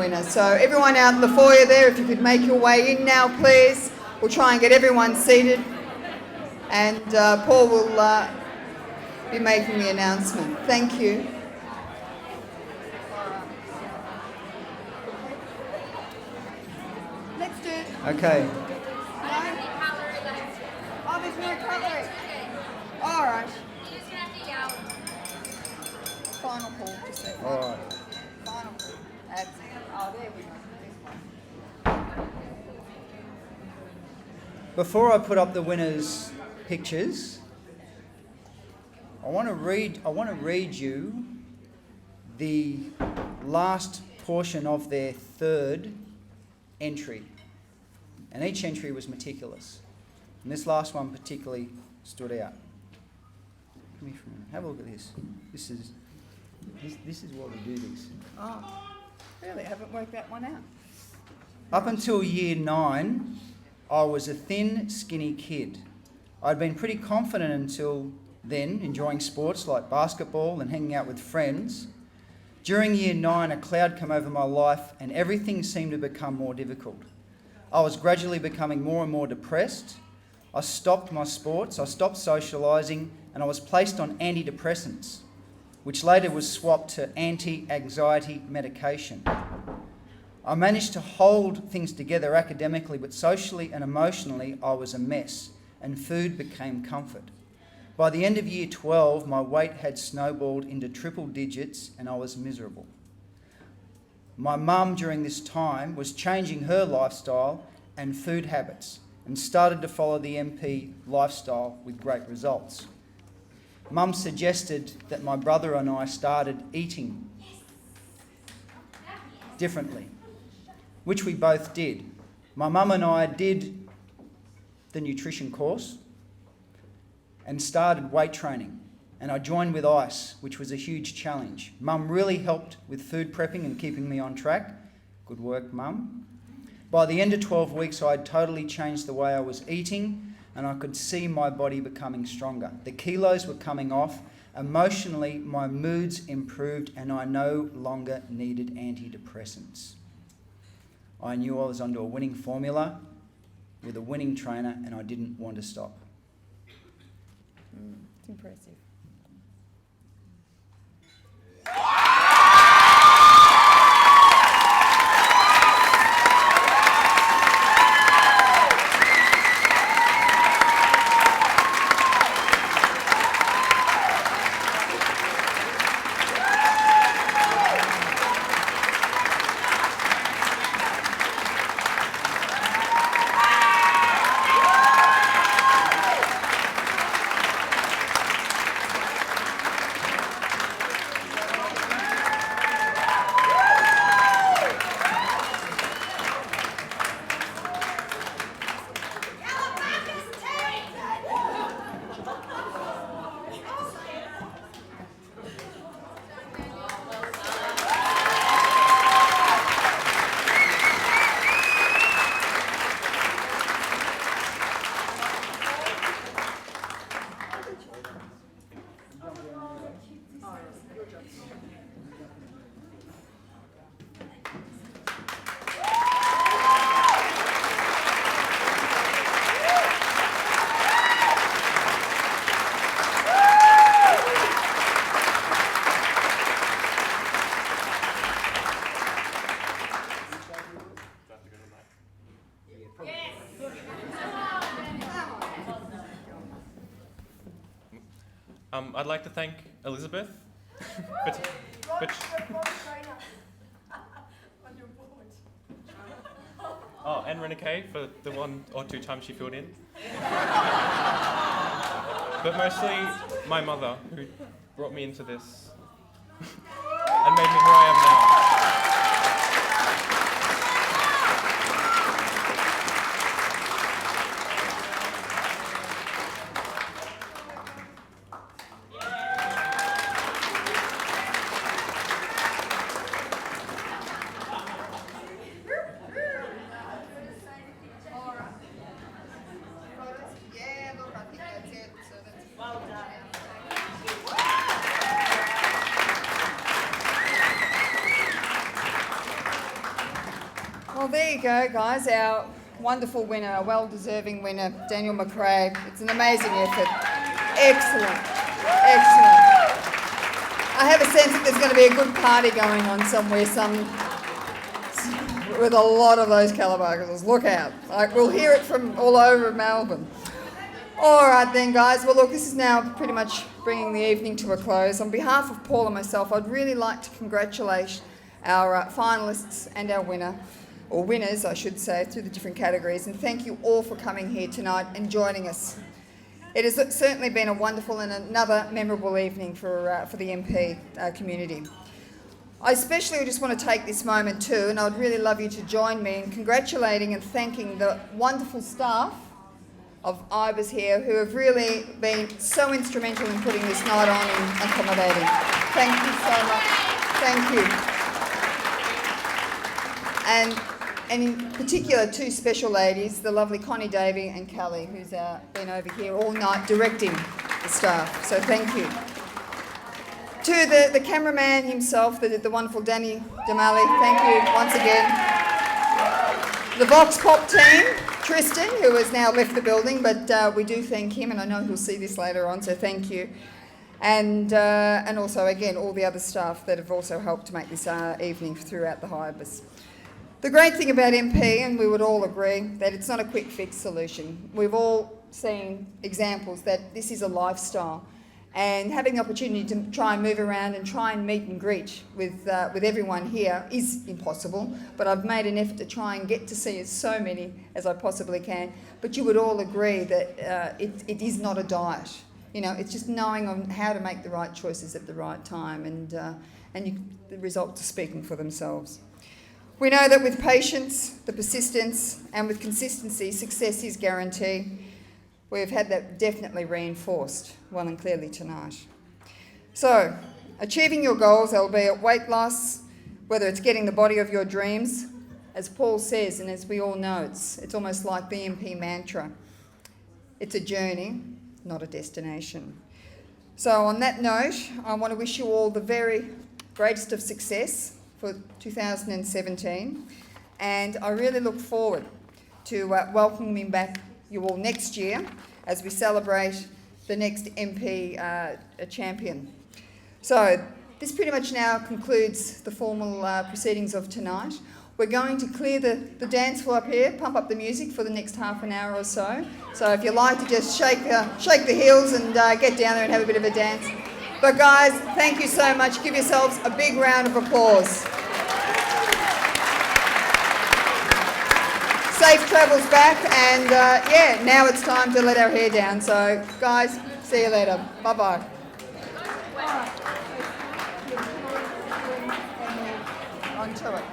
winner. So everyone out in the foyer there, if you could make your way in now, please. We'll try and get everyone seated. And Paul will be making the announcement. Thank you. Let's do it. Okay. Oh, there's no cutlery. All right. Final call, just say All right. final call. That's it. Oh, there we go. Before I put up the winners' pictures, I want to read you the last portion of their third entry. And each entry was meticulous. And this last one particularly stood out. Come here for a minute. Have a look at this. This is why we do this. Oh, really? I haven't worked that one out. Up until year 9, I was a thin, skinny kid. I'd been pretty confident until then, enjoying sports like basketball and hanging out with friends. During year 9, a cloud came over my life and everything seemed to become more difficult. I was gradually becoming more and more depressed. I stopped my sports, I stopped socialising, and I was placed on antidepressants, which later was swapped to anti-anxiety medication. I managed to hold things together academically, but socially and emotionally I was a mess, and food became comfort. By the end of year 12, my weight had snowballed into triple digits and I was miserable. My mum during this time was changing her lifestyle and food habits and started to follow the MP lifestyle with great results. Mum suggested that my brother and I started eating differently, which we both did. My mum and I did the nutrition course and started weight training, and I joined with ICE, which was a huge challenge. Mum really helped with food prepping and keeping me on track. Good work, Mum. By the end of 12 weeks, I had totally changed the way I was eating, and I could see my body becoming stronger. The kilos were coming off. Emotionally, my moods improved, and I no longer needed antidepressants. I knew I was onto a winning formula with a winning trainer, and I didn't want to stop. It's impressive. I'd like to thank Elizabeth and Renee for the 1 or 2 times she filled in. But mostly my mother, who brought me into this and made me who I am now. there you go, guys. Our wonderful winner, a well-deserving winner, Daniel McRae. It's an amazing effort. Excellent. Excellent. I have a sense that there's going to be a good party going on somewhere, with a lot of those calabaccas. Look out. Like, we'll hear it from all over Melbourne. All right then, guys. Well, look, this is now pretty much bringing the evening to a close. On behalf of Paul and myself, I'd really like to congratulate our finalists and our winner, or winners, I should say, through the different categories, and thank you all for coming here tonight and joining us. It has certainly been a wonderful and another memorable evening for the MP community. I especially just want to take this moment too, and I'd really love you to join me in congratulating and thanking the wonderful staff of IBIS here who have really been so instrumental in putting this night on and accommodating. Thank you so much. Thank you. And in particular, two special ladies, the lovely Connie Davey and Callie, who's been over here all night directing the staff. So thank you. To the cameraman himself, the wonderful Danny Damali, thank you once again. The Vox Pop team, Tristan, who has now left the building, but we do thank him, and I know he'll see this later on, so thank you. And also, again, all the other staff that have also helped to make this evening throughout the Hibis. The great thing about MP, and we would all agree, that it's not a quick fix solution. We've all seen examples that this is a lifestyle, and having the opportunity to try and move around and try and meet and greet with everyone here is impossible, but I've made an effort to try and get to see as so many as I possibly can. But you would all agree that it is not a diet. You know, it's just knowing on how to make the right choices at the right time, and the results are speaking for themselves. We know that with patience, the persistence, and with consistency, success is guaranteed. We've had that definitely reinforced well and clearly tonight. So, achieving your goals, albeit weight loss, whether it's getting the body of your dreams, as Paul says, and as we all know, it's almost like the MP mantra. It's a journey, not a destination. So on that note, I want to wish you all the very greatest of success for 2017, and I really look forward to welcoming back you all next year as we celebrate the next MP champion. So this pretty much now concludes the formal proceedings of tonight. We're going to clear the dance floor up here, pump up the music for the next half an hour or so. So if you like to just shake the heels and get down there and have a bit of a dance. But guys, thank you so much. Give yourselves a big round of applause. Safe travels back, and yeah, now it's time to let our hair down. So guys, see you later. Bye-bye. On to it.